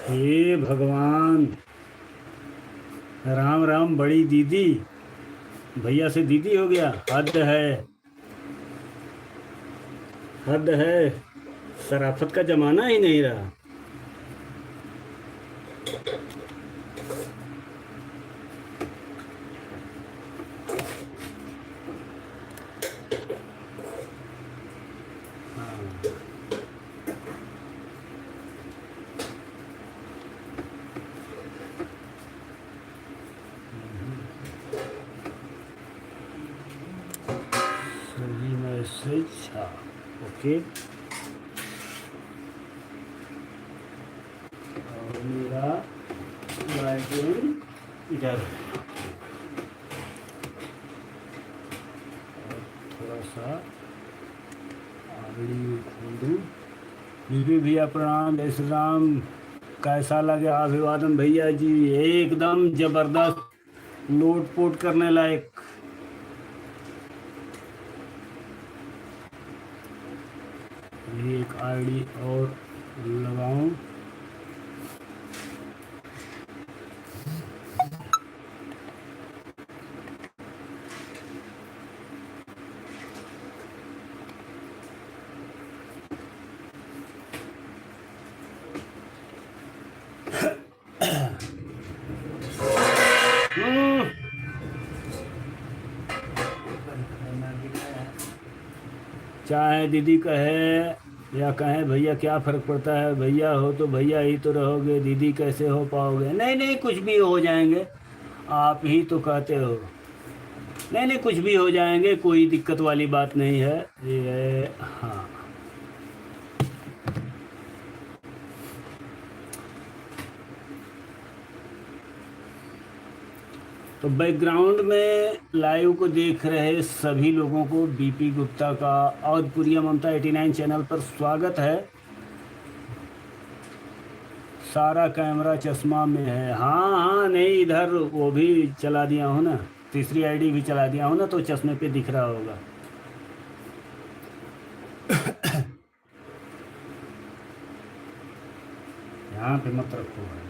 हे भगवान। राम राम बड़ी दीदी। भैया से दीदी हो गया। हद है, हद है। शराफत का जमाना ही नहीं रहा। हाँ। सही मैसेज। हाँ, ओके। और मेरा लाइटिंग इधर है। और थोड़ा सा आगड़ी खोल दूँ। दीदी भैया प्रणाम, जय श्री राम। कैसा लगे अभिवादन भैया जी? एकदम जबरदस्त, लोट पोट करने लायक। ये एक आईडी और लगाऊं। चाहे दीदी कहे या कहे भैया, क्या फ़र्क पड़ता है? भैया हो तो भैया ही तो रहोगे, दीदी कैसे हो पाओगे? नहीं नहीं, कुछ भी हो जाएंगे। आप ही तो कहते हो। नहीं नहीं, कुछ भी हो जाएंगे, कोई दिक्कत वाली बात नहीं है ये। हाँ। तो बैकग्राउंड में लाइव को देख रहे सभी लोगों को बीपी गुप्ता का और पुरिया ममता 89 चैनल पर स्वागत है। सारा कैमरा चश्मा में है। हाँ हाँ, नहीं इधर वो भी चला दिया हूँ ना, तीसरी आईडी भी चला दिया हूँ ना, तो चश्मे पे दिख रहा होगा। यहाँ पे मत रखो भाई,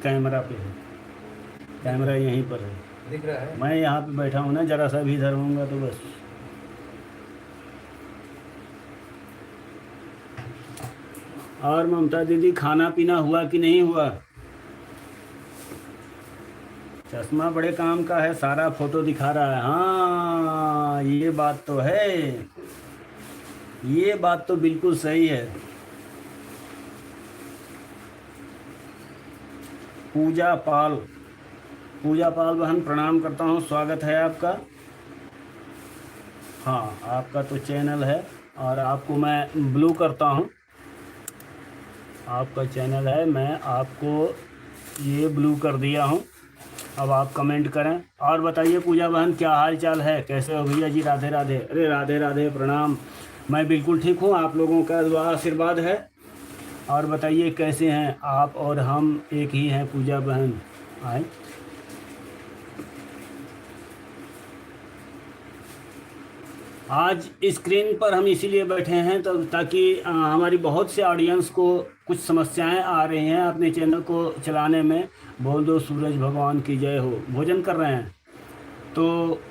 कैमरा पे है। कैमरा यहीं पर है, दिख रहा है। मैं यहाँ पे बैठा हूँ ना, जरा सा भी इधर होऊंगा तो बस। और ममता दीदी, खाना पीना हुआ कि नहीं हुआ? चश्मा बड़े काम का है, सारा फोटो दिखा रहा है। हाँ, ये बात तो है, ये बात तो बिल्कुल सही है। पूजा पाल, पूजा पाल बहन प्रणाम करता हूँ, स्वागत है आपका। हाँ, आपका तो चैनल है और आपको मैं ब्लू करता हूँ। आपका चैनल है, मैं आपको ये ब्लू कर दिया हूँ। अब आप कमेंट करें और बताइए पूजा बहन, क्या हाल चाल है? कैसे हो भैया जी? राधे राधे। अरे राधे राधे, प्रणाम। मैं बिल्कुल ठीक हूँ, आप लोगों का दुआ आशीर्वाद है। और बताइए कैसे हैं आप? और हम एक ही हैं पूजा बहन। आए, आज स्क्रीन पर हम इसीलिए बैठे हैं तो ताकि हमारी बहुत से ऑडियंस को कुछ समस्याएं आ रही हैं अपने चैनल को चलाने में। बोल दो सूरज भगवान की जय हो। भोजन कर रहे हैं तो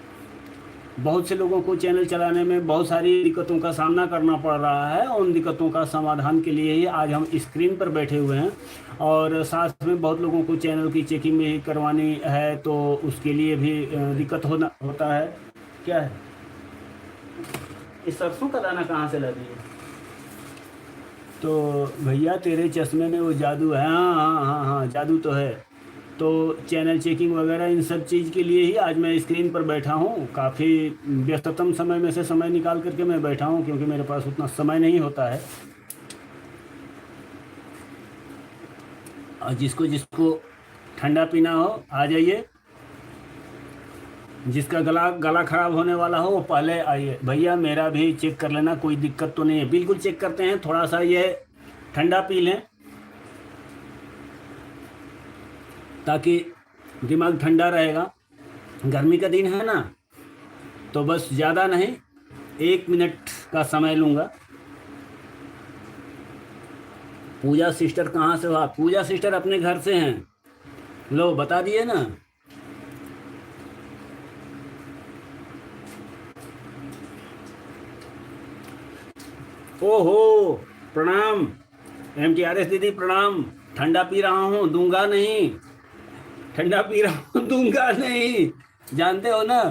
बहुत से लोगों को चैनल चलाने में बहुत सारी दिक्कतों का सामना करना पड़ रहा है। उन दिक्कतों का समाधान के लिए ही आज हम स्क्रीन पर बैठे हुए हैं। और साथ में बहुत लोगों को चैनल की चेकिंग भी करवानी है, तो उसके लिए भी दिक्कत होता है। क्या है इस सरसों का दाना कहाँ से ला दिए? तो भैया तेरे चश्मे में वो जादू है। हाँ हाँ हाँ हाँ, जादू तो है। तो चैनल चेकिंग वगैरह इन सब चीज़ के लिए ही आज मैं स्क्रीन पर बैठा हूँ। काफ़ी व्यस्ततम समय में से समय निकाल करके मैं बैठा हूँ, क्योंकि मेरे पास उतना समय नहीं होता है। और जिसको जिसको ठंडा पीना हो आ जाइए। जिसका गला गला ख़राब होने वाला हो वो पहले आइए। भैया मेरा भी चेक कर लेना, कोई दिक्कत तो नहीं है। बिल्कुल चेक करते हैं, थोड़ा सा ये ठंडा पी लें ताकि दिमाग ठंडा रहेगा। गर्मी का दिन है ना, तो बस ज़्यादा नहीं, 1 मिनट का समय लूँगा। पूजा सिस्टर कहाँ से हो आप? पूजा सिस्टर अपने घर से हैं। लो बता दिए ना। ओहो, प्रणाम। MTRS दीदी प्रणाम। ठंडा पी रहा हूँ, दूंगा नहीं। ठंडा पी रहा हूँ, दूंगा नहीं, जानते हो ना।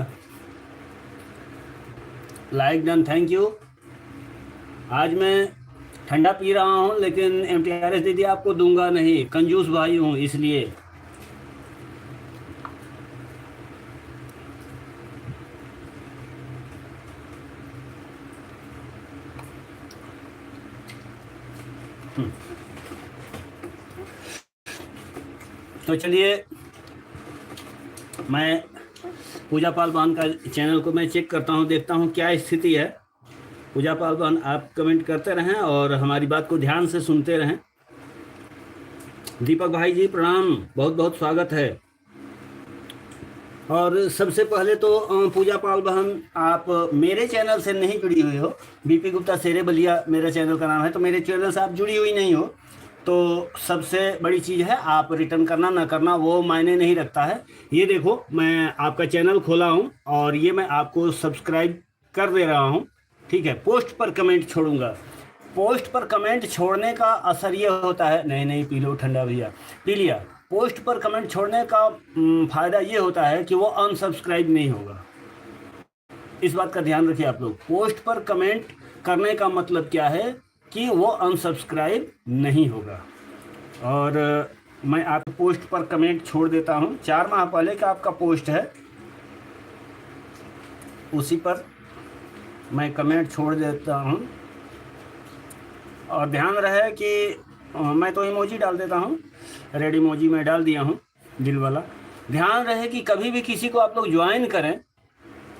Like done, thank you. आज मैं ठंडा पी रहा हूँ, लेकिन MTRS दीदी आपको दूंगा नहीं, कंजूस भाई हूँ इसलिए। तो चलिए, मैं पूजा पाल बहन का चैनल को मैं चेक करता हूँ, देखता हूँ क्या स्थिति है। पूजा पाल बहन आप कमेंट करते रहें और हमारी बात को ध्यान से सुनते रहें। दीपक भाई जी प्रणाम, बहुत बहुत स्वागत है। और सबसे पहले तो पूजा पाल बहन, आप मेरे चैनल से नहीं जुड़ी हुई हो। BP गुप्ता शेरे बलिया मेरा चैनल का नाम है, तो मेरे चैनल से आप जुड़ी हुई नहीं हो। तो सबसे बड़ी चीज़ है, आप रिटर्न करना ना करना वो मायने नहीं रखता है। ये देखो, मैं आपका चैनल खोला हूँ और ये मैं आपको सब्सक्राइब कर दे रहा हूँ, ठीक है। पोस्ट पर कमेंट छोड़ूंगा। पोस्ट पर कमेंट छोड़ने का असर ये होता है, नहीं नहीं पी लो ठंडा भैया, पी लिया। पोस्ट पर कमेंट छोड़ने का फ़ायदा ये होता है कि वो अनसब्सक्राइब नहीं होगा। इस बात का ध्यान रखिए आप लोग। पोस्ट पर कमेंट करने का मतलब क्या है कि वो अनसब्सक्राइब नहीं होगा। और मैं आप पोस्ट पर कमेंट छोड़ देता हूँ। 4 माह पहले का आपका पोस्ट है, उसी पर मैं कमेंट छोड़ देता हूँ। और ध्यान रहे कि मैं तो इमोजी डाल देता हूँ, रेड इमोजी मैं डाल दिया हूँ, दिल वाला। ध्यान रहे कि कभी भी किसी को आप लोग ज्वाइन करें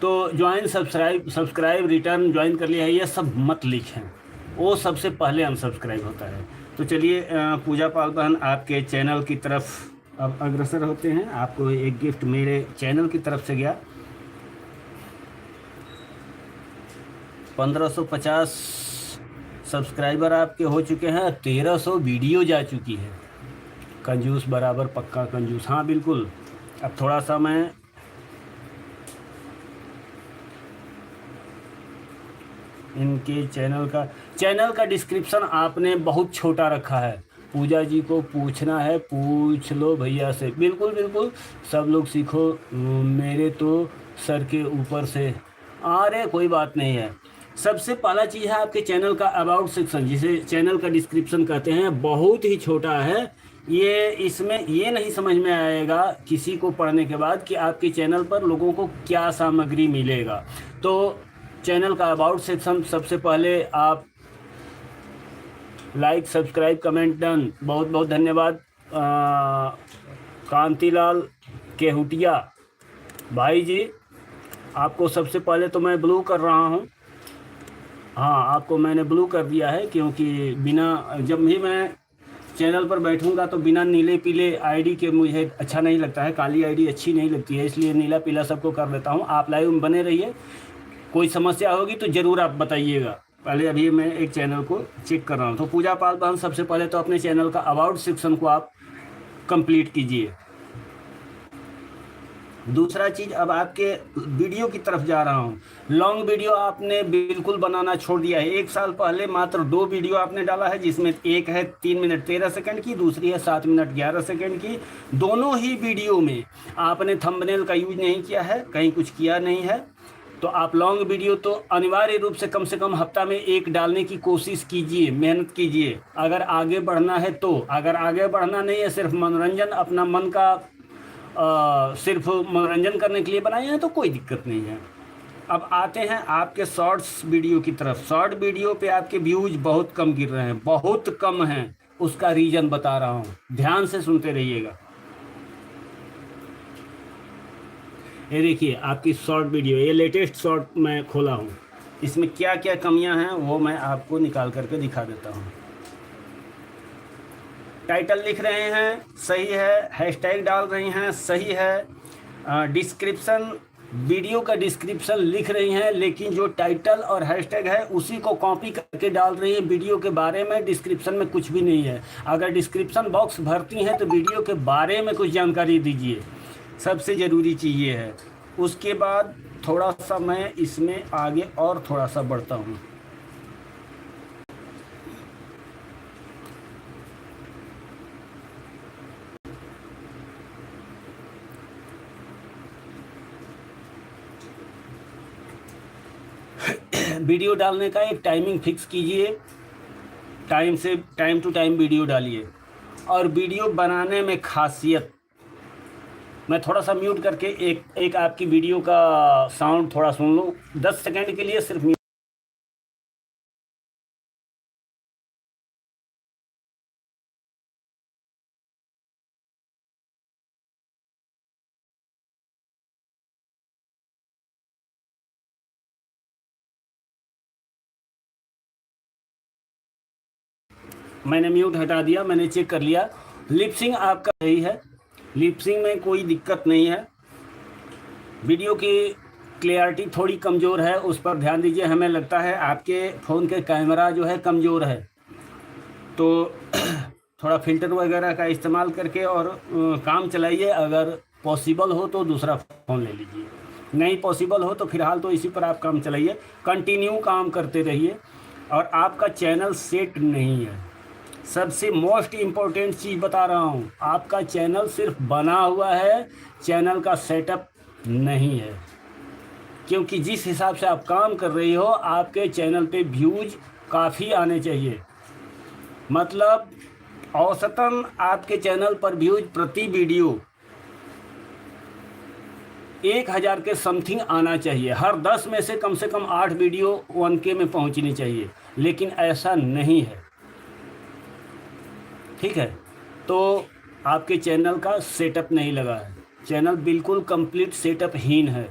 तो ज्वाइन, सब्सक्राइब, रिटर्न, ज्वाइन कर लिया है, ये सब मत लिखें, वो सबसे पहले अनसब्सक्राइब होता है। तो चलिए, पूजा पाल बहन आपके चैनल की तरफ अब अग्रसर होते हैं। आपको एक गिफ्ट मेरे चैनल की तरफ से गया। 1550 सब्सक्राइबर आपके हो चुके हैं, 1300 वीडियो जा चुकी है। कंजूस बराबर पक्का कंजूस, हाँ बिल्कुल। अब थोड़ा सा मैं इनके चैनल का डिस्क्रिप्शन आपने बहुत छोटा रखा है। पूजा जी को पूछना है, पूछ लो भैया से। बिल्कुल बिल्कुल, सब लोग सीखो मेरे तो सर के ऊपर से। अरे कोई बात नहीं है। सबसे पहला चीज़ है आपके चैनल का अबाउट सेक्शन, जिसे चैनल का डिस्क्रिप्शन कहते हैं, बहुत ही छोटा है। ये इसमें ये नहीं समझ में आएगा किसी को पढ़ने के बाद कि आपके चैनल पर लोगों को क्या सामग्री मिलेगा। तो चैनल का अबाउट सेक्शन, सबसे पहले आप लाइक, सब्सक्राइब, कमेंट डन, बहुत बहुत धन्यवाद। कांतिलाल केहुटिया भाई जी, आपको सबसे पहले तो मैं ब्लू कर रहा हूँ। हाँ, आपको मैंने ब्लू कर दिया है, क्योंकि बिना, जब भी मैं चैनल पर बैठूंगा तो बिना नीले पीले आईडी के मुझे अच्छा नहीं लगता है, काली आईडी अच्छी नहीं लगती है, इसलिए नीला पीला सबको कर देता हूँ। आप लाइव में बने रहिए, कोई समस्या होगी तो ज़रूर आप बताइएगा। पहले अभी मैं एक चैनल को चेक कर रहा हूँ। तो पूजा पाल बहन, सबसे पहले तो अपने चैनल का अबाउट सेक्शन को आप कंप्लीट कीजिए। दूसरा चीज़, अब आपके वीडियो की तरफ जा रहा हूँ। लॉन्ग वीडियो आपने बिल्कुल बनाना छोड़ दिया है। 1 साल पहले मात्र 2 वीडियो आपने डाला है, जिसमें एक है 3 मिनट 13 सेकंड की, दूसरी है 7 मिनट 11 सेकंड की। दोनों ही वीडियो में आपने थंबनेल का यूज नहीं किया है, कहीं कुछ किया नहीं है। तो आप लॉन्ग वीडियो तो अनिवार्य रूप से कम हफ्ता में 1 डालने की कोशिश कीजिए, मेहनत कीजिए, अगर आगे बढ़ना है तो। अगर आगे बढ़ना नहीं है, सिर्फ मनोरंजन, अपना मन का सिर्फ मनोरंजन करने के लिए बनाए हैं, तो कोई दिक्कत नहीं है। अब आते हैं आपके शॉर्ट्स वीडियो की तरफ। शॉर्ट वीडियो पे आपके व्यूज बहुत कम गिर रहे हैं, बहुत कम हैं। उसका रीज़न बता रहा हूँ, ध्यान से सुनते रहिएगा। ये देखिए आपकी शॉर्ट वीडियो, ये लेटेस्ट शॉर्ट मैं खोला हूँ। इसमें क्या क्या कमियां हैं वो मैं आपको निकाल करके दिखा देता हूँ। टाइटल लिख रहे हैं, सही है। हैशटैग डाल रही हैं, सही है। डिस्क्रिप्शन वीडियो का डिस्क्रिप्शन लिख रही हैं, लेकिन जो टाइटल और हैशटैग है उसी को कॉपी करके डाल रही हैं। वीडियो के बारे में डिस्क्रिप्शन में कुछ भी नहीं है। अगर डिस्क्रिप्शन बॉक्स भरती हैं तो वीडियो के बारे में कुछ जानकारी दीजिए, सबसे ज़रूरी चीज़ ये है। उसके बाद थोड़ा सा मैं इसमें आगे और थोड़ा सा बढ़ता हूँ। वीडियो डालने का एक टाइमिंग फिक्स कीजिए, टाइम टू टाइम वीडियो डालिए। और वीडियो बनाने में खासियत, मैं थोड़ा सा म्यूट करके एक आपकी वीडियो का साउंड थोड़ा सुन लूँ 10 सेकंड के लिए सिर्फ म्यूट। मैंने म्यूट हटा दिया, मैंने चेक कर लिया, लिपसिंग आपका सही है, लिपसिंग में कोई दिक्कत नहीं है। वीडियो की क्लियरिटी थोड़ी कमज़ोर है, उस पर ध्यान दीजिए। हमें लगता है आपके फ़ोन के कैमरा जो है कमज़ोर है, तो थोड़ा फ़िल्टर वगैरह का इस्तेमाल करके और काम चलाइए। अगर पॉसिबल हो तो दूसरा फ़ोन ले लीजिए, नहीं पॉसिबल हो तो फ़िलहाल तो इसी पर आप काम चलाइए, कंटिन्यू काम करते रहिए। और आपका चैनल सेट नहीं है, सबसे मोस्ट इम्पोर्टेंट चीज़ बता रहा हूँ, आपका चैनल सिर्फ बना हुआ है, चैनल का सेटअप नहीं है। क्योंकि जिस हिसाब से आप काम कर रही हो, आपके चैनल पे व्यूज काफ़ी आने चाहिए। मतलब औसतन आपके चैनल पर व्यूज प्रति वीडियो 1000 के समथिंग आना चाहिए। हर 10 में से कम 8 वीडियो 1K में पहुंचनी चाहिए, लेकिन ऐसा नहीं है। ठीक है, तो आपके चैनल का सेटअप नहीं लगा है, चैनल बिल्कुल कंप्लीट सेटअपहीन है।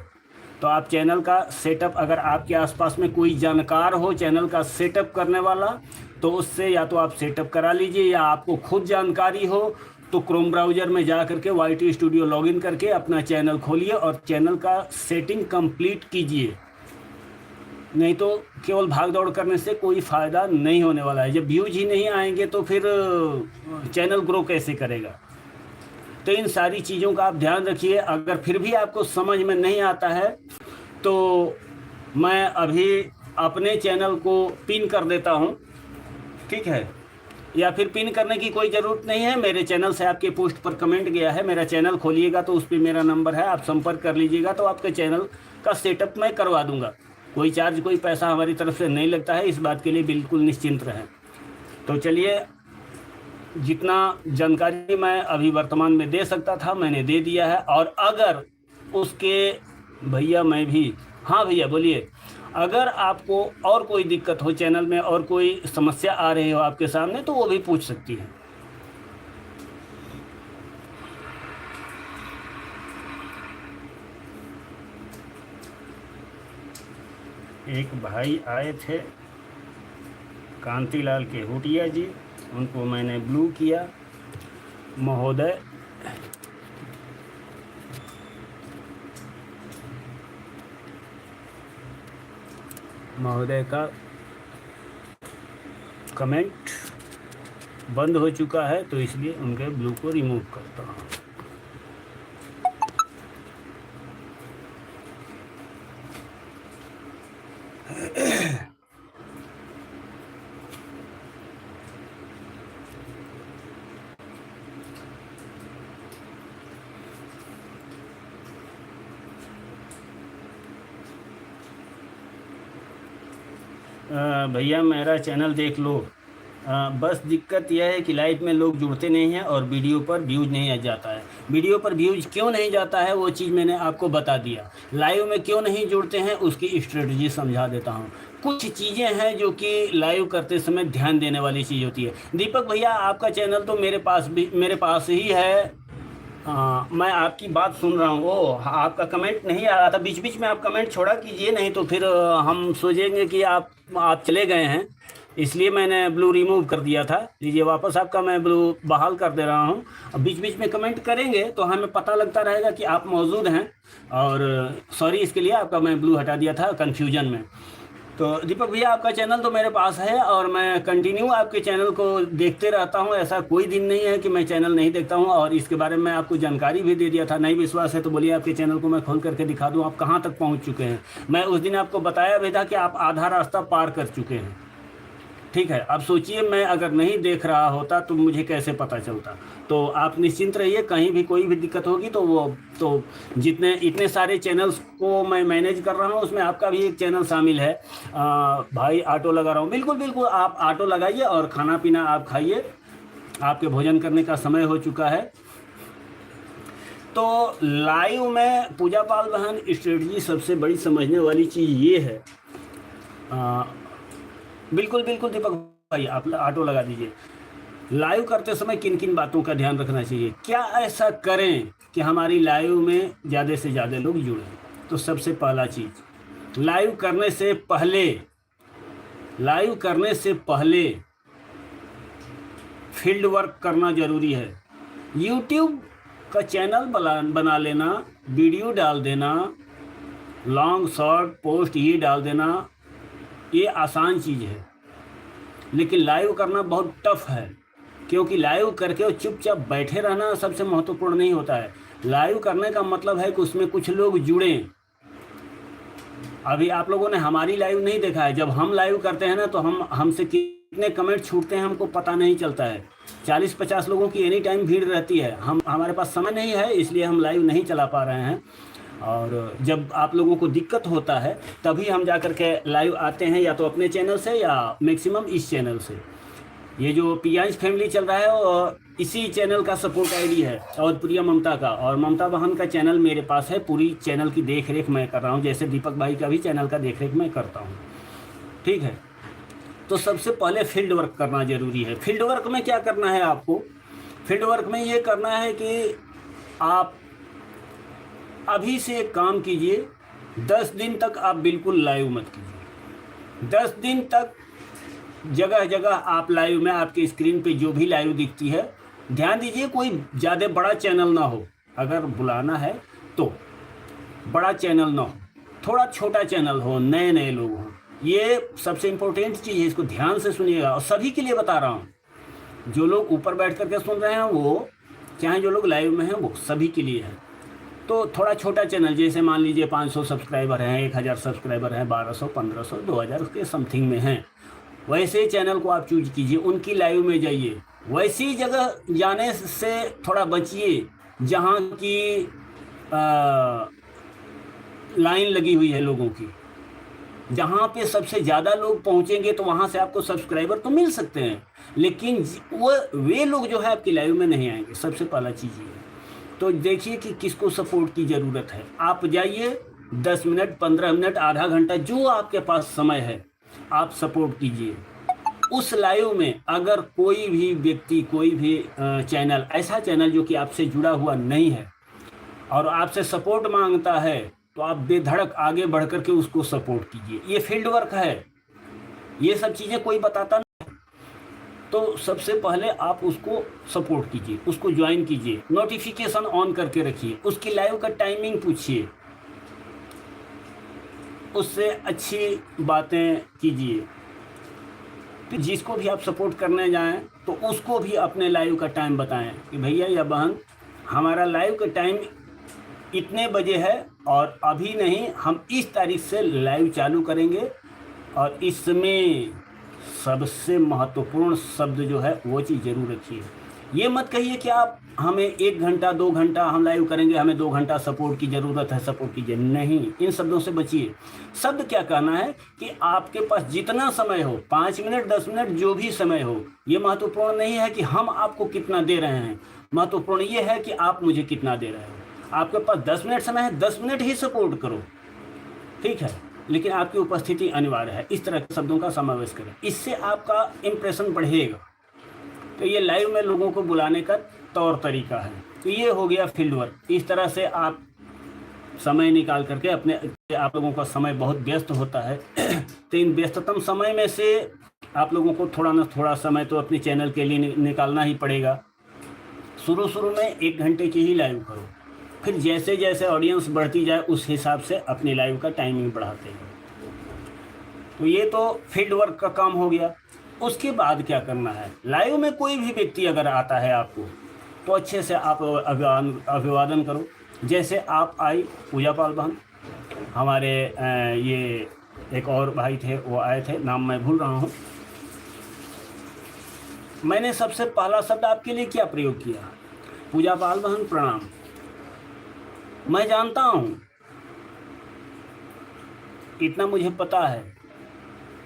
तो आप चैनल का सेटअप, अगर आपके आसपास में कोई जानकार हो चैनल का सेटअप करने वाला, तो उससे या तो आप सेटअप करा लीजिए, या आपको खुद जानकारी हो तो क्रोम ब्राउज़र में जा करके YT स्टूडियो लॉगिन करके अपना चैनल खोलिए और चैनल का सेटिंग कंप्लीट कीजिए। नहीं तो केवल भाग दौड़ करने से कोई फ़ायदा नहीं होने वाला है। जब व्यूज ही नहीं आएंगे तो फिर चैनल ग्रो कैसे करेगा। तो इन सारी चीज़ों का आप ध्यान रखिए। अगर फिर भी आपको समझ में नहीं आता है तो मैं अभी अपने चैनल को पिन कर देता हूँ, ठीक है, या फिर पिन करने की कोई ज़रूरत नहीं है। मेरे चैनल से आपके पोस्ट पर कमेंट गया है, मेरा चैनल खोलिएगा तो उस पर मेरा नंबर है, आप संपर्क कर लीजिएगा, तो आपके चैनल का सेटअप मैं करवा दूँगा। कोई चार्ज, कोई पैसा हमारी तरफ से नहीं लगता है, इस बात के लिए बिल्कुल निश्चिंत रहें। तो चलिए, जितना जानकारी मैं अभी वर्तमान में दे सकता था मैंने दे दिया है। और अगर उसके भैया मैं भी, हाँ भैया बोलिए, अगर आपको और कोई दिक्कत हो चैनल में और कोई समस्या आ रही हो आपके सामने, तो वो भी पूछ सकती हैं। एक भाई आए थे कांतिलाल के हुटिया जी, उनको मैंने ब्लू किया। महोदय का कमेंट बंद हो चुका है, तो इसलिए उनके ब्लू को रिमूव करता हूँ। भैया मेरा चैनल देख लो। बस दिक्कत यह है कि लाइव में लोग जुड़ते नहीं हैं और वीडियो पर व्यूज नहीं आ जाता है। वीडियो पर व्यूज क्यों नहीं जाता है वो चीज़ मैंने आपको बता दिया। लाइव में क्यों नहीं जुड़ते हैं उसकी स्ट्रेटजी समझा देता हूँ। कुछ चीज़ें हैं जो कि लाइव करते समय ध्यान देने वाली चीज़ होती है। दीपक भैया आपका चैनल तो मेरे पास ही है। मैं आपकी बात सुन रहा हूँ। ओ, आपका कमेंट नहीं आ रहा था, बीच बीच में आप कमेंट छोड़ा कीजिए, नहीं तो फिर हम सोचेंगे कि आप चले गए हैं। इसलिए मैंने ब्लू रिमूव कर दिया था। लीजिए वापस आपका मैं ब्लू बहाल कर दे रहा हूँ। अब बीच बीच में कमेंट करेंगे तो हमें पता लगता रहेगा कि आप मौजूद हैं। और सॉरी इसके लिए, आपका मैं ब्लू हटा दिया था कन्फ्यूजन में। तो दीपक भैया आपका चैनल तो मेरे पास है और मैं कंटिन्यू आपके चैनल को देखते रहता हूँ। ऐसा कोई दिन नहीं है कि मैं चैनल नहीं देखता हूँ, और इसके बारे में आपको जानकारी भी दे दिया था। नहीं विश्वास है तो बोलिए, आपके चैनल को मैं खोल करके दिखा दूँ आप कहाँ तक पहुँच चुके हैं। मैं उस दिन आपको बताया भी था कि आप आधा रास्ता पार कर चुके हैं। ठीक है, अब सोचिए मैं अगर नहीं देख रहा होता तो मुझे कैसे पता चलता। तो आप निश्चिंत रहिए, कहीं भी कोई भी दिक्कत होगी तो वो तो जितने इतने सारे चैनल्स को मैं मैनेज कर रहा हूँ उसमें आपका भी एक चैनल शामिल है। भाई ऑटो लगा रहा हूँ, बिल्कुल बिल्कुल आप ऑटो लगाइए और खाना पीना आप खाइए, आपके भोजन करने का समय हो चुका है। तो लाइव में पूजा पाल बहन स्ट्रेटजी सबसे बड़ी समझने वाली चीज़ ये है। बिल्कुल बिल्कुल दीपक भाई आप ऑटो लगा दीजिए। लाइव करते समय किन किन बातों का ध्यान रखना चाहिए, क्या ऐसा करें कि हमारी लाइव में ज़्यादा से ज़्यादा लोग जुड़ें। तो सबसे पहला चीज़, लाइव करने से पहले फील्ड वर्क करना ज़रूरी है। यूट्यूब का चैनल बना लेना, वीडियो डाल देना, लॉन्ग शॉर्ट पोस्ट ये डाल देना, ये आसान चीज़ है। लेकिन लाइव करना बहुत टफ है, क्योंकि लाइव करके चुपचाप बैठे रहना सबसे महत्वपूर्ण नहीं होता है। लाइव करने का मतलब है कि उसमें कुछ लोग जुड़ें। अभी आप लोगों ने हमारी लाइव नहीं देखा है, जब हम लाइव करते हैं ना तो हमसे कितने कमेंट छूटते हैं हमको पता नहीं चलता है। 40-50 लोगों की एनी टाइम भीड़ रहती है। हमारे पास समय नहीं है, इसलिए हम लाइव नहीं चला पा रहे हैं। और जब आप लोगों को दिक्कत होता है तभी हम जा कर के लाइव आते हैं, या तो अपने चैनल से या मैक्सिमम इस चैनल से। ये जो पियांश फैमिली चल रहा है और इसी चैनल का सपोर्ट आईडी है, और प्रिया ममता का, और ममता बहन का चैनल मेरे पास है। पूरी चैनल की देख रेख मैं कर रहा हूँ, जैसे दीपक भाई का भी चैनल का देख रेख मैं करता हूँ। ठीक है, तो सबसे पहले फील्ड वर्क करना ज़रूरी है। फील्ड वर्क में क्या करना है आपको? फील्ड वर्क में ये करना है कि आप अभी से एक काम कीजिए, 10 दिन तक आप बिल्कुल लाइव मत कीजिए। 10 दिन तक जगह जगह आप लाइव में, आपके स्क्रीन पे जो भी लाइव दिखती है, ध्यान दीजिए कोई ज़्यादा बड़ा चैनल ना हो। अगर बुलाना है तो बड़ा चैनल ना हो, थोड़ा छोटा चैनल हो, नए नए लोग हों। ये सबसे इम्पोर्टेंट चीज़ है, इसको ध्यान से सुनिएगा। और सभी के लिए बता रहा हूँ, जो लोग ऊपर बैठ करके सुन रहे हैं वो, चाहे जो लोग लाइव में हैं वो, सभी के लिए है। तो थोड़ा छोटा चैनल, जैसे मान लीजिए 500 सब्सक्राइबर हैं, 1000 सब्सक्राइबर हैं, 1200, 1500, 2000 के समथिंग में हैं, वैसे चैनल को आप चूज कीजिए, उनकी लाइव में जाइए। वैसी जगह जाने से थोड़ा बचिए जहाँ की लाइन लगी हुई है लोगों की। जहाँ पे सबसे ज़्यादा लोग पहुँचेंगे तो वहाँ से आपको सब्सक्राइबर तो मिल सकते हैं, लेकिन वे लोग जो है आपकी लाइव में नहीं आएंगे। सबसे पहला चीज़ ये है। तो देखिए कि किसको सपोर्ट की ज़रूरत है। आप जाइए, 10 मिनट, 15 मिनट, आधा घंटा, जो आपके पास समय है आप सपोर्ट कीजिए। उस लाइव में अगर कोई भी व्यक्ति, कोई भी चैनल, ऐसा चैनल जो कि आपसे जुड़ा हुआ नहीं है और आपसे सपोर्ट मांगता है, तो आप बेधड़क आगे बढ़ करके उसको सपोर्ट कीजिए। ये फील्ड वर्क है, ये सब चीज़ें कोई बताता नहीं। तो सबसे पहले आप उसको सपोर्ट कीजिए, उसको ज्वाइन कीजिए, नोटिफिकेशन ऑन करके रखिए, उसकी लाइव का टाइमिंग पूछिए, उससे अच्छी बातें कीजिए। तो जिसको भी आप सपोर्ट करने जाएं तो उसको भी अपने लाइव का टाइम बताएं कि भैया या बहन, हमारा लाइव का टाइम इतने बजे है और अभी नहीं, हम इस तारीख से लाइव चालू करेंगे। और इसमें सबसे महत्वपूर्ण शब्द जो है वो चीज़ जरूर रखिए। ये मत कहिए कि आप हमें 1 घंटा 2 घंटा हम लाइव करेंगे, हमें 2 घंटा सपोर्ट की ज़रूरत है, सपोर्ट कीजिए। नहीं, इन शब्दों से बचिए। शब्द क्या कहना है कि आपके पास जितना समय हो, 5 मिनट 10 मिनट जो भी समय हो, ये महत्वपूर्ण नहीं है कि हम आपको कितना दे रहे हैं। महत्वपूर्ण ये है कि आप मुझे कितना दे रहे हो। आपके पास 10 मिनट समय है, 10 मिनट ही सपोर्ट करो, ठीक है, लेकिन आपकी उपस्थिति अनिवार्य है। इस तरह के शब्दों का समावेश करें, इससे आपका इम्प्रेशन बढ़ेगा। तो ये लाइव में लोगों को बुलाने का तौर तरीका है। तो ये हो गया फील्ड वर्क। इस तरह से आप समय निकाल करके अपने, आप लोगों का समय बहुत व्यस्त होता है तो इन व्यस्ततम समय में से आप लोगों को थोड़ा ना थोड़ा समय तो अपने चैनल के लिए निकालना ही पड़ेगा। शुरू शुरू में 1 घंटे की ही लाइव करो, फिर जैसे जैसे ऑडियंस बढ़ती जाए उस हिसाब से अपनी लाइव का टाइमिंग बढ़ाते हैं। तो ये तो फील्ड वर्क का काम हो गया। उसके बाद क्या करना है, लाइव में कोई भी व्यक्ति अगर आता है आपको तो अच्छे से आप अभिवादन करो। जैसे आप आई पूजा पाल बहन, हमारे ये एक और भाई थे वो आए थे, नाम मैं भूल रहा हूँ। मैंने सबसे पहला शब्द आपके लिए क्या प्रयोग किया, पूजा पाल बहन प्रणाम। मैं जानता हूँ, इतना मुझे पता है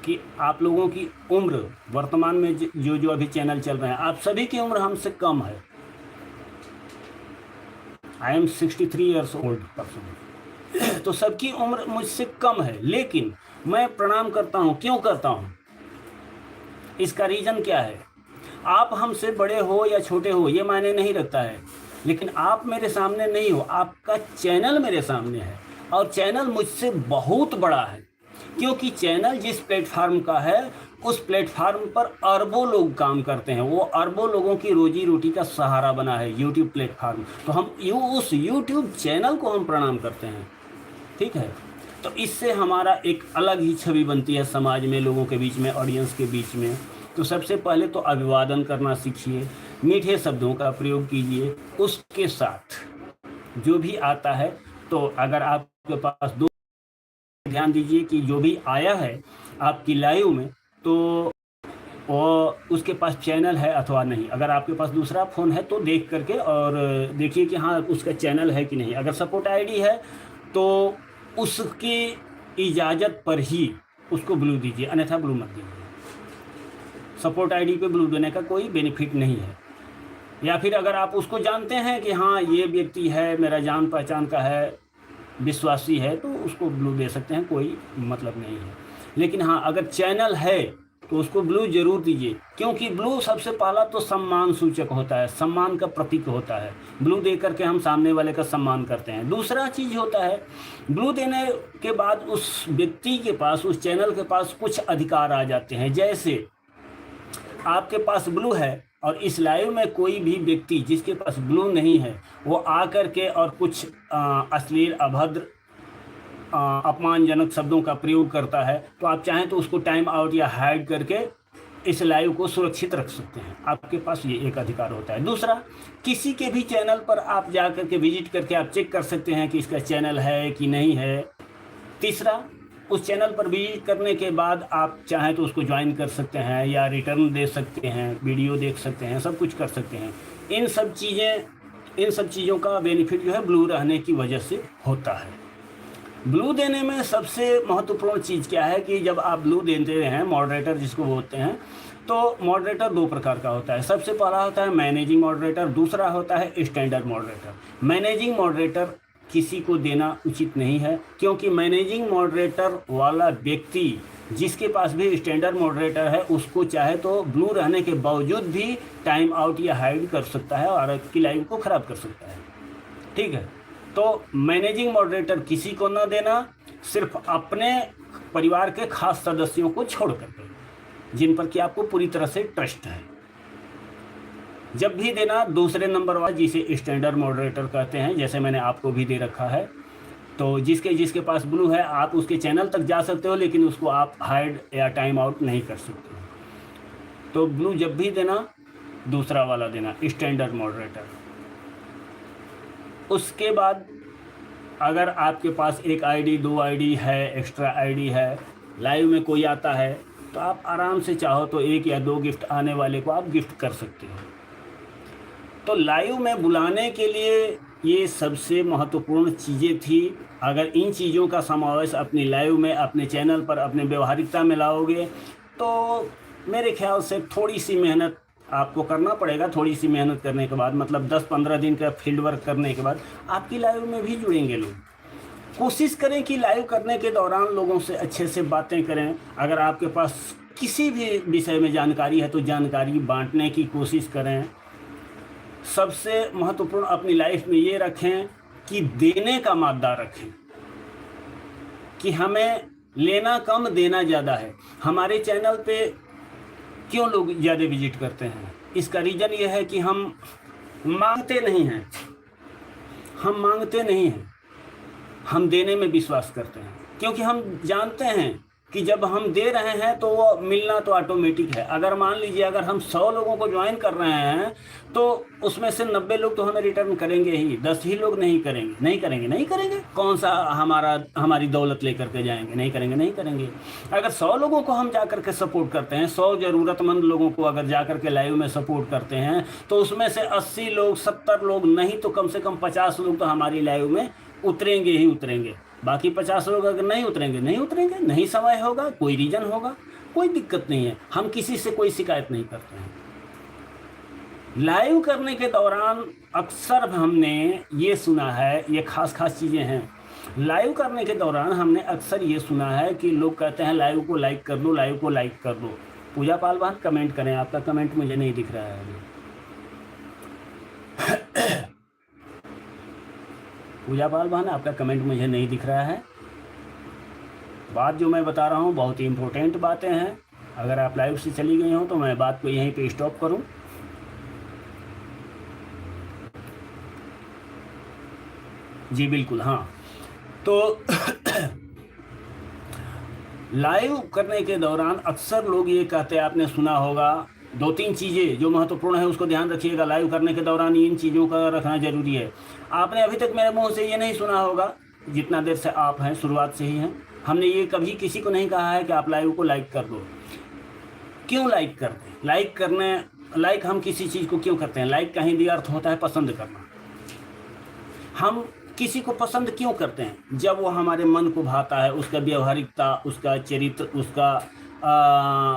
कि आप लोगों की उम्र वर्तमान में जो अभी चैनल चल रहे हैं, आप सभी की उम्र हमसे कम है। I am 63 years old person. तो सबकी उम्र मुझसे कम है, लेकिन मैं प्रणाम करता हूँ। क्यों करता हूँ, इसका रीज़न क्या है। आप हमसे बड़े हो या छोटे हो ये मायने नहीं रखता है, लेकिन आप मेरे सामने नहीं हो, आपका चैनल मेरे सामने है और चैनल मुझसे बहुत बड़ा है। क्योंकि चैनल जिस प्लेटफार्म का है उस प्लेटफार्म पर अरबों लोग काम करते हैं, वो अरबों लोगों की रोजी रोटी का सहारा बना है यूट्यूब प्लेटफार्म। तो हम उस यूट्यूब चैनल को हम प्रणाम करते हैं, ठीक है। तो इससे हमारा एक अलग ही छवि बनती है समाज में, लोगों के बीच में, ऑडियंस के बीच में। तो सबसे पहले तो अभिवादन करना सीखिए, मीठे शब्दों का प्रयोग कीजिए। उसके साथ जो भी आता है, तो अगर आपके पास दो, ध्यान दीजिए कि जो भी आया है आपकी लाइव में तो वो उसके पास चैनल है अथवा नहीं। अगर आपके पास दूसरा फ़ोन है तो देख करके और देखिए कि हाँ उसका चैनल है कि नहीं। अगर सपोर्ट आईडी है तो उसकी इजाज़त पर ही उसको ब्लू दीजिए, अन्यथा ब्लू मत दीजिए। सपोर्ट आईडी पे ब्लू देने का कोई बेनिफिट नहीं है। या फिर अगर आप उसको जानते हैं कि हाँ ये व्यक्ति है मेरा जान पहचान का है, विश्वासी है, तो उसको ब्लू दे सकते हैं, कोई मतलब नहीं है। लेकिन हाँ अगर चैनल है तो उसको ब्लू जरूर दीजिए, क्योंकि ब्लू सबसे पहला तो सम्मान सूचक होता है, सम्मान का प्रतीक होता है। ब्लू दे करके हम सामने वाले का सम्मान करते हैं। दूसरा चीज़ होता है, ब्लू देने के बाद उस व्यक्ति के पास, उस चैनल के पास कुछ अधिकार आ जाते हैं। जैसे आपके पास ब्लू है और इस लाइव में कोई भी व्यक्ति जिसके पास ब्लू नहीं है वो आकर के और कुछ अश्लील, अभद्र, अपमानजनक शब्दों का प्रयोग करता है, तो आप चाहें तो उसको टाइम आउट या हाइड करके इस लाइव को सुरक्षित रख सकते हैं। आपके पास ये एक अधिकार होता है। दूसरा, किसी के भी चैनल पर आप जा करके विजिट करके आप चेक कर सकते हैं कि इसका चैनल है कि नहीं है। तीसरा, उस चैनल पर विजिट करने के बाद आप चाहें तो उसको ज्वाइन कर सकते हैं या रिटर्न दे सकते हैं, वीडियो देख सकते हैं, सब कुछ कर सकते हैं। इन सब चीज़ों का बेनिफिट जो है ब्लू रहने की वजह से होता है। ब्लू देने में सबसे महत्वपूर्ण चीज़ क्या है कि जब आप ब्लू देते हैं, मॉडरेटर जिसको बोलते हैं, तो मॉडरेटर 2 प्रकार का होता है। सबसे पहला होता है मैनेजिंग मॉडरेटर, दूसरा होता है स्टैंडर्ड मॉडरेटर। मैनेजिंग मॉडरेटर किसी को देना उचित नहीं है, क्योंकि मैनेजिंग मॉडरेटर वाला व्यक्ति जिसके पास भी स्टैंडर्ड मॉडरेटर है उसको चाहे तो ब्लू रहने के बावजूद भी टाइम आउट या हाइड कर सकता है और आपकी लाइव को ख़राब कर सकता है, ठीक है। तो मैनेजिंग मॉडरेटर किसी को न देना, सिर्फ अपने परिवार के खास सदस्यों को छोड़ करके, जिन पर कि आपको पूरी तरह से ट्रस्ट है। जब भी देना दूसरे नंबर वाला, जिसे स्टैंडर्ड मॉडरेटर कहते हैं, जैसे मैंने आपको भी दे रखा है। तो जिसके पास ब्लू है आप उसके चैनल तक जा सकते हो, लेकिन उसको आप हाइड या टाइम आउट नहीं कर सकते हो। तो ब्लू जब भी देना दूसरा वाला देना, स्टैंडर्ड मॉडरेटर। उसके बाद अगर आपके पास 1 आईडी 2 आईडी है, एक्स्ट्रा आईडी है, लाइव में कोई आता है तो आप आराम से चाहो तो 1 या 2 गिफ्ट आने वाले को आप गिफ्ट कर सकते हो। तो लाइव में बुलाने के लिए ये सबसे महत्वपूर्ण चीज़ें थी। अगर इन चीज़ों का समावेश अपनी लाइव में, अपने चैनल पर, अपने व्यवहारिकता में लाओगे तो मेरे ख्याल से थोड़ी सी मेहनत आपको करना पड़ेगा। थोड़ी सी मेहनत करने के बाद, मतलब 10-15 दिन का फील्ड वर्क करने के बाद आपकी लाइव में भी जुड़ेंगे लोग। कोशिश करें कि लाइव करने के दौरान लोगों से अच्छे से बातें करें। अगर आपके पास किसी भी विषय में जानकारी है तो जानकारी बांटने की कोशिश करें। सबसे महत्वपूर्ण अपनी लाइफ में ये रखें कि देने का मादा रखें, कि हमें लेना कम देना ज़्यादा है। हमारे चैनल पे क्यों लोग ज़्यादा विजिट करते हैं? इसका रीज़न ये है कि हम मांगते नहीं हैं, हम मांगते नहीं हैं, हम देने में विश्वास करते हैं, क्योंकि हम जानते हैं कि जब हम दे रहे हैं तो वो मिलना तो ऑटोमेटिक है। अगर मान लीजिए अगर हम 100 लोगों को ज्वाइन कर रहे हैं तो उसमें से 90 लोग तो हमें रिटर्न करेंगे ही, 10 ही लोग नहीं करेंगे। नहीं करेंगे, नहीं करेंगे, कौन सा हमारी दौलत लेकर के जाएंगे? नहीं करेंगे, नहीं करेंगे। अगर 100 लोगों को हम जा कर के सपोर्ट करते हैं, 100 ज़रूरतमंद लोगों को अगर जा कर के लाइव में सपोर्ट करते हैं, तो उसमें से 80 लोग, 70 लोग, नहीं तो कम से कम 50 लोग तो हमारी लाइव में उतरेंगे ही उतरेंगे। बाकी 50 लोग अगर नहीं उतरेंगे, नहीं उतरेंगे, नहीं समय होगा, कोई रीज़न होगा, कोई दिक्कत नहीं है। हम किसी से कोई शिकायत नहीं करते हैं। लाइव करने के दौरान अक्सर हमने ये सुना है, ये खास चीज़ें हैं। लाइव करने के दौरान हमने अक्सर ये सुना है कि लोग कहते हैं लाइव को लाइक कर दो, लाइव को लाइक कर दो। पूजा पाल बहन कमेंट करें, आपका कमेंट मुझे नहीं दिख रहा है। पूजा पाल बहन आपका कमेंट मुझे नहीं दिख रहा है। बात जो मैं बता रहा हूँ बहुत ही इम्पोर्टेंट बातें हैं। अगर आप लाइव से चली गई हो तो मैं बात को यहीं पे स्टॉप करूँ। जी बिल्कुल, हाँ। तो लाइव करने के दौरान अक्सर लोग ये कहते हैं, आपने सुना होगा, 2-3 चीज़ें जो महत्वपूर्ण है उसको ध्यान रखिएगा। लाइव करने के दौरान इन चीज़ों का रखना ज़रूरी है। आपने अभी तक मेरे मुंह से ये नहीं सुना होगा, जितना देर से आप हैं, शुरुआत से ही हैं, हमने ये कभी किसी को नहीं कहा है कि आप लाइव को लाइक कर दो। क्यों लाइक करते हैं? लाइक हम किसी चीज़ को क्यों करते हैं? लाइक का हिंदी अर्थ होता है पसंद करना। हम किसी को पसंद क्यों करते हैं? जब वो हमारे मन को भाता है, उसका व्यवहारिकता, उसका चरित्र, उसका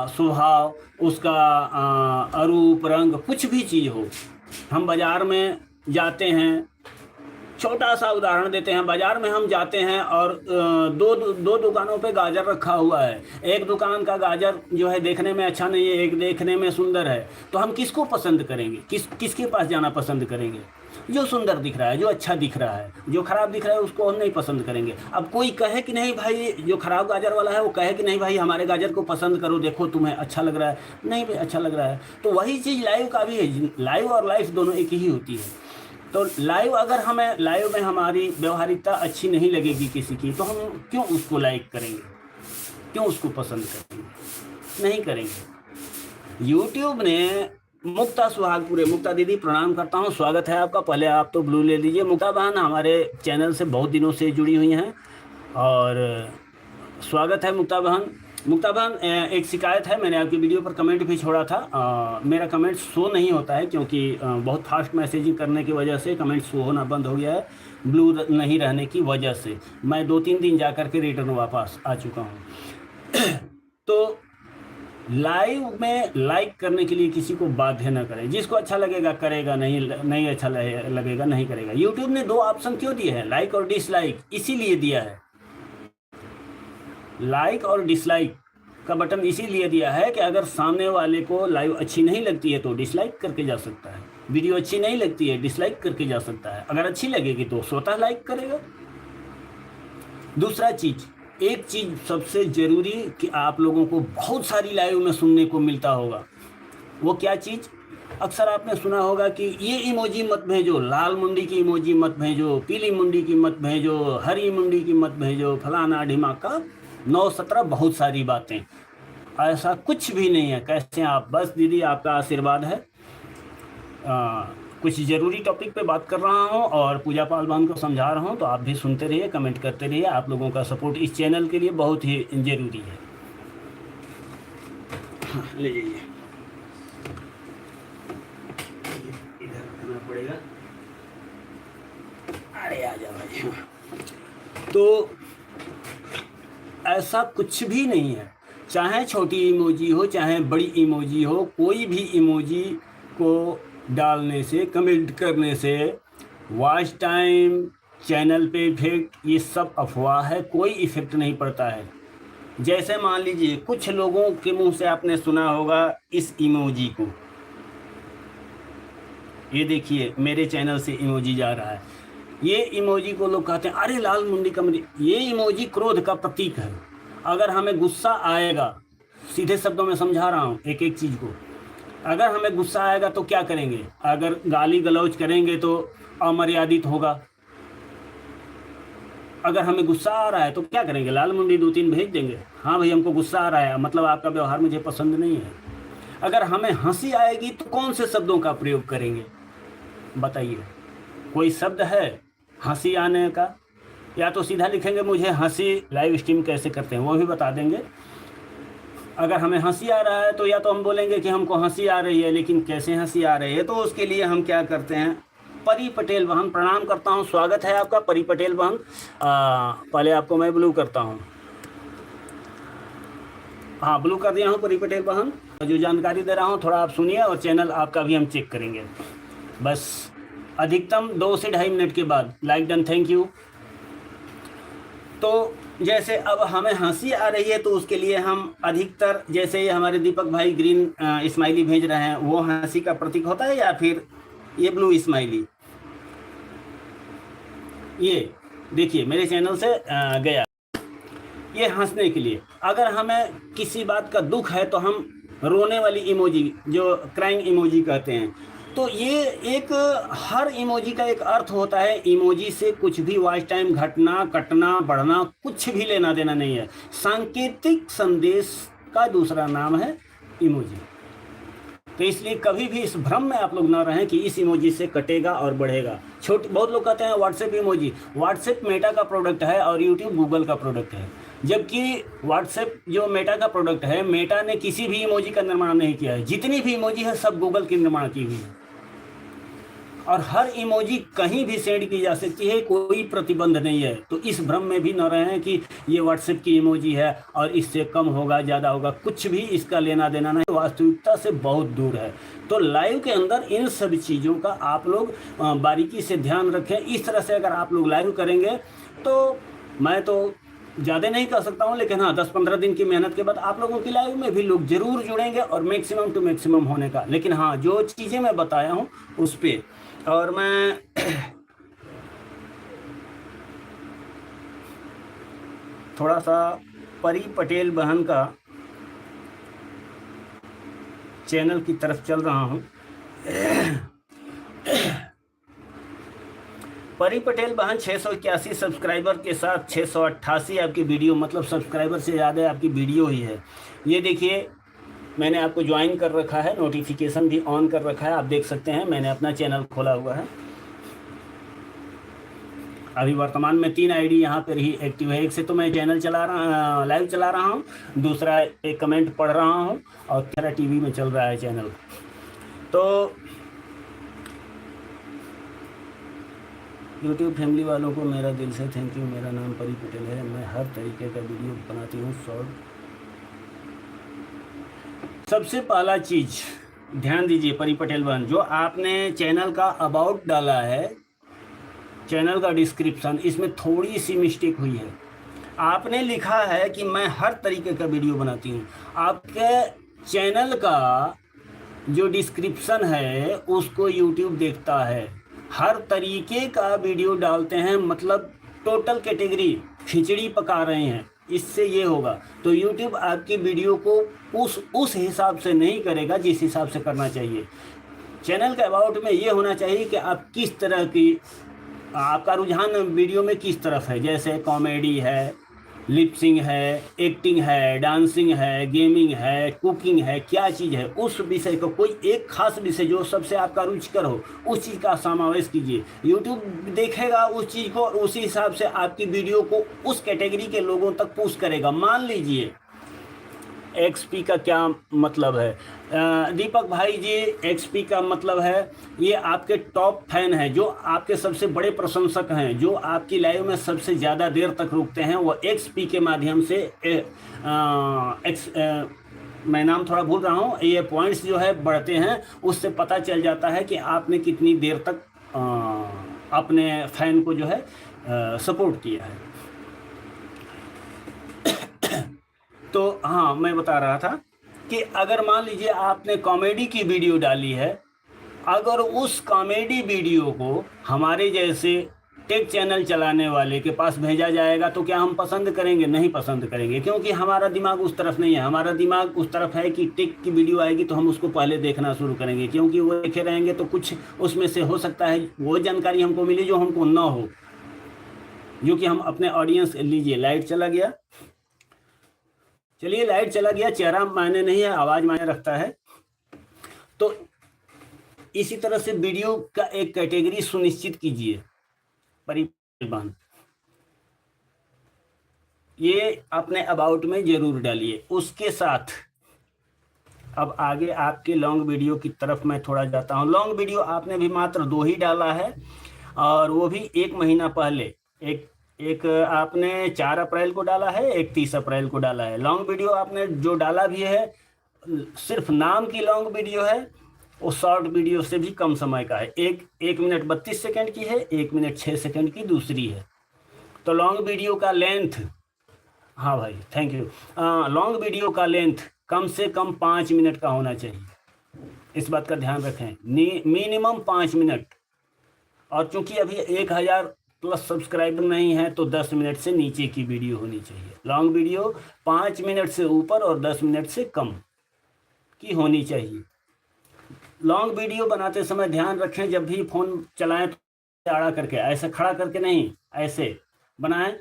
स्वभाव, उसका रूप रंग, कुछ भी चीज़ हो। हम बाज़ार में जाते हैं, छोटा सा उदाहरण देते हैं, बाज़ार में हम जाते हैं और दो दुकानों पे गाजर रखा हुआ है। एक दुकान का गाजर जो है देखने में अच्छा नहीं है, एक देखने में सुंदर है, तो हम किसको पसंद करेंगे? किसके पास जाना पसंद करेंगे? जो सुंदर दिख रहा है, जो अच्छा दिख रहा है। जो खराब दिख रहा है उसको हम नहीं पसंद करेंगे। अब कोई कहे कि नहीं भाई, जो खराब गाजर वाला है वो कहे कि नहीं भाई हमारे गाजर को पसंद करो, देखो तुम्हें अच्छा लग रहा है। नहीं भाई, अच्छा लग रहा है। तो वही चीज़ लाइव का भी है। लाइव और लाइफ दोनों एक ही होती है। तो लाइव, अगर हमें लाइव में हमारी व्यवहारिकता अच्छी नहीं लगेगी किसी की, तो हम क्यों उसको लाइक करेंगे? क्यों उसको पसंद करेंगे? नहीं करेंगे। यूट्यूब ने मुक्ता सुहागपुरे, मुक्ता दीदी प्रणाम करता हूँ, स्वागत है आपका। पहले आप तो ब्लू ले लीजिए। मुक्ता बहन हमारे चैनल से बहुत दिनों से जुड़ी हुई हैं और स्वागत है मुक्ता बहन। मुक्ता बहन, एक शिकायत है, मैंने आपकी वीडियो पर कमेंट भी छोड़ा था। मेरा कमेंट शो नहीं होता है क्योंकि बहुत फास्ट मैसेजिंग करने की वजह से कमेंट शो होना बंद हो गया है, ब्लू नहीं रहने की वजह से। मैं 2-3 दिन जा कर के रिटर्न वापस आ चुका हूँ। तो लाइव में लाइक करने के लिए किसी को बाध्य न करें। जिसको अच्छा लगेगा करेगा, नहीं अच्छा लगेगा नहीं करेगा। यूट्यूब ने 2 ऑप्शन क्यों दिए हैं, लाइक और डिसलाइक? इसीलिए दिया है। लाइक और डिसलाइक का बटन इसीलिए दिया है कि अगर सामने वाले को लाइव अच्छी नहीं लगती है तो डिसलाइक करके जा सकता है, वीडियो अच्छी नहीं लगती है डिसलाइक करके जा सकता है, अगर अच्छी लगेगी तो स्वतः लाइक करेगा। दूसरा चीज़, एक चीज़ सबसे ज़रूरी कि आप लोगों को बहुत सारी लाइव में सुनने को मिलता होगा, वो क्या चीज़? अक्सर आपने सुना होगा कि ये इमोजी मत भेजो, लाल मुंडी की इमोजी मत भेजो, पीली मुंडी की मत भेजो, हरी मुंडी की मत भेजो, फलाना ढिमाका 9-17 बहुत सारी बातें। ऐसा कुछ भी नहीं है। कैसे आप? बस दीदी आपका आशीर्वाद है। कुछ ज़रूरी टॉपिक पे बात कर रहा हूँ और पूजा पाल बहन को समझा रहा हूँ, तो आप भी सुनते रहिए, कमेंट करते रहिए। आप लोगों का सपोर्ट इस चैनल के लिए बहुत ही ज़रूरी है। हाँ, ले जाइए, इधर रखना पड़ेगा। अरे आ जा भाई। तो ऐसा कुछ भी नहीं है, चाहे छोटी इमोजी हो चाहे बड़ी इमोजी हो, कोई भी इमोजी को डालने से, कमेंट करने से वॉच टाइम, चैनल पे इफेक्ट, ये सब अफवाह है, कोई इफेक्ट नहीं पड़ता है। जैसे मान लीजिए कुछ लोगों के मुंह से आपने सुना होगा इस इमोजी को, ये देखिए मेरे चैनल से इमोजी जा रहा है, ये इमोजी को लोग कहते हैं अरे लाल मुंडी का मुंडी। ये इमोजी क्रोध का प्रतीक है। अगर हमें गुस्सा आएगा, सीधे शब्दों में समझा रहा हूँ एक एक चीज़ को। अगर हमें गुस्सा आएगा तो क्या करेंगे? अगर गाली गलौज करेंगे तो अमर्यादित होगा। अगर हमें गुस्सा आ रहा है तो क्या करेंगे? लाल मुंडी 2-3 भेज देंगे, हाँ भाई हमको गुस्सा आ रहा है, मतलब आपका व्यवहार मुझे पसंद नहीं है। अगर हमें हंसी आएगी तो कौन से शब्दों का प्रयोग करेंगे बताइए? कोई शब्द है हंसी आने का? या तो सीधा लिखेंगे मुझे हंसी लाइव स्ट्रीम कैसे करते हैं वो भी बता देंगे। अगर हमें हंसी आ रहा है तो या तो हम बोलेंगे कि हमको हंसी आ रही है, लेकिन कैसे हंसी आ रही है, तो उसके लिए हम क्या करते हैं, परी पटेल बहन प्रणाम करता हूं, स्वागत है आपका परी पटेल बहन। पहले आपको मैं ब्लू करता हूं, हाँ ब्लू कर दिया हूं परी पटेल बहन। जो जानकारी दे रहा हूं थोड़ा आप सुनिए और चैनल आपका भी हम चेक करेंगे। बस अधिकतम 2 से 2.5 मिनट के बाद लाइक डन, थैंक यू। तो जैसे अब हमें हंसी आ रही है तो उसके लिए हम अधिकतर, जैसे हमारे दीपक भाई ग्रीन स्माइली भेज रहे हैं, वो हंसी का प्रतीक होता है, या फिर ये ब्लू स्माइली, ये देखिए मेरे चैनल से गया, ये हंसने के लिए। अगर हमें किसी बात का दुख है तो हम रोने वाली इमोजी, जो क्राइंग इमोजी कहते हैं, तो ये एक, हर इमोजी का एक अर्थ होता है। इमोजी से कुछ भी वॉच टाइम घटना, कटना, बढ़ना कुछ भी लेना देना नहीं है। सांकेतिक संदेश का दूसरा नाम है इमोजी। तो इसलिए कभी भी इस भ्रम में आप लोग ना रहें कि इस इमोजी से कटेगा और बढ़ेगा। बहुत लोग कहते हैं व्हाट्सएप इमोजी, व्हाट्सएप मेटा का प्रोडक्ट है और यूट्यूब गूगल का प्रोडक्ट है, जबकि व्हाट्सएप जो मेटा का प्रोडक्ट है, मेटा ने किसी भी इमोजी का निर्माण नहीं किया है। जितनी भी इमोजी है सब गूगल की निर्माण की हुई है, और हर इमोजी कहीं भी सेंड की जा सकती है, कोई प्रतिबंध नहीं है। तो इस भ्रम में भी न रहें कि ये व्हाट्सएप की इमोजी है और इससे कम होगा ज़्यादा होगा, कुछ भी इसका लेना देना नहीं, वास्तविकता से बहुत दूर है। तो लाइव के अंदर इन सब चीज़ों का आप लोग बारीकी से ध्यान रखें। इस तरह से अगर आप लोग लाइव करेंगे तो मैं तो ज़्यादा नहीं कर सकता हूँ, लेकिन हाँ 10-15 दिन की मेहनत के बाद आप लोगों की लाइव में भी लोग जरूर जुड़ेंगे, और मैक्सिमम टू मैक्सिमम होने का। लेकिन हाँ जो चीज़ें मैं बताया हूँ उस पर, और मैं थोड़ा सा परी पटेल बहन का चैनल की तरफ चल रहा हूँ। परी पटेल बहन 681 सब्सक्राइबर के साथ 688 आपकी वीडियो, मतलब सब्सक्राइबर से ज़्यादा आपकी वीडियो ही है। ये देखिए मैंने आपको ज्वाइन कर रखा है, नोटिफिकेशन भी ऑन कर रखा है, आप देख सकते हैं मैंने अपना चैनल खोला हुआ है। अभी वर्तमान में 3 आईडी यहाँ पर ही एक्टिव है। एक से तो मैं चैनल चला रहा, लाइव चला रहा हूँ, दूसरा एक कमेंट पढ़ रहा हूँ, और तेरा टीवी में चल रहा है चैनल। तो यूट्यूब फैमिली वालों को मेरा दिल से थैंक यू। मेरा नाम परी पटेल है, मैं हर तरीके का वीडियो बनाती हूँ, शॉर्ट। सबसे पहला चीज़ ध्यान दीजिए परी पटेल बहन, जो आपने चैनल का अबाउट डाला है, चैनल का डिस्क्रिप्शन, इसमें थोड़ी सी मिस्टेक हुई है। आपने लिखा है कि मैं हर तरीके का वीडियो बनाती हूँ। आपके चैनल का जो डिस्क्रिप्शन है उसको यूट्यूब देखता है। हर तरीके का वीडियो डालते हैं, मतलब टोटल कैटेगरी खिचड़ी पका रहे हैं, इससे ये होगा। तो YouTube आपकी वीडियो को उस हिसाब से नहीं करेगा जिस हिसाब से करना चाहिए। चैनल के अबाउट में ये होना चाहिए कि आप किस तरह की, आपका रुझान वीडियो में किस तरफ है, जैसे कॉमेडी है, लिपसिंग है, एक्टिंग है, डांसिंग है, गेमिंग है, कुकिंग है, क्या चीज़ है, उस विषय को, कोई एक खास विषय जो सबसे आपका रुचिकर हो उस चीज़ का समावेश कीजिए। यूट्यूब देखेगा उस चीज़ को, उसी हिसाब से आपकी वीडियो को उस कैटेगरी के लोगों तक पुश करेगा। मान लीजिए XP का क्या मतलब है, दीपक भाई जी, XP का मतलब है ये आपके टॉप फैन हैं, जो आपके सबसे बड़े प्रशंसक हैं, जो आपकी लाइव में सबसे ज़्यादा देर तक रुकते हैं, वो XP के माध्यम से मैं नाम थोड़ा भूल रहा हूँ, ये पॉइंट्स जो है बढ़ते हैं, उससे पता चल जाता है कि आपने कितनी देर तक अपने फैन को जो है सपोर्ट किया है। तो हाँ मैं बता रहा था कि अगर मान लीजिए आपने कॉमेडी की वीडियो डाली है, अगर उस कॉमेडी वीडियो को हमारे जैसे टेक चैनल चलाने वाले के पास भेजा जाएगा तो क्या हम पसंद करेंगे? नहीं पसंद करेंगे, क्योंकि हमारा दिमाग उस तरफ नहीं है। हमारा दिमाग उस तरफ है कि टेक की वीडियो आएगी तो हम उसको पहले देखना शुरू करेंगे, क्योंकि वो देखे रहेंगे तो कुछ उसमें से हो सकता है वो जानकारी हमको मिली जो हमको ना हो, जो कि हम अपने ऑडियंस। लीजिए, लाइट चला गया। चलिए, लाइट चला गया, चेहरा मायने नहीं है, आवाज मायने रखता है। तो इसी तरह से वीडियो का एक कैटेगरी सुनिश्चित कीजिए, परिवहन। ये अपने अबाउट में जरूर डालिए। उसके साथ अब आगे आपके लॉन्ग वीडियो की तरफ मैं थोड़ा जाता हूं। लॉन्ग वीडियो आपने भी मात्र 2 ही डाला है, और वो भी 1 महीना पहले। एक आपने 4 अप्रैल को डाला है, एक 30 अप्रैल को डाला है। लॉन्ग वीडियो आपने जो डाला भी है, सिर्फ नाम की लॉन्ग वीडियो है, वो शॉर्ट वीडियो से भी कम समय का है। 1 मिनट 32 सेकंड की है, 1 मिनट 6 सेकंड की दूसरी है। तो लॉन्ग वीडियो का लेंथ, हाँ भाई थैंक यू, लॉन्ग वीडियो का लेंथ कम से कम 5 मिनट का होना चाहिए। इस बात का ध्यान रखें, मिनिमम 5 मिनट। और चूंकि अभी 1000 प्लस सब्सक्राइबर नहीं है, तो 10 मिनट से नीचे की वीडियो होनी चाहिए। लॉन्ग वीडियो 5 मिनट से ऊपर और 10 मिनट से कम की होनी चाहिए। लॉन्ग वीडियो बनाते समय ध्यान रखें, जब भी फ़ोन चलाएं तो आड़ा करके, ऐसे खड़ा करके नहीं, ऐसे बनाएं।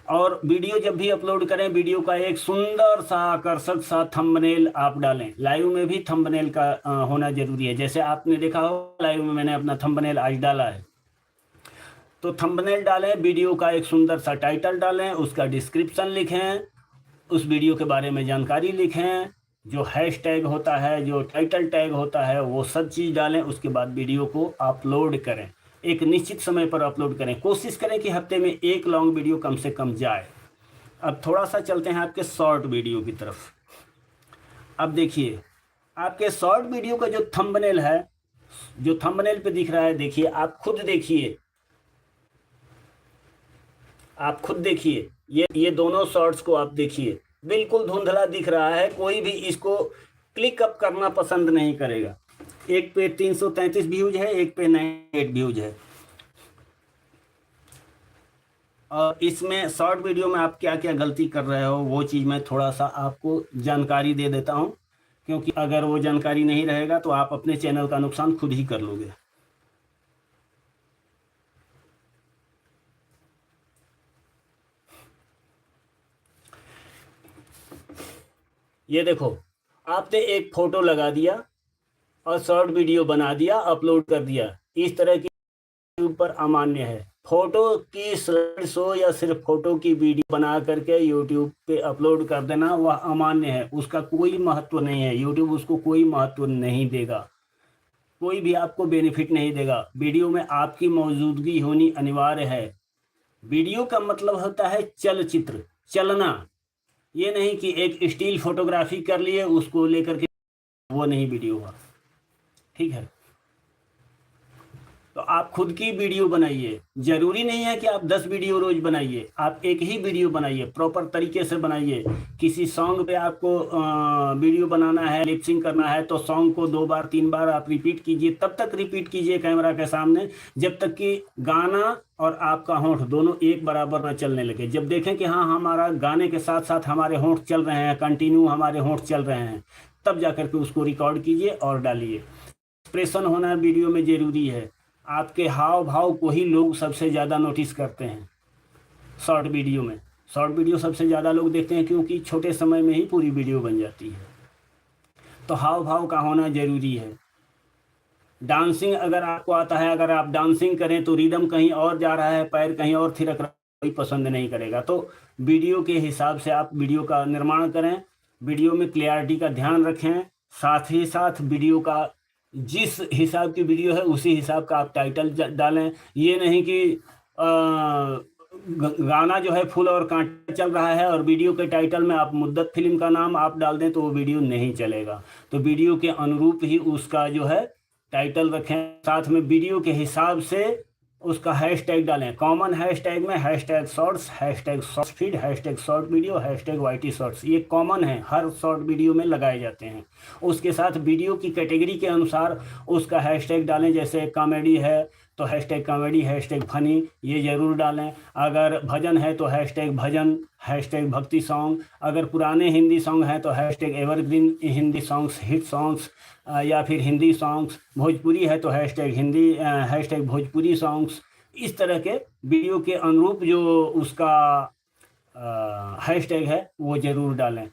और वीडियो जब भी अपलोड करें, वीडियो का एक सुंदर सा आकर्षक सा थंबनेल आप डालें। लाइव में भी थंबनेल का होना जरूरी है। जैसे आपने देखा हो, लाइव में मैंने अपना थंबनेल आज डाला है। तो थंबनेल डालें, वीडियो का एक सुंदर सा टाइटल डालें, उसका डिस्क्रिप्शन लिखें, उस वीडियो के बारे में जानकारी लिखें, जो हैशटैग होता है, जो टाइटल टैग होता है, वो सब चीज़ डालें। उसके बाद वीडियो को अपलोड करें, एक निश्चित समय पर अपलोड करें। कोशिश करें कि हफ्ते में 1 लॉन्ग वीडियो कम से कम जाए। अब थोड़ा सा चलते हैं आपके शॉर्ट वीडियो की तरफ। अब देखिए, आपके शॉर्ट वीडियो का जो थंबनेल है, जो थंबनेल पे दिख रहा है, देखिए, आप खुद देखिए, आप खुद देखिए, ये दोनों शॉर्ट्स को आप देखिए, बिल्कुल धुंधला दिख रहा है। कोई भी इसको क्लिक अप करना पसंद नहीं करेगा। एक पे 333 व्यूज है, एक पे 98 व्यूज है। और इसमें शॉर्ट वीडियो में आप क्या क्या गलती कर रहे हो, वो चीज़ मैं थोड़ा सा आपको जानकारी दे देता हूं, क्योंकि अगर वो जानकारी नहीं रहेगा तो आप अपने चैनल का नुकसान खुद ही कर लोगे। ये देखो, आपने एक फोटो लगा दिया और शॉर्ट वीडियो बना दिया, अपलोड कर दिया। इस तरह की ऊपर अमान्य है। फोटो की स्लाइड शो या सिर्फ फोटो की वीडियो बना करके यूट्यूब पे अपलोड कर देना, वह अमान्य है। उसका कोई महत्व नहीं है, यूट्यूब उसको कोई महत्व नहीं देगा, कोई भी आपको बेनिफिट नहीं देगा। वीडियो में आपकी मौजूदगी होनी अनिवार्य है। वीडियो का मतलब होता है चलचित्र, चलना। ये नहीं कि एक स्टिल फोटोग्राफी कर लिए उसको लेकर के, वो नहीं वीडियो हुआ। ठीक है, तो आप खुद की वीडियो बनाइए। जरूरी नहीं है कि आप 10 वीडियो रोज बनाइए, आप एक ही वीडियो बनाइए, प्रॉपर तरीके से बनाइए। किसी सॉन्ग पे आपको वीडियो बनाना है, लिपसिंग करना है, तो सॉन्ग को 2 बार 3 बार आप रिपीट कीजिए। तब तक रिपीट कीजिए कैमरा के सामने, जब तक कि गाना और आपका होंठ दोनों एक बराबर न चलने लगे। जब देखें कि हाँ, हमारा गाने के साथ साथ हमारे होंठ चल रहे हैं, कंटिन्यू हमारे होंठ चल रहे हैं, तब जाकर के उसको रिकॉर्ड कीजिए और डालिए। एक्सप्रेशन होना वीडियो में जरूरी है। आपके हाव भाव को ही लोग सबसे ज़्यादा नोटिस करते हैं शॉर्ट वीडियो में। शॉर्ट वीडियो सबसे ज़्यादा लोग देखते हैं क्योंकि छोटे समय में ही पूरी वीडियो बन जाती है। तो हाव भाव का होना ज़रूरी है। डांसिंग अगर आपको आता है, अगर आप डांसिंग करें तो रिदम कहीं और जा रहा है, पैर कहीं और थिरक रहा है, कोई पसंद नहीं करेगा। तो वीडियो के हिसाब से आप वीडियो का निर्माण करें, वीडियो में क्लियरिटी का ध्यान रखें, साथ ही साथ वीडियो का जिस हिसाब की वीडियो है उसी हिसाब का आप टाइटल डालें। ये नहीं कि गाना जो है फूल और कांटा चल रहा है और वीडियो के टाइटल में आप मुद्दत फिल्म का नाम आप डाल दें, तो वो वीडियो नहीं चलेगा। तो वीडियो के अनुरूप ही उसका जो है टाइटल रखें, साथ में वीडियो के हिसाब से उसका हैशटैग डालें। कॉमन हैशटैग में hashtag shorts, hashtag short feed, hashtag short video, hashtag YT shorts, ये कॉमन है, हर शॉर्ट वीडियो में लगाए जाते हैं। उसके साथ वीडियो की कैटेगरी के अनुसार उसका हैशटैग डालें। जैसे कॉमेडी है तो हैशटैग कॉमेडी, हैशटैग फनी ये ज़रूर डालें। अगर भजन है तो हैशटैग भजन, हैशटैग भक्ति सॉन्ग। अगर पुराने हिंदी सॉन्ग हैं तो hashtag evergreen Hindi songs, hit songs, या फिर हिंदी सॉन्ग्स। भोजपुरी है तो hashtag Hindi, hashtag Bhojpuri songs. इस तरह के वीडियो के अनुरूप जो उसका हैशटैग है वो ज़रूर डालें।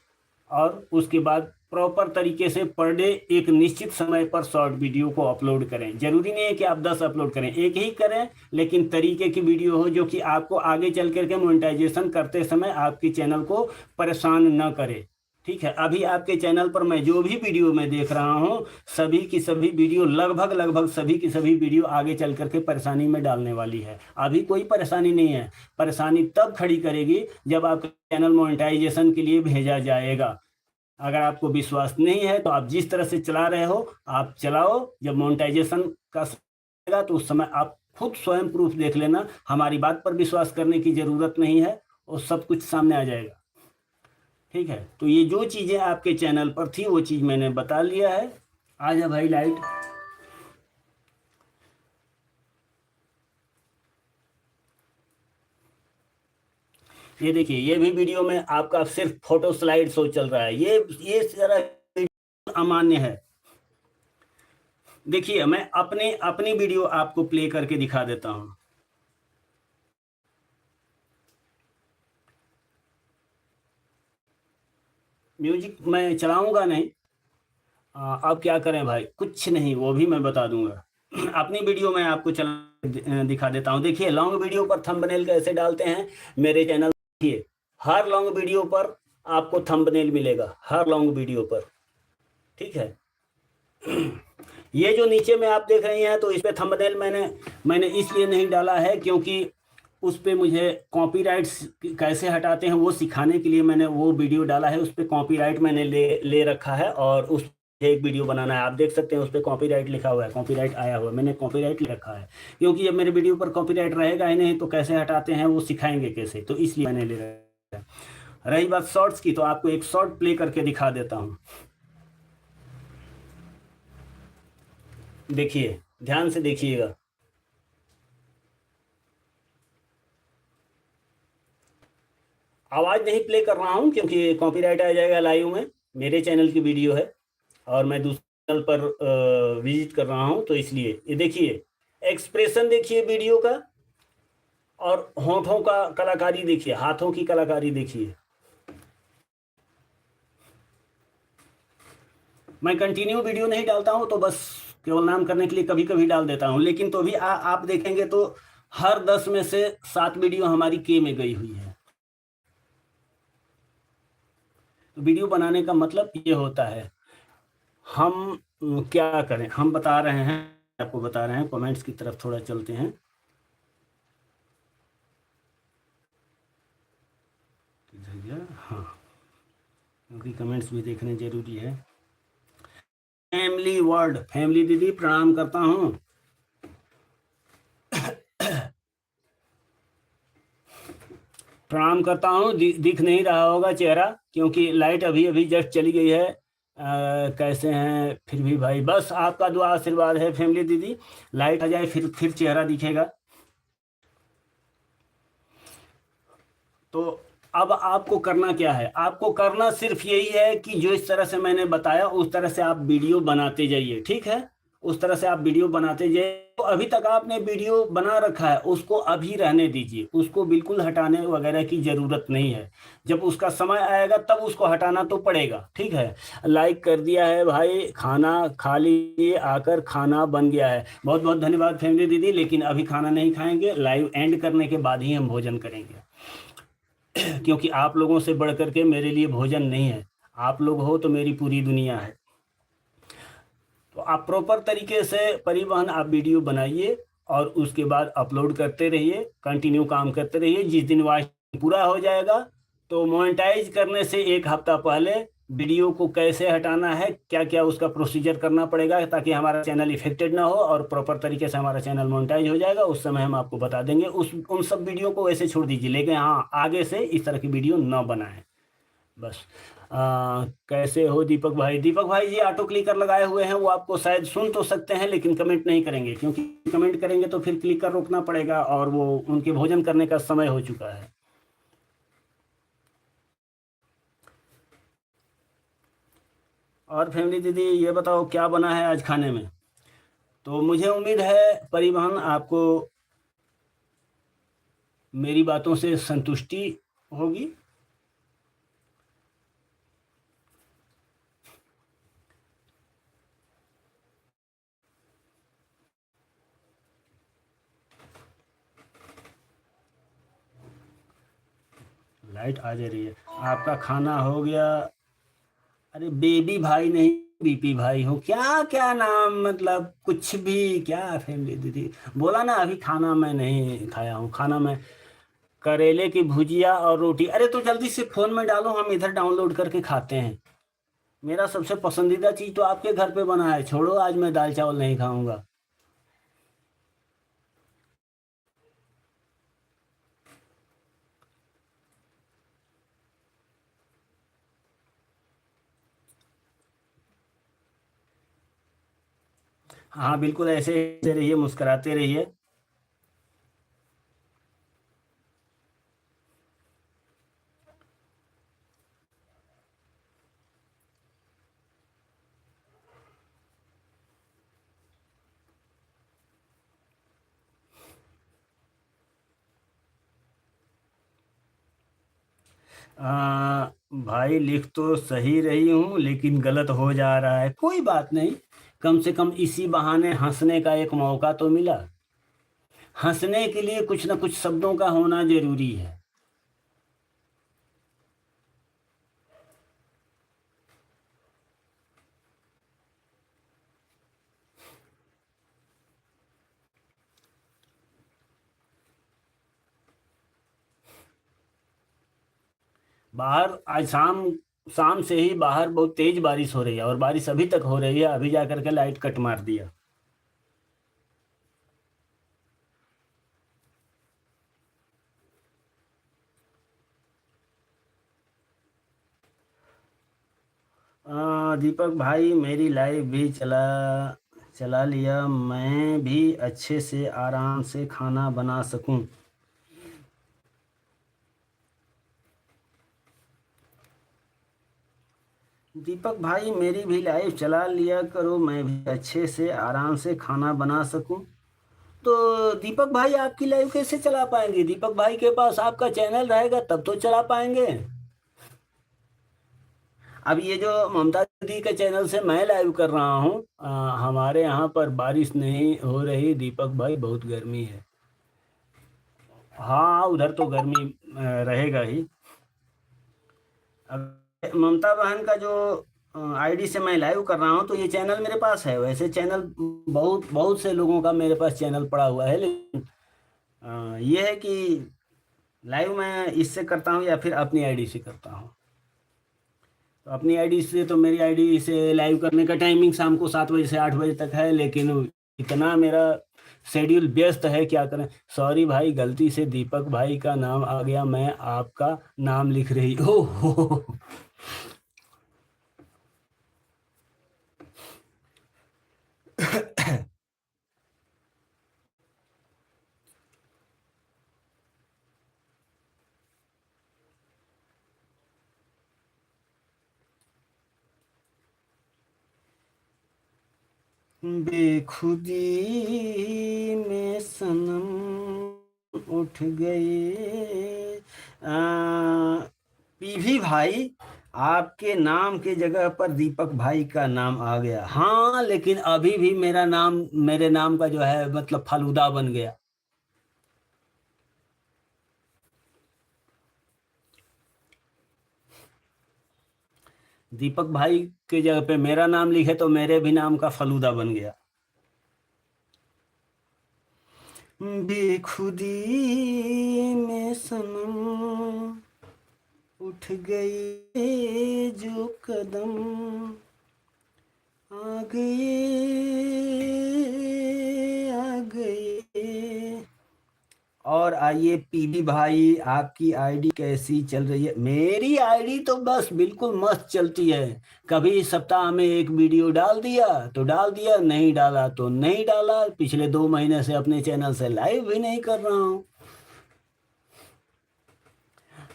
और उसके बाद प्रॉपर तरीके से पर डे एक निश्चित समय पर शॉर्ट वीडियो को अपलोड करें। ज़रूरी नहीं है कि आप 10 अपलोड करें, एक ही करें, लेकिन तरीके की वीडियो हो जो कि आपको आगे चल करके मोनेटाइजेशन करते समय आपके चैनल को परेशान न करे। ठीक है, अभी आपके चैनल पर मैं जो भी वीडियो मैं देख रहा हूँ, सभी की सभी वीडियो लगभग सभी की सभी वीडियो आगे चल करके परेशानी में डालने वाली है। अभी कोई परेशानी नहीं है। परेशानी तब खड़ी करेगी जब आपका चैनल मोनेटाइजेशन के लिए भेजा जाएगा। अगर आपको विश्वास नहीं है तो आप जिस तरह से चला रहे हो आप चलाओ। जब मोनेटाइजेशन का आएगा तो उस समय आप खुद स्वयं प्रूफ देख लेना। हमारी बात पर विश्वास करने की ज़रूरत नहीं है, और सब कुछ सामने आ जाएगा। ठीक है, तो ये जो चीज़ें आपके चैनल पर थी वो चीज़ मैंने बता लिया है। आ जा भाई लाइट। ये देखिए, ये भी वीडियो में आपका सिर्फ फोटो स्लाइड शो चल रहा है। ये सारा अमान्य है। देखिए, मैं अपनी वीडियो आपको प्ले करके दिखा देता हूं। म्यूजिक मैं चलाऊंगा नहीं। अब क्या करें भाई, कुछ नहीं, वो भी मैं बता दूंगा। अपनी वीडियो में आपको चला दिखा देता हूं। देखिए, लॉन्ग वीडियो पर थंबनेल कैसे डालते हैं मेरे चैनल। देखिए, हर लॉन्ग वीडियो पर आपको थंबनेल मिलेगा, हर लॉन्ग वीडियो पर। ठीक है, ये जो नीचे में आप देख रहे हैं तो इस पे थंबनेल मैंने इसलिए नहीं डाला है क्योंकि उस पे मुझे कॉपीराइट्स कैसे हटाते हैं वो सिखाने के लिए मैंने वो वीडियो डाला है। उस पे कॉपीराइट मैंने ले रखा है, और उस एक वीडियो बनाना है। आप देख सकते हैं उस पे कॉपीराइट लिखा हुआ है, कॉपीराइट आया हुआ है, मैंने कॉपीराइट ले रखा है। क्योंकि जब मेरे वीडियो पर कॉपीराइट रहेगा ही नहीं तो कैसे हटाते हैं वो सिखाएंगे कैसे, तो इसलिए मैंने ले रखा है। रही बात शॉर्ट्स की, तो आपको एक शॉर्ट प्ले करके दिखा देता हूँ। देखिए, ध्यान से देखिएगा। आवाज़ नहीं प्ले कर रहा हूँ क्योंकि कॉपीराइट आ जाएगा लाइव में। मेरे चैनल की वीडियो है और मैं दूसरे चैनल पर विजिट कर रहा हूँ, तो इसलिए। ये देखिए, एक्सप्रेशन देखिए वीडियो का, और होठों का कलाकारी देखिए, हाथों की कलाकारी देखिए। मैं कंटिन्यू वीडियो नहीं डालता हूँ, तो बस केवल नाम करने के लिए कभी कभी डाल देता हूँ। लेकिन तो भी आप देखेंगे तो हर 10 में से 7 वीडियो हमारी के में गई हुई है। तो वीडियो बनाने का मतलब ये होता है। हम क्या करें, हम बता रहे हैं, आपको बता रहे हैं। कमेंट्स की तरफ थोड़ा चलते हैं। हाँ, क्योंकि कमेंट्स भी देखने जरूरी है। फैमिली वर्ड, फैमिली दीदी प्रणाम करता हूँ। प्रणाम करता हूँ। दिख नहीं रहा होगा चेहरा क्योंकि लाइट अभी अभी जस्ट चली गई है। कैसे हैं फिर भी भाई, बस आपका दुआ आशीर्वाद है फैमिली दीदी। लाइट आ जाए फिर चेहरा दिखेगा। तो अब आपको करना क्या है, आपको करना सिर्फ यही है कि जो इस तरह से मैंने बताया उस तरह से आप वीडियो बनाते जाइए। ठीक है, उस तरह से आप वीडियो बनाते जाइए। तो अभी तक आपने वीडियो बना रखा है उसको अभी रहने दीजिए, उसको बिल्कुल हटाने वगैरह की ज़रूरत नहीं है। जब उसका समय आएगा तब उसको हटाना तो पड़ेगा। ठीक है, लाइक कर दिया है भाई, खाना खा लीजिए, आकर खाना बन गया है। बहुत बहुत धन्यवाद फैमिली दीदी, लेकिन अभी खाना नहीं खाएंगे, लाइव एंड करने के बाद ही हम भोजन करेंगे। क्योंकि आप लोगों से बढ़ करके मेरे लिए भोजन नहीं है। आप लोग हो तो मेरी पूरी दुनिया है। तो आप प्रॉपर तरीके से परिवहन आप वीडियो बनाइए और उसके बाद अपलोड करते रहिए, कंटिन्यू काम करते रहिए। जिस दिन वॉच पूरा हो जाएगा तो मोनेटाइज करने से एक हफ्ता पहले वीडियो को कैसे हटाना है, क्या क्या उसका प्रोसीजर करना पड़ेगा ताकि हमारा चैनल इफेक्टेड ना हो और प्रॉपर तरीके से हमारा चैनल मोनेटाइज हो जाएगा, उस समय हम आपको बता देंगे। उन सब वीडियो को वैसे छोड़ दीजिए, लेकिन हाँ, आगे से इस तरह की वीडियो ना बनाएं। बस। कैसे हो दीपक भाई? दीपक भाई जी ऑटो क्लिकर लगाए हुए हैं, वो आपको शायद सुन तो सकते हैं लेकिन कमेंट नहीं करेंगे, क्योंकि कमेंट करेंगे तो फिर क्लिकर रोकना पड़ेगा और वो उनके भोजन करने का समय हो चुका है। और फैमिली दीदी, ये बताओ क्या बना है आज खाने में? तो मुझे उम्मीद है परिवहन आपको मेरी बातों से संतुष्टि होगी। लाइट आ जा रही है। आपका खाना हो गया? अरे बेबी भाई नहीं, बीपी भाई हो क्या? क्या नाम, मतलब कुछ भी। क्या फैमिली दीदी, बोला ना अभी खाना मैं नहीं खाया हूँ। खाना मैं करेले की भुजिया और रोटी। अरे तो जल्दी से फोन में डालो, हम इधर डाउनलोड करके खाते हैं। मेरा सबसे पसंदीदा चीज तो आपके घर पे बना है। छोड़ो, आज मैं दाल चावल नहीं खाऊंगा। हाँ बिल्कुल, ऐसे ऐसे रहिए, मुस्कुराते रहिए। भाई लिख तो सही रही हूँ लेकिन गलत हो जा रहा है। कोई बात नहीं, कम से कम इसी बहाने हंसने का एक मौका तो मिला। हंसने के लिए कुछ ना कुछ शब्दों का होना जरूरी है। बाहर आज शाम शाम से ही बाहर बहुत तेज बारिश हो रही है, और बारिश अभी तक हो रही है। अभी जा करके लाइट कट मार दिया। दीपक भाई मेरी लाइफ भी चला चला लिया, मैं भी अच्छे से आराम से खाना बना सकूं। दीपक भाई मेरी भी लाइफ चला लिया करो, मैं भी अच्छे से आराम से खाना बना सकूं। तो दीपक भाई आपकी लाइफ कैसे चला पाएंगे? दीपक भाई के पास आपका चैनल रहेगा तब तो चला पाएंगे। अब ये जो ममता दीदी के चैनल से मैं लाइव कर रहा हूँ, हमारे यहाँ पर बारिश नहीं हो रही दीपक भाई, बहुत गर्मी है। हाँ उधर तो गर्मी रहेगा ही। अब ममता बहन का जो आईडी से मैं लाइव कर रहा हूँ, तो ये चैनल मेरे पास है। वैसे चैनल बहुत बहुत से लोगों का मेरे पास चैनल पड़ा हुआ है, लेकिन ये है कि लाइव मैं इससे करता हूँ या फिर अपनी आईडी से करता हूँ। तो अपनी आईडी से तो मेरी आईडी से लाइव करने का टाइमिंग शाम को 7 बजे से 8 बजे तक है, लेकिन इतना मेरा शेड्यूल व्यस्त है, क्या करें। सॉरी भाई, गलती से दीपक भाई का नाम आ गया, मैं आपका नाम लिख रही हो। बेखुदी में सनम उठ गए। पीभी भाई, आपके नाम के जगह पर दीपक भाई का नाम आ गया। हाँ लेकिन अभी भी मेरा नाम, मेरे नाम का जो है मतलब फालूदा बन गया। दीपक भाई के जगह पे मेरा नाम लिखे तो मेरे भी नाम का फलूदा बन गया। बेखुदी में सनम उठ गए जो कदम, आ गए आ गए। और आइए पीबी भाई, आपकी आईडी कैसी चल रही है? मेरी आईडी तो बस बिल्कुल मस्त चलती है। कभी सप्ताह में एक वीडियो डाल दिया तो डाल दिया, नहीं डाला तो नहीं डाला। पिछले 2 महीने से अपने चैनल से लाइव भी नहीं कर रहा हूँ।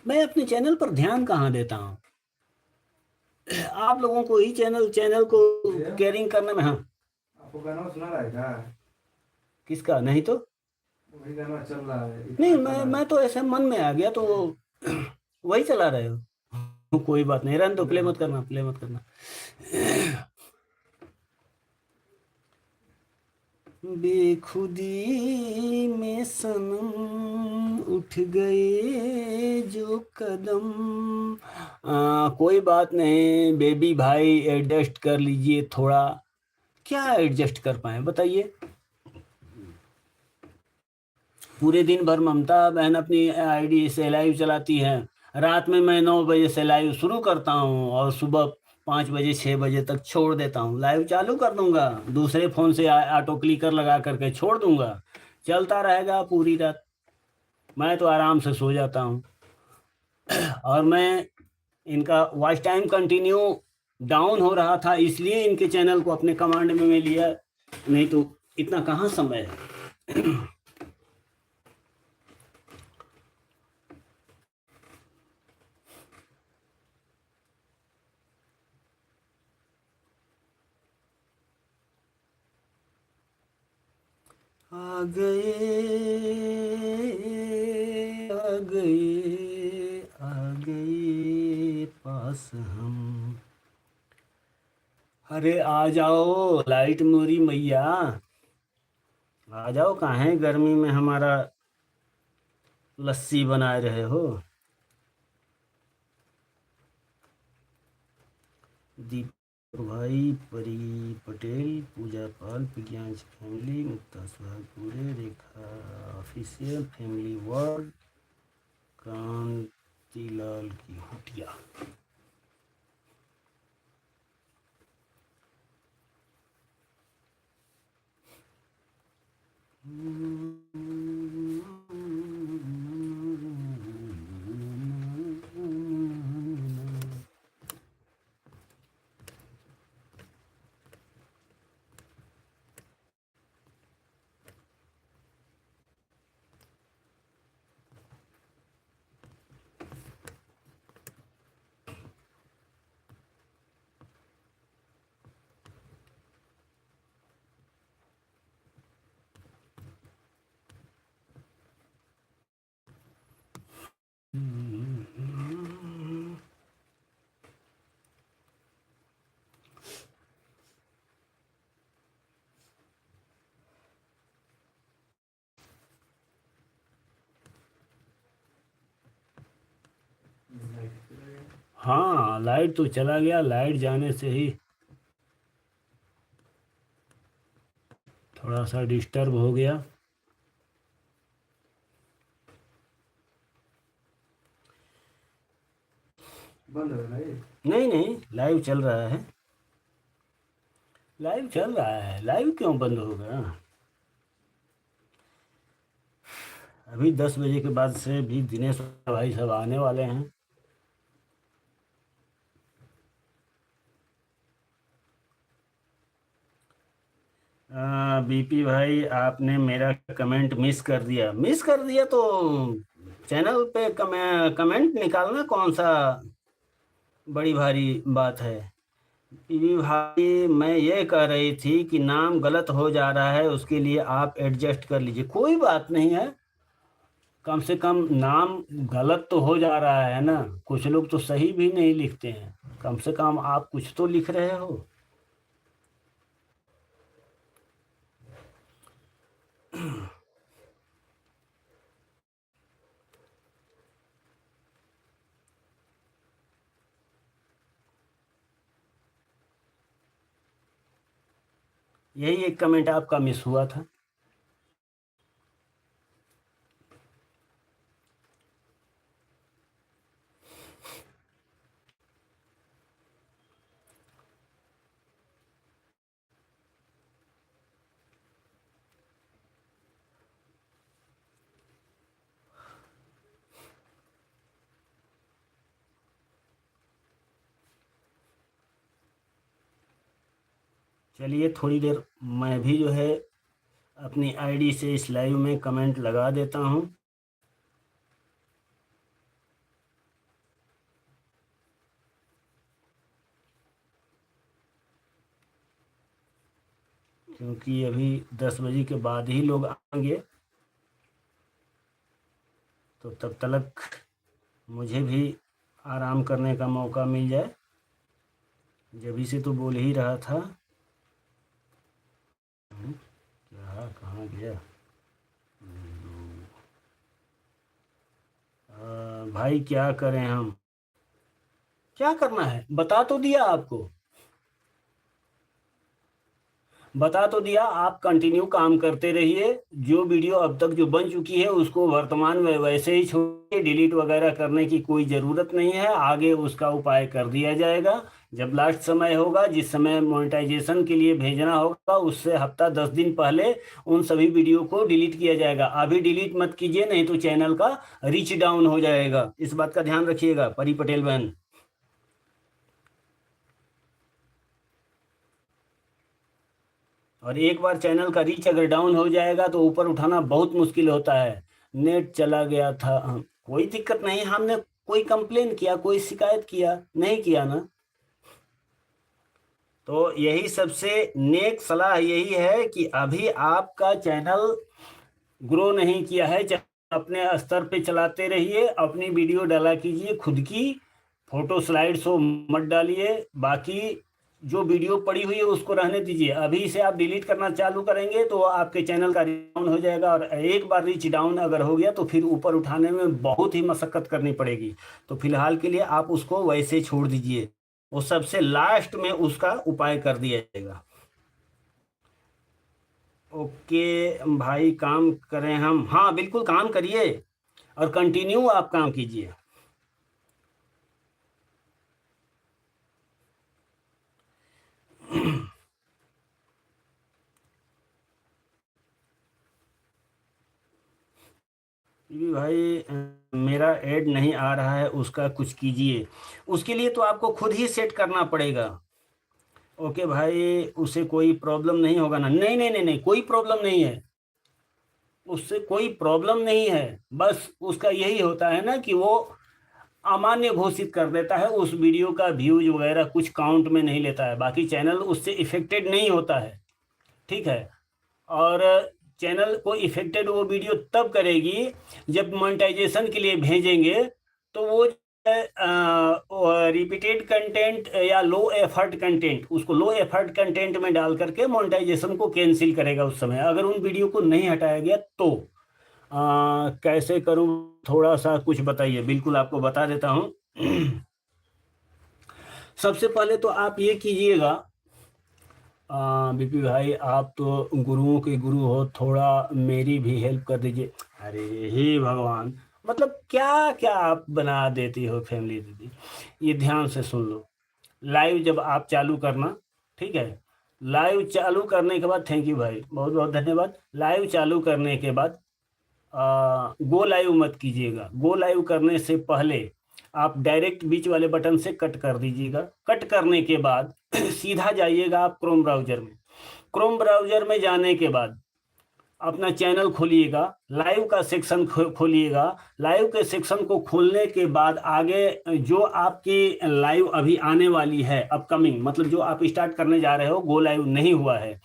मैं अपने चैनल पर ध्यान कहाँ देता हूँ? आप लोगों को ही चैनल चैनल को ये केयरिंग करने में। हाँ। आपको गाना सुना रहा है क्या? किसका? नहीं तो। वही गाना चल रहा है, नहीं, इतना चला है। मैं तो ऐसे मन में आ गया तो वही चला रहे हो। कोई बात नहीं, रहने दो, प्ले मत करना, प्ले मत करना। बेखुदी में सनम उठ गए जो कदम। कोई बात नहीं बेबी भाई, एडजस्ट कर लीजिए थोड़ा। क्या एडजस्ट कर पाए बताइए? पूरे दिन भर ममता बहन अपनी आईडी से लाइव चलाती हैं। रात में मैं 9 बजे से लाइव शुरू करता हूँ और सुबह 5 बजे 6 बजे तक छोड़ देता हूँ। लाइव चालू कर दूंगा, दूसरे फ़ोन से ऑटो क्लिकर लगा करके छोड़ दूंगा, चलता रहेगा पूरी रात। मैं तो आराम से सो जाता हूँ। और मैं इनका वॉच टाइम कंटिन्यू डाउन हो रहा था, इसलिए इनके चैनल को अपने कमांड में मैं लिया। नहीं तो इतना कहाँ समय है। आ गए आ गए आ गए पास हम। अरे आ जाओ लाइट मोरी मैया, आ जाओ। कहाँ है गर्मी में हमारा लस्सी बनाए रहे हो? दीपक भाई, परी पटेल, पूजा पाल, प्रज्ञांश फैमिली, मुक्ता सुहागपुरे, रेखा ऑफिशियल फैमिली वर्ल्ड, कांतिलाल की हुटिया। हाँ, लाइट तो चला गया। लाइट जाने से ही थोड़ा सा डिस्टर्ब हो गया। बंद है ना ये? नहीं नहीं, लाइव चल रहा है। लाइव चल रहा है, लाइव क्यों बंद होगा? अभी 10 बजे के बाद से भी दिनेश भाई सब आने वाले हैं। बीपी भाई, आपने मेरा कमेंट मिस कर दिया। मिस कर दिया तो चैनल पे कमेंट निकालना कौन सा बड़ी भारी बात है? बीबी भाई, मैं ये कह रही थी कि नाम गलत हो जा रहा है, उसके लिए आप एडजस्ट कर लीजिए। कोई बात नहीं है, कम से कम नाम गलत तो हो जा रहा है ना। कुछ लोग तो सही भी नहीं लिखते हैं, कम से कम आप कुछ तो लिख रहे हो। यही एक कमेंट आपका मिस हुआ था। चलिए थोड़ी देर मैं भी जो है अपनी आईडी से इस लाइव में कमेंट लगा देता हूँ। क्योंकि अभी 10 बजे के बाद ही लोग आएंगे, तो तब तक मुझे भी आराम करने का मौका मिल जाए। जभी से तो बोल ही रहा था। क्या कहाँ गया? भाई क्या करें हम? क्या करना है बता तो दिया आपको, बता तो दिया। आप कंटिन्यू काम करते रहिए। जो वीडियो अब तक जो बन चुकी है उसको वर्तमान में वैसे ही छोड़िए, डिलीट वगैरह करने की कोई ज़रूरत नहीं है। आगे उसका उपाय कर दिया जाएगा जब लास्ट समय होगा, जिस समय मोनेटाइजेशन के लिए भेजना होगा उससे हफ्ता 10 दिन पहले उन सभी वीडियो को डिलीट किया जाएगा। अभी डिलीट मत कीजिए, नहीं तो चैनल का रीच डाउन हो जाएगा। इस बात का ध्यान रखिएगा परी पटेल बहन। और एक बार चैनल का रीच अगर डाउन हो जाएगा तो ऊपर उठाना बहुत मुश्किल होता है। नेट चला गया था, कोई दिक्कत नहीं। हमने कोई कंप्लेन किया, कोई शिकायत किया? नहीं किया ना। तो यही सबसे नेक सलाह यही है कि अभी आपका चैनल ग्रो नहीं किया है, अपने स्तर पे चलाते रहिए। अपनी वीडियो डाला कीजिए खुद की, फोटो स्लाइड शो मत डालिए। बाकी जो वीडियो पड़ी हुई है उसको रहने दीजिए। अभी से आप डिलीट करना चालू करेंगे तो आपके चैनल का रीच डाउन हो जाएगा, और एक बार रीच डाउन अगर हो गया तो फिर ऊपर उठाने में बहुत ही मशक्कत करनी पड़ेगी। तो फिलहाल के लिए आप उसको वैसे छोड़ दीजिए, वो सबसे लास्ट में उसका उपाय कर दिया जाएगा। ओके भाई, काम करें हम? हाँ बिल्कुल काम करिए और कंटिन्यू आप काम कीजिए। जी भाई, मेरा ऐड नहीं आ रहा है, उसका कुछ कीजिए। उसके लिए तो आपको खुद ही सेट करना पड़ेगा। ओके भाई, उससे कोई प्रॉब्लम नहीं होगा ना? नहीं नहीं नहीं नहीं, कोई प्रॉब्लम नहीं है, उससे कोई प्रॉब्लम नहीं है। बस उसका यही होता है ना कि वो अमान्य घोषित कर देता है, उस वीडियो का व्यूज वगैरह कुछ काउंट में नहीं लेता है। बाकी चैनल उससे इफेक्टेड नहीं होता है, ठीक है। और चैनल को इफेक्टेड वो वीडियो तब करेगी जब मोनेटाइजेशन के लिए भेजेंगे, तो वो रिपीटेड कंटेंट या लो एफर्ट कंटेंट, उसको लो एफर्ट कंटेंट में डाल करके मोनेटाइजेशन को कैंसिल करेगा उस समय, अगर उन वीडियो को नहीं हटाया गया तो। कैसे करूं, थोड़ा सा कुछ बताइए। बिल्कुल आपको बता देता हूं। सबसे पहले तो आप ये कीजिएगा, बीपी भाई आप तो गुरुओं के गुरु हो, थोड़ा मेरी भी हेल्प कर दीजिए। अरे हे भगवान, मतलब क्या क्या आप बना देती हो फैमिली दीदी। ये ध्यान से सुन लो। लाइव जब आप चालू करना, ठीक है, लाइव चालू करने के बाद, थैंक यू भाई, बहुत बहुत धन्यवाद। लाइव चालू करने के बाद गो लाइव मत कीजिएगा। गो लाइव करने से पहले आप डायरेक्ट बीच वाले बटन से कट कर दीजिएगा। कट करने के बाद सीधा जाइएगा आप क्रोम ब्राउजर में। क्रोम ब्राउजर में जाने के बाद अपना चैनल खोलिएगा, लाइव का सेक्शन खोलिएगा। लाइव के सेक्शन को खोलने के बाद आगे जो आपकी लाइव अभी आने वाली है, अपकमिंग, मतलब जो आप स्टार्ट करने जा रहे हो, गो लाइव नहीं हुआ है,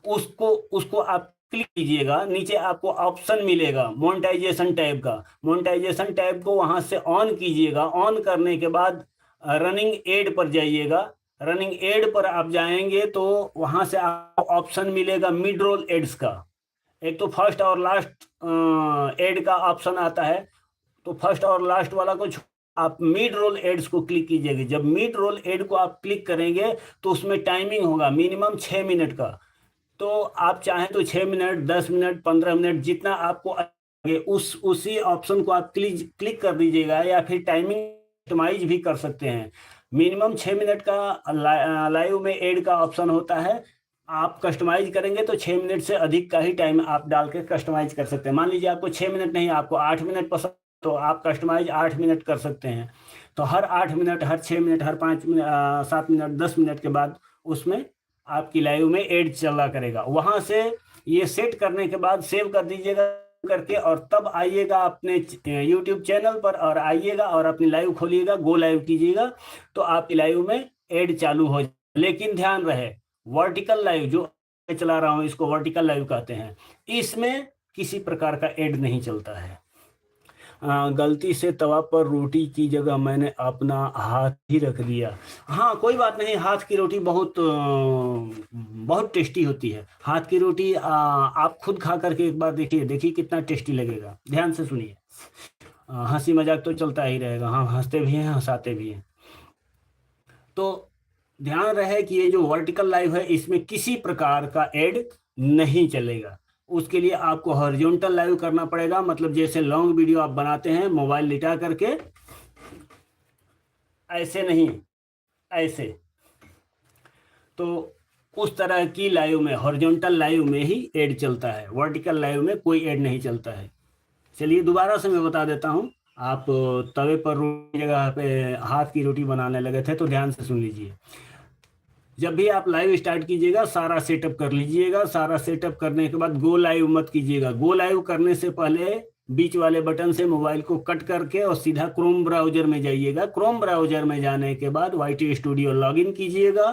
उसको उसको आप क्लिक कीजिएगा। नीचे आपको ऑप्शन मिलेगा मोनेटाइजेशन टैब का। मोनेटाइजेशन टैब को वहां से ऑन कीजिएगा। ऑन करने के बाद रनिंग एड पर जाइएगा। रनिंग एड पर आप जाएंगे तो वहां से आपको ऑप्शन मिलेगा मिड रोल एड्स का। एक तो फर्स्ट और लास्ट एड का ऑप्शन आता है, तो फर्स्ट और लास्ट वाला को आप मिड रोल एड्स को क्लिक कीजिएगा। जब मिड रोल एड को आप क्लिक करेंगे तो उसमें टाइमिंग होगा मिनिमम 6 मिनट का। तो आप चाहें तो 6 मिनट, 10 मिनट, 15 मिनट, जितना आपको आगे उसी ऑप्शन को आप क्लिक कर दीजिएगा, या फिर टाइमिंग कस्टमाइज भी कर सकते हैं। मिनिमम 6 मिनट का लाइव में एड का ऑप्शन होता है। आप कस्टमाइज करेंगे तो 6 मिनट से अधिक का ही टाइम आप डाल के कस्टमाइज कर सकते हैं। मान लीजिए आपको 6 मिनट नहीं, आपको 8 मिनट पसंद, तो आप कस्टमाइज 8 मिनट कर सकते हैं। तो हर 8 मिनट, हर 6 मिनट, हर 5 मिनट, 7 मिनट, 10 मिनट के बाद उसमें आपकी लाइव में एड चला करेगा। वहां से ये सेट करने के बाद सेव कर दीजिएगा करके, और तब आइएगा अपने यूट्यूब चैनल पर, और आइएगा और अपनी लाइव खोलिएगा, गो लाइव कीजिएगा, तो आपकी लाइव में एड चालू हो जाए। लेकिन ध्यान रहे, वर्टिकल लाइव जो मैं चला रहा हूं इसको वर्टिकल लाइव कहते हैं, इसमें किसी प्रकार का एड नहीं चलता है। गलती से तवा पर रोटी की जगह मैंने अपना हाथ ही रख दिया। हाँ कोई बात नहीं, हाथ की रोटी बहुत टेस्टी होती है। हाथ की रोटी आप खुद खा करके एक बार देखिए, देखिए कितना टेस्टी लगेगा। ध्यान से सुनिए। हंसी मजाक तो चलता ही रहेगा, हाँ हंसते भी हैं हंसाते भी हैं। तो ध्यान रहे कि ये जो वर्टिकल लाइव है इसमें किसी प्रकार का एड नहीं चलेगा। उसके लिए आपको हॉरिजॉन्टल लाइव करना पड़ेगा, मतलब जैसे लॉन्ग वीडियो आप बनाते हैं मोबाइल लिटा करके, ऐसे नहीं, ऐसे। तो उस तरह की लाइव में, हॉरिजॉन्टल लाइव में ही एड चलता है, वर्टिकल लाइव में कोई एड नहीं चलता है। चलिए दोबारा से मैं बता देता हूँ। आप तवे पर रोटी जगह पे हाथ की रोटी बनाने लगे थे, तो ध्यान से सुन लीजिए। जब भी आप लाइव स्टार्ट कीजिएगा सारा सेटअप कर लीजिएगा। सारा सेटअप करने के बाद गो लाइव मत कीजिएगा। गो लाइव करने से पहले बीच वाले बटन से मोबाइल को कट करके और सीधा क्रोम ब्राउजर में जाइएगा। क्रोम ब्राउजर में जाने के बाद वाईटी स्टूडियो लॉगिन कीजिएगा,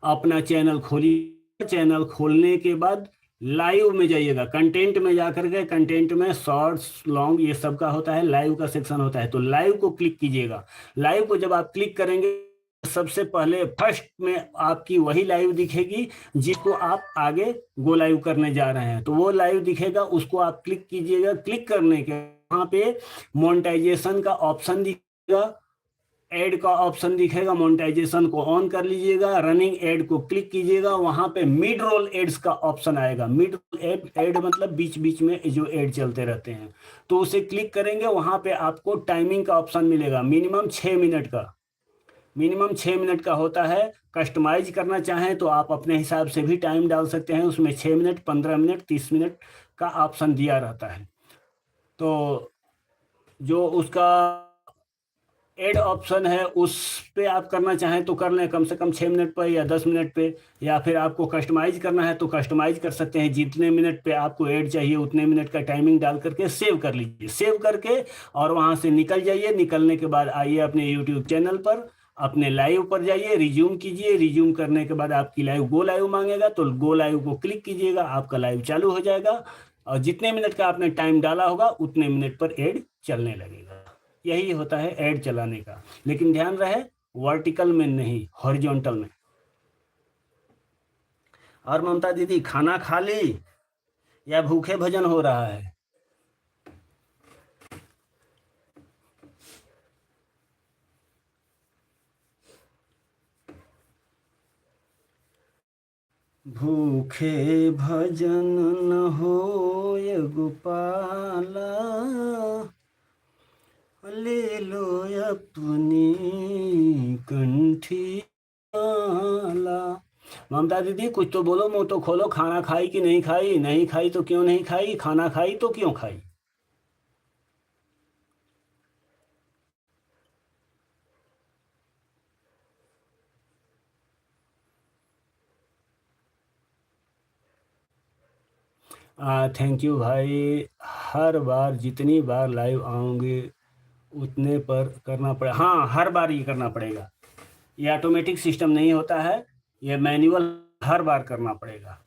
अपना चैनल खोलिए। चैनल खोलने के बाद लाइव में जाइएगा, कंटेंट में जाकर के, कंटेंट में शॉर्ट्स लॉन्ग ये सब का होता है, लाइव का सेक्शन होता है, तो लाइव को क्लिक कीजिएगा। लाइव को जब आप क्लिक करेंगे सबसे पहले फर्स्ट में आपकी वही लाइव दिखेगी जिसको आप आगे गो लाइव करने जा रहे हैं, तो वो लाइव दिखेगा, उसको आप क्लिक कीजिएगा। क्लिक करने के वहां पे मोनेटाइजेशन का ऑप्शन दिखेगा, एड का ऑप्शन दिखेगा, मोनेटाइजेशन को ऑन कर लीजिएगा। रनिंग एड को क्लिक कीजिएगा, वहां पे मिड रोल एड्स का ऑप्शन आएगा। मिड रोल एड मतलब बीच बीच में जो एड चलते रहते हैं, तो उसे क्लिक करेंगे। वहां पे आपको टाइमिंग का ऑप्शन मिलेगा, मिनिमम 6 मिनट का, मिनिमम 6 मिनट का होता है। कस्टमाइज करना चाहें तो आप अपने हिसाब से भी टाइम डाल सकते हैं, उसमें 6 मिनट, 15 मिनट, 30 मिनट का ऑप्शन दिया रहता है। तो जो उसका एड ऑप्शन है उस पे आप करना चाहें तो कर लें, कम से कम 6 मिनट पर या 10 मिनट पे, या फिर आपको कस्टमाइज करना है तो कस्टमाइज कर सकते हैं। जितने मिनट पे आपको एड चाहिए उतने मिनट का टाइमिंग डाल करके सेव कर लीजिए। सेव करके और वहां से निकल जाइए। निकलने के बाद आइए अपने यूट्यूब चैनल पर, अपने लाइव पर जाइए, रिज्यूम कीजिए। रिज्यूम करने के बाद आपकी लाइव गो लाइव मांगेगा, तो गो लाइव को क्लिक कीजिएगा, आपका लाइव चालू हो जाएगा, और जितने मिनट का आपने टाइम डाला होगा उतने मिनट पर एड चलने लगेगा। यही होता है ऐड चलाने का। लेकिन ध्यान रहे, वर्टिकल में नहीं, हॉरिजॉन्टल में। और ममता दीदी खाना खा ली या भूखे भजन हो रहा है? भूखे भजन न होय गोपाला, ले लो अपनी कंठी माला। ममता दीदी कुछ तो बोलो, मुंह तो खोलो। खाना खाई कि नहीं खाई? नहीं खाई तो क्यों नहीं खाई? खाना खाई तो क्यों खाई? थैंक यू भाई। हर बार जितनी बार लाइव आऊँगे उतने पर करना पड़े, हाँ हर बार ये करना पड़ेगा। ये ऑटोमेटिक सिस्टम नहीं होता है, ये मैनुअल हर बार करना पड़ेगा।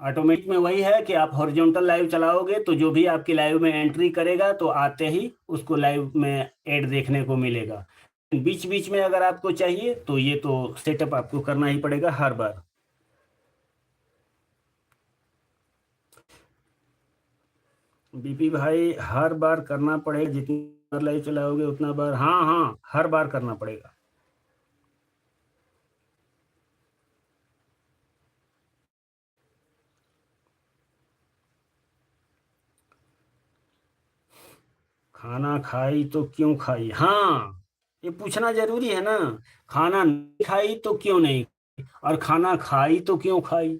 ऑटोमेटिक में वही है कि आप हॉरिजॉन्टल लाइव चलाओगे तो जो भी आपकी लाइव में एंट्री करेगा तो आते ही उसको लाइव में ऐड देखने को मिलेगा। बीच बीच में अगर आपको चाहिए तो ये तो सेटअप आपको करना ही पड़ेगा हर बार। बीपी भाई हर बार करना पड़ेगा, जितनी बार लाइव चलाओगे उतना बार, हाँ हाँ हर बार करना पड़ेगा। खाना खाई तो क्यों खाई, हाँ ये पूछना जरूरी है ना। खाना नहीं खाई तो क्यों नहीं, और खाना खाई तो क्यों खाई?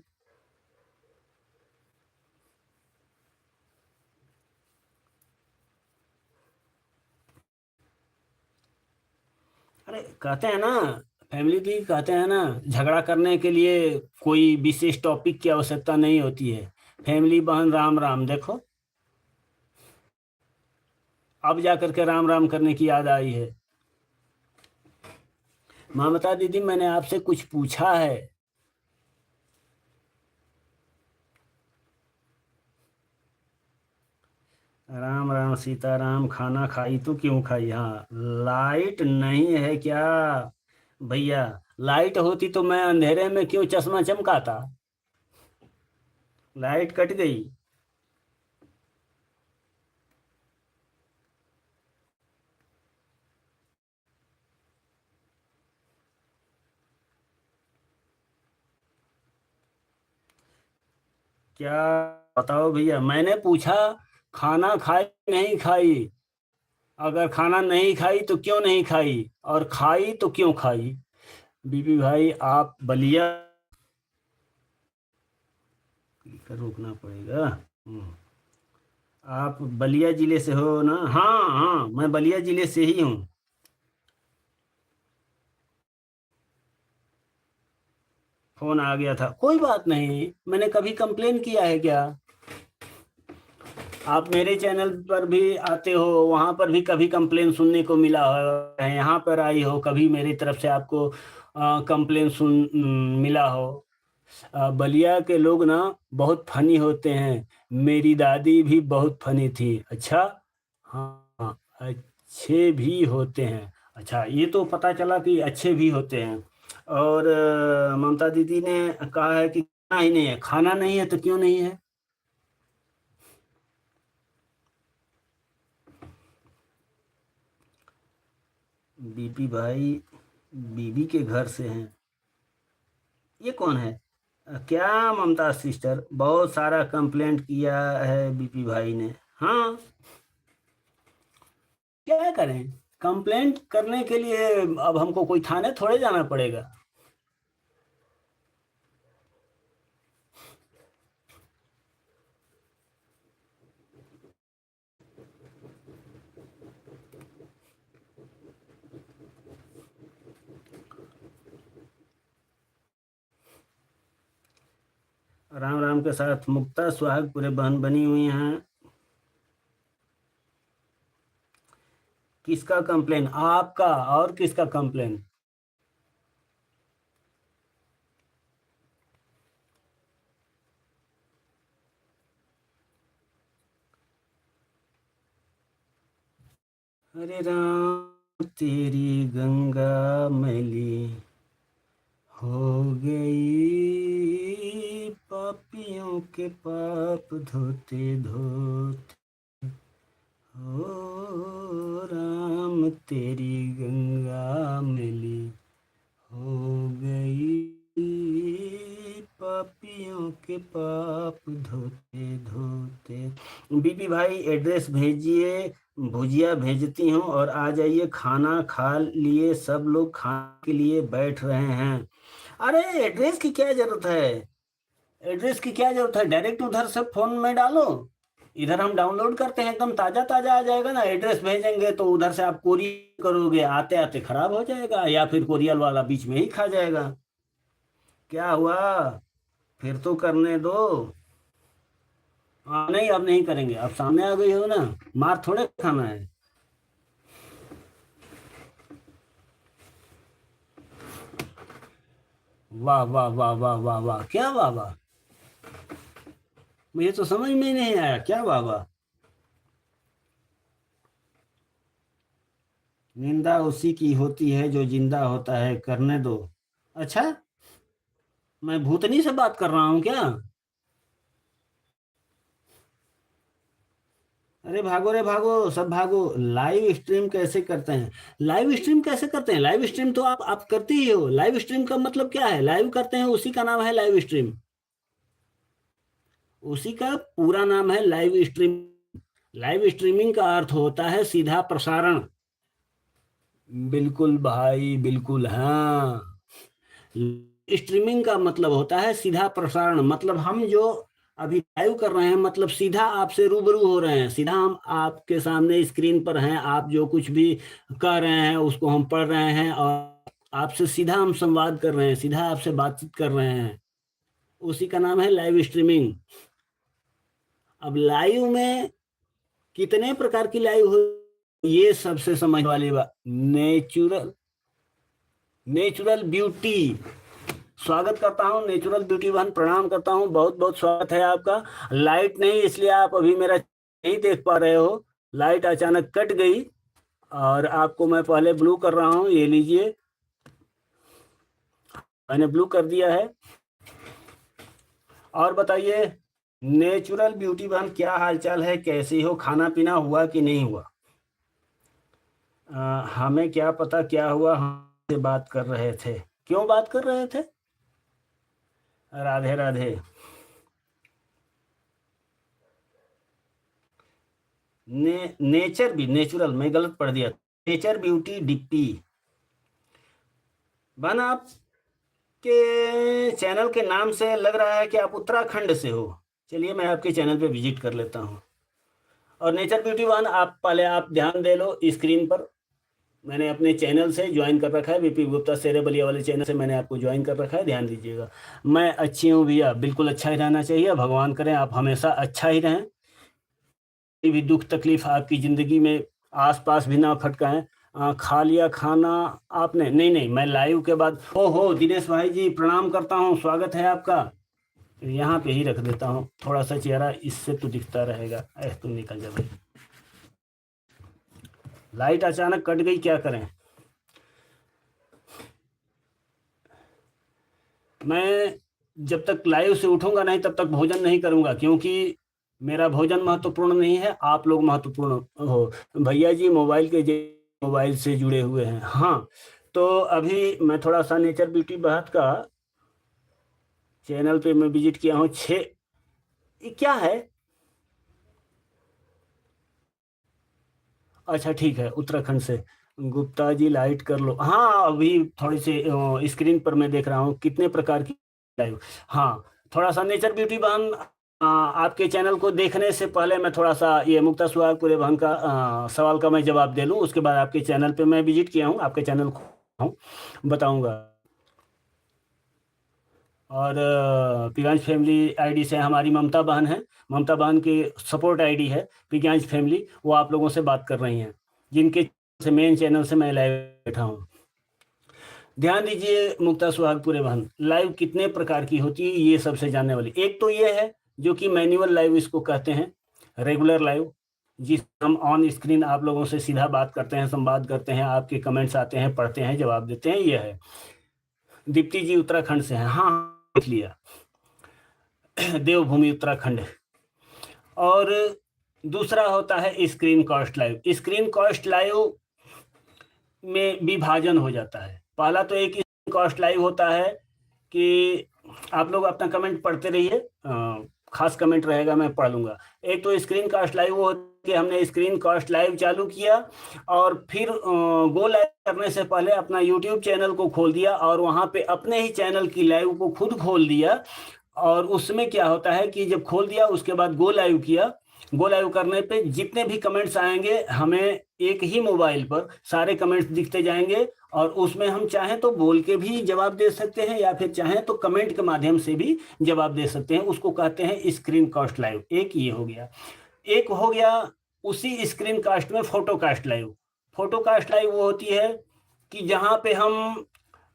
अरे कहते हैं ना, फैमिली भी कहते हैं ना, झगड़ा करने के लिए कोई विशेष टॉपिक की आवश्यकता नहीं होती है। फैमिली बहन राम राम, देखो अब जा करके राम राम करने की याद आई है। ममता दीदी, मैंने आपसे कुछ पूछा है। राम राम सीताराम, खाना खाई तो क्यों खाई? हाँ, लाइट नहीं है क्या भैया? लाइट होती तो मैं अंधेरे में क्यों चश्मा चमकाता? लाइट कट गई। क्या बताओ भैया, मैंने पूछा खाना खाई नहीं खाई। अगर खाना नहीं खाई तो क्यों नहीं खाई, और खाई तो क्यों खाई? बीबी भाई आप बलिया का रोकना पड़ेगा। आप बलिया जिले से हो ना? हाँ हाँ, मैं बलिया जिले से ही हूँ। फोन आ गया था, कोई बात नहीं। मैंने कभी कंप्लेन किया है क्या? आप मेरे चैनल पर भी आते हो, वहां पर भी कभी कंप्लेन सुनने को मिला हो? यहाँ पर आई हो कभी मेरी तरफ से आपको कंप्लेन मिला हो? बलिया के लोग ना बहुत फनी होते हैं। मेरी दादी भी बहुत फनी थी। अच्छा, हाँ हाँ, अच्छे भी होते हैं। अच्छा, ये तो पता चला कि अच्छे भी होते हैं। और ममता दीदी ने कहा है कि खाना ही नहीं है। खाना नहीं है तो क्यों नहीं है? बीबी भाई बीबी के घर से हैं। ये कौन है? क्या ममता सिस्टर, बहुत सारा कंप्लेंट किया है बीपी भाई ने। हाँ, क्या करें? कंप्लेंट करने के लिए अब हमको कोई थाने थोड़े जाना पड़ेगा। राम राम के साथ मुक्ता सुहाग पूरे बहन बनी हुई हैं। किसका कंप्लेन? आपका? और किसका कंप्लेन? अरे राम, तेरी गंगा मैली हो गई, पापियों के पाप धोते धोते। हो राम, तेरी गंगा मैली हो गई, पापियों के पाप धोते धोते। बीबी भाई एड्रेस भेजिए, भुजिया भेजती हूँ और आ जाइए। खाना खा लिए, सब लोग खाने के लिए बैठ रहे हैं। अरे एड्रेस की क्या जरूरत है? एड्रेस की क्या जरूरत है? डायरेक्ट उधर से फोन में डालो। इधर हम डाउनलोड करते हैं, एकदम ताजा ताजा आ जाएगा ना। एड्रेस भेजेंगे तो उधर से आप कोरियर करोगे, आते आते खराब हो जाएगा, या फिर कोरियर वाला बीच में ही खा जाएगा। क्या हुआ? फिर तो करने दो। हाँ, नहीं अब नहीं करेंगे। अब सामने आ गई हो ना, मार थोड़े खाना है। वाह वाह वाह वाह वाह वाह, क्या वाह वाह? मुझे तो समझ में ही नहीं आया, क्या वाह वाह? निंदा उसी की होती है जो जिंदा होता है, करने दो। अच्छा, मैं भूतनी से बात कर रहा हूँ क्या? अरे भागो रे भागो, सब भागो। लाइव स्ट्रीम कैसे करते हैं? लाइव स्ट्रीम कैसे करते हैं? लाइव स्ट्रीम तो आप करते ही हो। लाइव स्ट्रीम का मतलब क्या है? लाइव करते हैं, उसी का नाम है लाइव स्ट्रीम। उसी का पूरा नाम है लाइव स्ट्रीम। लाइव स्ट्रीमिंग का अर्थ होता है सीधा प्रसारण। बिल्कुल भाई, बिल्कुल, हाँ। स्ट्रीमिंग का मतलब होता है सीधा प्रसारण। मतलब हम जो अभी लाइव कर रहे हैं, मतलब सीधा आपसे रूबरू हो रहे हैं। सीधा हम आपके सामने स्क्रीन पर हैं। आप जो कुछ भी कह रहे हैं उसको हम पढ़ रहे हैं, और आपसे सीधा हम संवाद कर रहे हैं, सीधा आपसे बातचीत कर रहे हैं, उसी का नाम है लाइव स्ट्रीमिंग। अब लाइव में कितने प्रकार की लाइव हो, ये सबसे समझ वाली बात। नेचुरल नेचुरल ब्यूटी, स्वागत करता हूँ नेचुरल ब्यूटी बहन, प्रणाम करता हूँ, बहुत बहुत स्वागत है आपका। लाइट नहीं, इसलिए आप अभी मेरा नहीं देख पा रहे हो, लाइट अचानक कट गई और आपको मैं पहले ब्लू कर रहा हूँ, ये लीजिए, मैंने ब्लू कर दिया है। और बताइए नेचुरल ब्यूटी बहन, क्या हालचाल है, कैसी हो, खाना पीना हुआ कि नहीं हुआ? हमें क्या पता क्या हुआ, हमसे बात कर रहे थे, क्यों बात कर रहे थे? राधे राधे। नेचर भी, नेचुरल मैं गलत पढ़ दिया, नेचर ब्यूटी डिप्पी बहन, आप के चैनल के नाम से लग रहा है कि आप उत्तराखंड से हो। चलिए मैं आपके चैनल पे विजिट कर लेता हूँ। और नेचर ब्यूटी वन, आप पहले आप ध्यान दे लो स्क्रीन पर, मैंने अपने चैनल से ज्वाइन कर रखा है, बीपी गुप्ता शेरे बलिया वाले चैनल से मैंने आपको ज्वाइन कर रखा है, ध्यान दीजिएगा। मैं अच्छी हूँ भैया, बिल्कुल अच्छा ही रहना चाहिए, भगवान करें आप हमेशा अच्छा ही रहें, कोई भी दुख तकलीफ आपकी ज़िंदगी में आसपास भी ना खटकाएं। खा लिया खाना आपने? नहीं नहीं, मैं लाइव के बाद। हो दिनेश भाई जी, प्रणाम करता हूँ, स्वागत है आपका। यहाँ पे ही रख देता हूँ, थोड़ा सा चेहरा इससे तो दिखता रहेगा। तुम निकल जा भाई, लाइट अचानक कट गई, क्या करें। मैं जब तक लाइव से उठूंगा नहीं तब तक भोजन नहीं करूंगा, क्योंकि मेरा भोजन महत्वपूर्ण नहीं है, आप लोग महत्वपूर्ण हो। भैया जी मोबाइल से जुड़े हुए हैं। हाँ, तो अभी मैं थोड़ा सा नेचर ब्यूटी बहत का चैनल पे मैं विजिट किया हूँ। ये क्या है? अच्छा ठीक है, उत्तराखंड से गुप्ता जी, लाइट कर लो। हाँ, अभी थोड़ी सी स्क्रीन पर मैं देख रहा हूँ कितने प्रकार की लाइव। हाँ, थोड़ा सा नेचर ब्यूटी बहन, आपके चैनल को देखने से पहले मैं थोड़ा सा ये मुक्ता सुहागपुरे बहन का सवाल का मैं जवाब दे लूँ, उसके बाद आपके चैनल पे मैं विजिट किया हूँ, आपके चैनल को बताऊँगा। और पिगांज फैमिली आईडी से हमारी ममता बहन है, ममता बहन की सपोर्ट आईडी है पिगांज फैमिली, वो आप लोगों से बात कर रही हैं, जिनके से मेन चैनल से मैं लाइव बैठा हूँ। ध्यान दीजिए मुक्ता सुहागपुरे बहन, लाइव कितने प्रकार की होती है ये सबसे जानने वाली। एक तो ये है जो कि मैनुअल लाइव इसको कहते हैं, रेगुलर लाइव, जिस हम ऑन स्क्रीन आप लोगों से सीधा बात करते हैं, संवाद करते हैं, आपके कमेंट्स आते हैं, पढ़ते हैं, जवाब देते हैं, ये है। दीप्ति जी उत्तराखंड से हैं, हाँ देख लिया, देवभूमि उत्तराखंड। और दूसरा होता है screen cast live. Screen cast live में विभाजन हो जाता है। पहला तो एक स्क्रीन कास्ट लाइव होता है कि आप लोग अपना कमेंट पढ़ते रहिए, खास कमेंट रहेगा, मैं पढ़ लूँगा। एक तो स्क्रीन कास्ट लाइव वो कि हमने स्क्रीन कास्ट लाइव चालू किया और फिर गो लाइव करने से पहले अपना यूट्यूब चैनल को खोल दिया और वहाँ पे अपने ही चैनल की लाइव को खुद खोल दिया। और उसमें क्या होता है कि जब खोल दिया उसके बाद गो लाइव किया, गो लाइव करने पे जितने भी कमेंट्स आएंगे हमें एक ही मोबाइल पर सारे कमेंट्स दिखते जाएंगे, और उसमें हम चाहें तो बोल के भी जवाब दे सकते हैं या फिर चाहें तो कमेंट के माध्यम से भी जवाब दे सकते हैं। उसको कहते हैं स्क्रीन कास्ट लाइव। एक ये हो गया। एक हो गया उसी स्क्रीन कास्ट में photo cast live. Photo cast live वो होती है कि जहाँ पे हम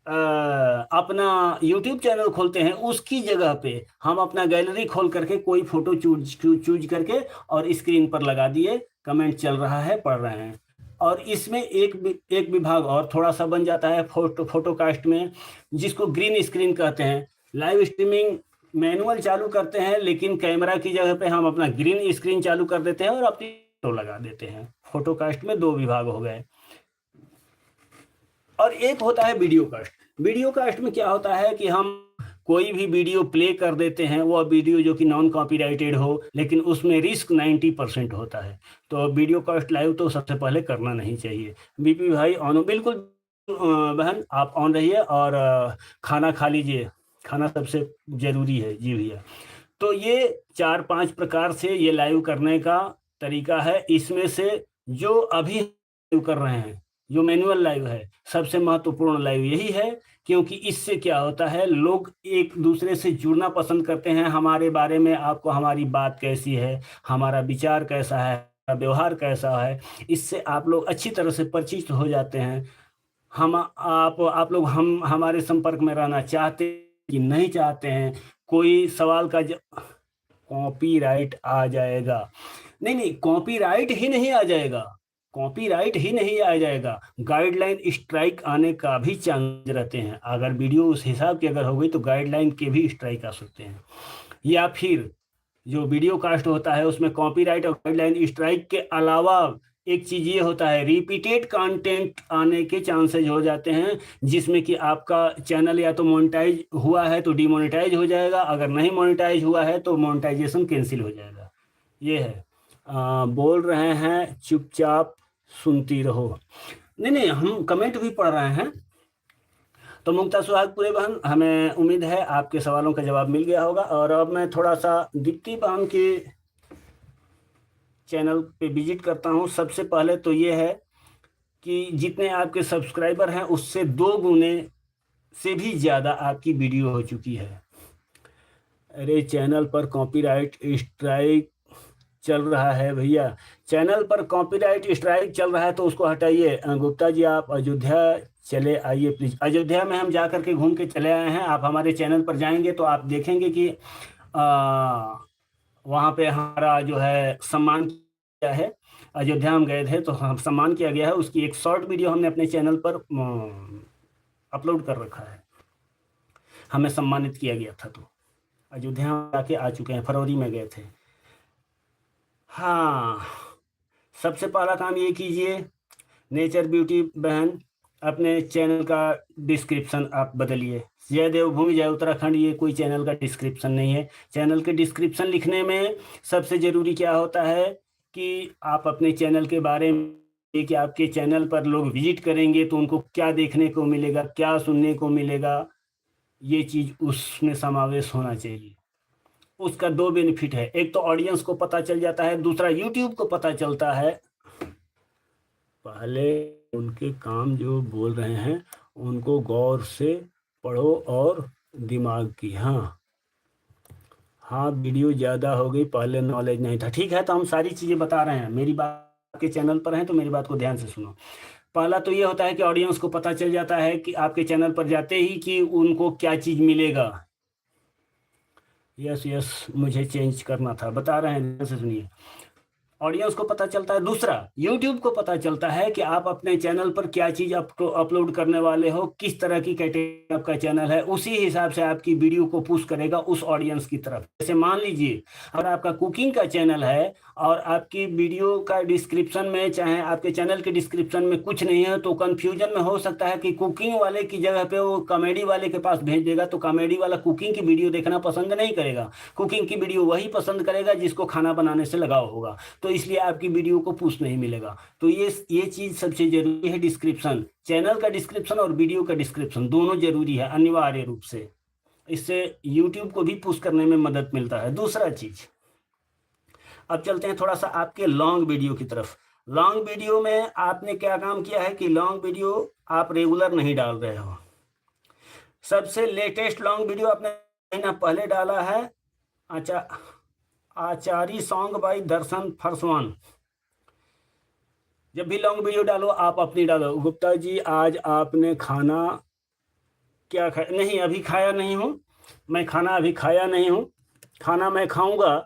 अपना यूट्यूब चैनल खोलते हैं, उसकी जगह पे हम अपना गैलरी खोल करके कोई फोटो चूज करके और स्क्रीन पर लगा दिए, कमेंट चल रहा है, पढ़ रहे हैं। और इसमें एक विभाग और थोड़ा सा बन जाता है फोटोकास्ट में, जिसको ग्रीन स्क्रीन कहते हैं। लाइव स्ट्रीमिंग मैनुअल चालू करते हैं, लेकिन कैमरा की जगह पे हम अपना ग्रीन स्क्रीन चालू कर देते हैं और अपनी फोटो लगा देते हैं। फोटोकास्ट में दो विभाग हो गए। और एक होता है वीडियो कास्ट। वीडियो कास्ट में क्या होता है कि हम कोई भी वीडियो प्ले कर देते हैं, वो वीडियो जो कि नॉन कॉपीराइटेड हो, लेकिन उसमें रिस्क 90% होता है। तो वीडियो कास्ट लाइव तो सबसे पहले करना नहीं चाहिए। बीपी भाई ऑन, बिल्कुल बहन आप ऑन रहिए और खाना खा लीजिए, खाना सबसे ज़रूरी है जी भैया। तो ये 4-5 प्रकार से ये लाइव करने का तरीका है। इसमें से जो अभी लाइव कर रहे हैं जो मैनुअल लाइव है, सबसे महत्वपूर्ण लाइव यही है, क्योंकि इससे क्या होता है, लोग एक दूसरे से जुड़ना पसंद करते हैं। हमारे बारे में आपको हमारी बात कैसी है, हमारा विचार कैसा है, हमारा व्यवहार कैसा है, इससे आप लोग अच्छी तरह से परिचित हो जाते हैं। हम आप लोग हम हमारे संपर्क में रहना चाहते कि नहीं चाहते हैं, कोई सवाल का कॉपीराइट आ जाएगा। नहीं नहीं, कॉपीराइट ही नहीं आ जाएगा, कॉपीराइट ही नहीं आ जाएगा, गाइडलाइन स्ट्राइक आने का भी चांस रहते हैं। अगर वीडियो उस हिसाब की अगर हो गई तो गाइडलाइन के भी स्ट्राइक आ सकते हैं। या फिर जो वीडियो कास्ट होता है उसमें कॉपीराइट और गाइडलाइन स्ट्राइक के अलावा एक चीज ये होता है, रिपीटेड कंटेंट आने के चांसेज हो जाते हैं, जिसमें कि आपका चैनल या तो मोनेटाइज हुआ है तो डिमोनेटाइज हो जाएगा, अगर नहीं मोनेटाइज हुआ है तो मोनेटाइजेशन कैंसिल हो जाएगा। ये है। बोल रहे हैं चुपचाप सुनती रहो। नहीं नहीं, हम कमेंट भी पढ़ रहे हैं। तो मुक्ता सुहागपुरे बहन, हमें उम्मीद है आपके सवालों का जवाब मिल गया होगा। और अब मैं थोड़ा सा दीप्ति बहन के चैनल पे विजिट करता हूँ। सबसे पहले तो ये है कि जितने आपके सब्सक्राइबर हैं उससे 2 गुने से भी ज़्यादा आपकी वीडियो हो चुकी है। अरे चैनल पर कॉपीराइट स्ट्राइक चल रहा है भैया, चैनल पर कॉपीराइट स्ट्राइक चल रहा है तो उसको हटाइए। गुप्ता जी आप अयोध्या चले आइए प्लीज। अयोध्या में हम जा करके घूम के चले आए हैं। आप हमारे चैनल पर जाएंगे तो आप देखेंगे कि वहाँ पे हमारा जो है सम्मान किया है। अयोध्या हम गए थे तो हम सम्मान किया गया है, उसकी एक शॉर्ट वीडियो हमने अपने चैनल पर अपलोड कर रखा है। हमें सम्मानित किया गया था, तो अयोध्या जाके आ चुके हैं, फरवरी में गए थे। हाँ, सबसे पहला काम ये कीजिए नेचर ब्यूटी बहन, अपने चैनल का डिस्क्रिप्शन आप बदलिए। जय देवभूमि जय उत्तराखंड ये कोई चैनल का डिस्क्रिप्शन नहीं है। चैनल के डिस्क्रिप्शन लिखने में सबसे ज़रूरी क्या होता है कि आप अपने चैनल के बारे में, कि आपके चैनल पर लोग विजिट करेंगे तो उनको क्या देखने को मिलेगा, क्या सुनने को मिलेगा, ये चीज़ उसमें समावेश होना चाहिए। उसका 2 बेनिफिट है, एक तो ऑडियंस को पता चल जाता है, दूसरा यूट्यूब को पता चलता है। पहले उनके काम जो बोल रहे हैं उनको गौर से पढ़ो और दिमाग की। हाँ वीडियो ज़्यादा हो गई, पहले नॉलेज नहीं था। ठीक है, तो हम सारी चीज़ें बता रहे हैं, मेरी बात के चैनल पर हैं तो मेरी बात को ध्यान से सुनो। पहला तो ये होता है कि ऑडियंस को पता चल जाता है कि आपके चैनल पर जाते ही कि उनको क्या चीज़ मिलेगा। यस यस, मुझे चेंज करना था, बता रहे हैं, ध्यान से सुनिए। ऑडियंस को पता चलता है। दूसरा, यूट्यूब को पता चलता है कि आप अपने चैनल पर क्या चीज़ अपलोड करने वाले हो, किस तरह की कैटेगरी आपका चैनल है, उसी हिसाब से आपकी वीडियो को पुश करेगा उस ऑडियंस की तरफ। जैसे मान लीजिए अगर आपका कुकिंग का चैनल है और आपकी वीडियो का डिस्क्रिप्शन में, चाहे आपके चैनल के डिस्क्रिप्शन में कुछ नहीं है, तो कन्फ्यूजन में हो सकता है कि कुकिंग वाले की जगह पे वो कॉमेडी वाले के पास भेज देगा, तो कॉमेडी वाला कुकिंग की वीडियो देखना पसंद नहीं करेगा। कुकिंग की वीडियो वही पसंद करेगा जिसको खाना बनाने से लगाव होगा, तो इसलिए आपकी वीडियो को पुश नहीं मिलेगा। तो ये चीज़ सबसे जरूरी है। डिस्क्रिप्शन, चैनल का डिस्क्रिप्शन और वीडियो का डिस्क्रिप्शन दोनों जरूरी है अनिवार्य रूप से। इससे यूट्यूब को भी पुश करने में मदद मिलता है। दूसरा चीज़, अब चलते हैं थोड़ा सा आपके लॉन्ग वीडियो की तरफ। लॉन्ग वीडियो में आपने क्या काम किया है कि लॉन्ग वीडियो आप रेगुलर नहीं डाल रहे हो। सबसे लेटेस्ट लॉन्ग वीडियो आपने महीना पहले डाला है, अच्छा, आचारी सॉन्ग बाई दर्शन फरसवान। जब भी लॉन्ग वीडियो डालो आप अपनी डालो। गुप्ता जी आज आपने खाना क्या खाया? नहीं, अभी खाया नहीं हूँ मैं, खाना अभी खाया नहीं हूँ। खाना मैं खाऊंगा,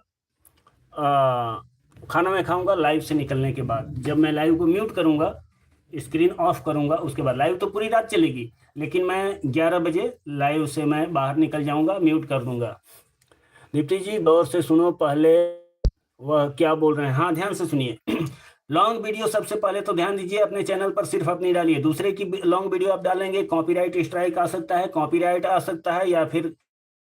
खाना मैं खाऊंगा लाइव से निकलने के बाद। जब मैं लाइव को म्यूट करूंगा, स्क्रीन ऑफ करूंगा, उसके बाद लाइव तो पूरी रात चलेगी, लेकिन मैं 11 बजे लाइव से मैं बाहर निकल जाऊंगा, म्यूट कर दूंगा। दीप्ति जी गौर से सुनो, पहले वह क्या बोल रहे हैं। हाँ ध्यान से सुनिए। लॉन्ग वीडियो सबसे पहले तो ध्यान दीजिए, अपने चैनल पर सिर्फ अपनी डालिए। दूसरे की लॉन्ग वीडियो आप डालेंगे, कॉपीराइट स्ट्राइक आ सकता है, कॉपीराइट आ सकता है, या फिर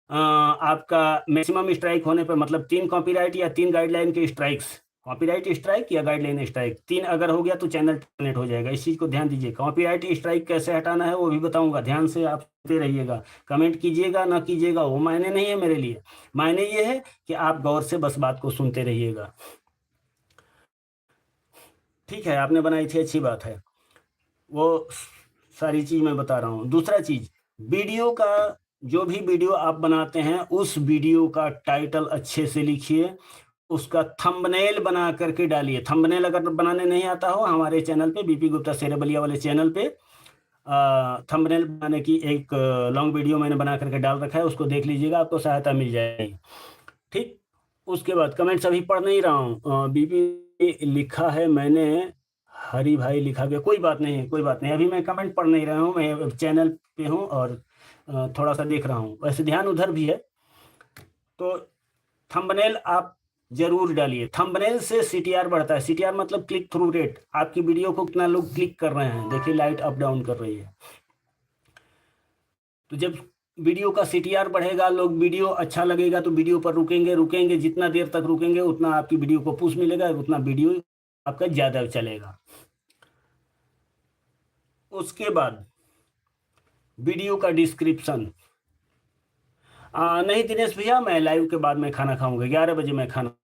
आपका मैक्सिमम स्ट्राइक होने पर, मतलब 3 कॉपीराइट या 3 गाइडलाइन के स्ट्राइक्स, कॉपीराइट स्ट्राइक या गाइडलाइन स्ट्राइक, 3 अगर हो गया तो चैनल टर्मिनेट हो जाएगा। इस चीज़ को ध्यान दीजिए। कॉपीराइट स्ट्राइक कैसे हटाना है वो भी बताऊंगा, ध्यान से आप सुनते रहिएगा। कमेंट कीजिएगा ना कीजिएगा वो मायने नहीं है मेरे लिए, मायने ये है कि आप गौर से बस बात को सुनते रहिएगा। ठीक है, आपने बनाई थी, अच्छी बात है। वो सारी चीज मैं बता रहा हूँ। दूसरा चीज, वीडियो का, जो भी वीडियो आप बनाते हैं उस वीडियो का टाइटल अच्छे से लिखिए, उसका थंबनेल बना करके डालिए। थंबनेल अगर बनाने नहीं आता हो, हमारे चैनल पे बीपी गुप्ता शेरबलिया वाले चैनल पे थंबनेल बनाने की एक लॉन्ग वीडियो मैंने बना करके डाल रखा है, उसको देख लीजिएगा, आपको सहायता मिल जाएगी। ठीक। उसके बाद कमेंट्स अभी पढ़ नहीं रहा हूँ। बीपी लिखा है मैंने, हरी भाई लिखा गया, कोई बात नहीं है, कोई बात नहीं। अभी मैं कमेंट पढ़ नहीं रहा हूँ, मैं चैनल पे हूँ और थोड़ा सा देख रहा हूँ, वैसे ध्यान उधर भी है। तो थंबनेल आप जरूर डालिए। थंबनेल से सीटीआर बढ़ता है। सीटीआर मतलब क्लिक थ्रू रेट, आपकी वीडियो को कितना लोग क्लिक कर रहे हैं। देखिए लाइट अप डाउन कर रही है। तो जब वीडियो का सीटीआर बढ़ेगा, लोग वीडियो अच्छा लगेगा तो वीडियो पर रुकेंगे, रुकेंगे जितना देर तक रुकेंगे उतना आपकी वीडियो को पुश मिलेगा, उतना वीडियो आपका ज़्यादा चलेगा। उसके बाद वीडियो का डिस्क्रिप्शन। नहीं दिनेश भैया, मैं लाइव के बाद में खाना खाऊंगा, 11 बजे मैं खाना।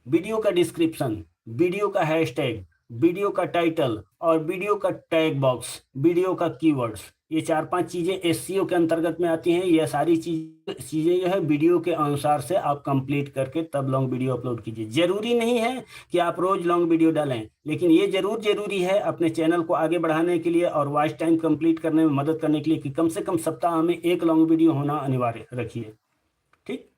वीडियो का डिस्क्रिप्शन, वीडियो का हैशटैग, वीडियो का टाइटल और वीडियो का टैग बॉक्स, वीडियो का कीवर्ड्स, ये 4-5 चीज़ें एसईओ के अंतर्गत में आती हैं। ये सारी चीज़ें जो है वीडियो के अनुसार से आप कंप्लीट करके तब लॉन्ग वीडियो अपलोड कीजिए। जरूरी नहीं है कि आप रोज लॉन्ग वीडियो डालें, लेकिन ये जरूरी है अपने चैनल को आगे बढ़ाने के लिए और वॉच टाइम कंप्लीट करने में मदद करने के लिए कि कम से कम सप्ताह में एक लॉन्ग वीडियो होना अनिवार्य रखिए। ठीक,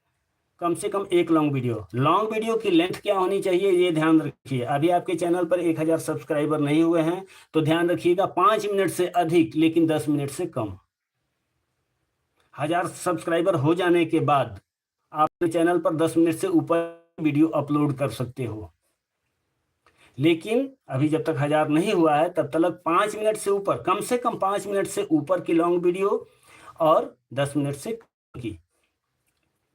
कम से कम एक लॉन्ग वीडियो की लेंथ क्या होनी चाहिए ये ध्यान रखिए। अभी आपके चैनल पर 1000 सब्सक्राइबर नहीं हुए हैं तो ध्यान रखिएगा, 5 मिनट से अधिक लेकिन 10 मिनट से कम। 1000 सब्सक्राइबर हो जाने के बाद आप अपने चैनल पर 10 मिनट से ऊपर वीडियो अपलोड कर सकते हो, लेकिन अभी जब तक 1000 नहीं हुआ है तब तक 5 मिनट से ऊपर, कम से कम 5 मिनट से ऊपर की लॉन्ग वीडियो और 10 मिनट से कम की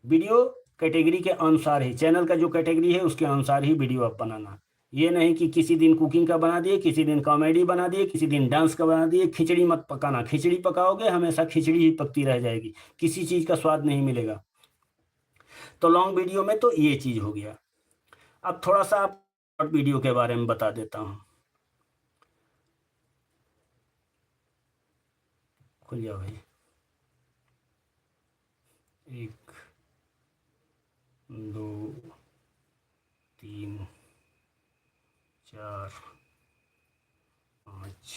वीडियो कैटेगरी के अनुसार ही, चैनल का जो कैटेगरी है उसके अनुसार ही वीडियो आप बनाना। ये नहीं कि किसी दिन कुकिंग का बना दिए, किसी दिन कॉमेडी बना दिए, किसी दिन डांस का बना दिए। खिचड़ी मत पकाना, खिचड़ी पकाओगे हमेशा खिचड़ी ही पकती रह जाएगी, किसी चीज़ का स्वाद नहीं मिलेगा। तो लॉन्ग वीडियो में तो ये चीज़ हो गया। अब थोड़ा सा आप शॉर्ट वीडियो के बारे में बता देता हूँ। खुल जाओ भाई। 1 2 3 4 5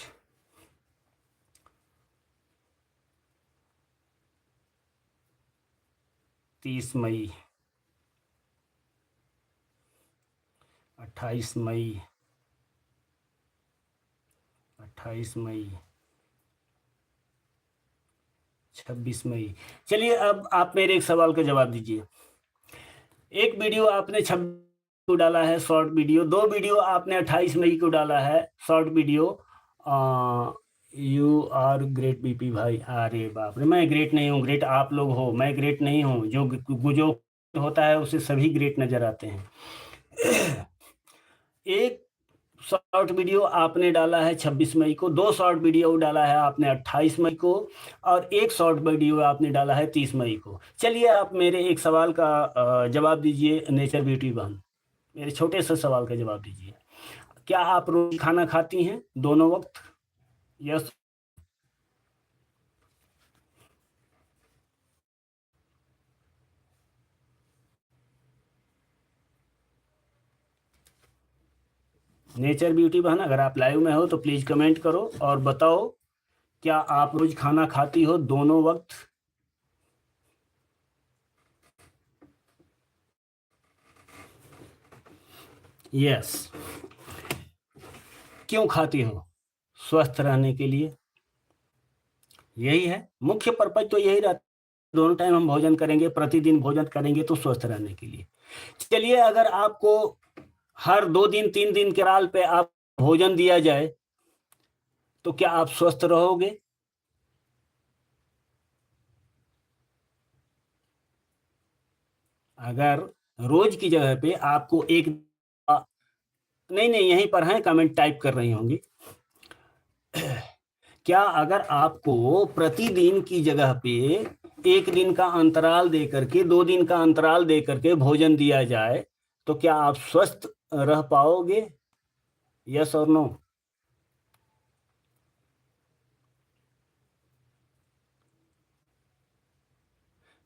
30 मई, 28 मई, 28 मई, 26 मई। चलिए अब आप मेरे एक सवाल का जवाब दीजिए। एक वीडियो आपने 26 को डाला है शॉर्ट वीडियो, 2 वीडियो आपने 28 मई को डाला है short video. You are great BP भाई। अरे बाप रे, मैं ग्रेट नहीं हूँ, ग्रेट आप लोग हो, मैं ग्रेट नहीं हूँ। जो होता है उसे सभी ग्रेट नजर आते हैं। एक शॉर्ट वीडियो आपने डाला है 26 मई को, 2 शॉर्ट वीडियो डाला है आपने 28 मई को और एक शॉर्ट वीडियो आपने डाला है 30 मई को। चलिए आप मेरे एक सवाल का जवाब दीजिए नेचर ब्यूटी बहन, मेरे छोटे से सवाल का जवाब दीजिए। क्या आप रोज खाना खाती हैं दोनों वक्त? यस। नेचर ब्यूटी बहन, अगर आप लाइव में हो तो प्लीज कमेंट करो और बताओ, क्या आप रोज खाना खाती हो दोनों वक्त? यस। क्यों खाती हो? स्वस्थ रहने के लिए। यही है मुख्य पर्पज, तो यही रहता। दोनों टाइम हम भोजन करेंगे, प्रतिदिन भोजन करेंगे तो स्वस्थ रहने के लिए। चलिए अगर आपको हर 2 दिन 3 दिन के अंतराल पे आप भोजन दिया जाए तो क्या आप स्वस्थ रहोगे? अगर रोज की जगह पे आपको एक, नहीं नहीं यहीं पर हैं, कमेंट टाइप कर रही होंगी। क्या अगर आपको प्रतिदिन की जगह पे 1 दिन का अंतराल दे करके, 2 दिन का अंतराल दे करके भोजन दिया जाए तो क्या आप स्वस्थ रह पाओगे? यस और नो?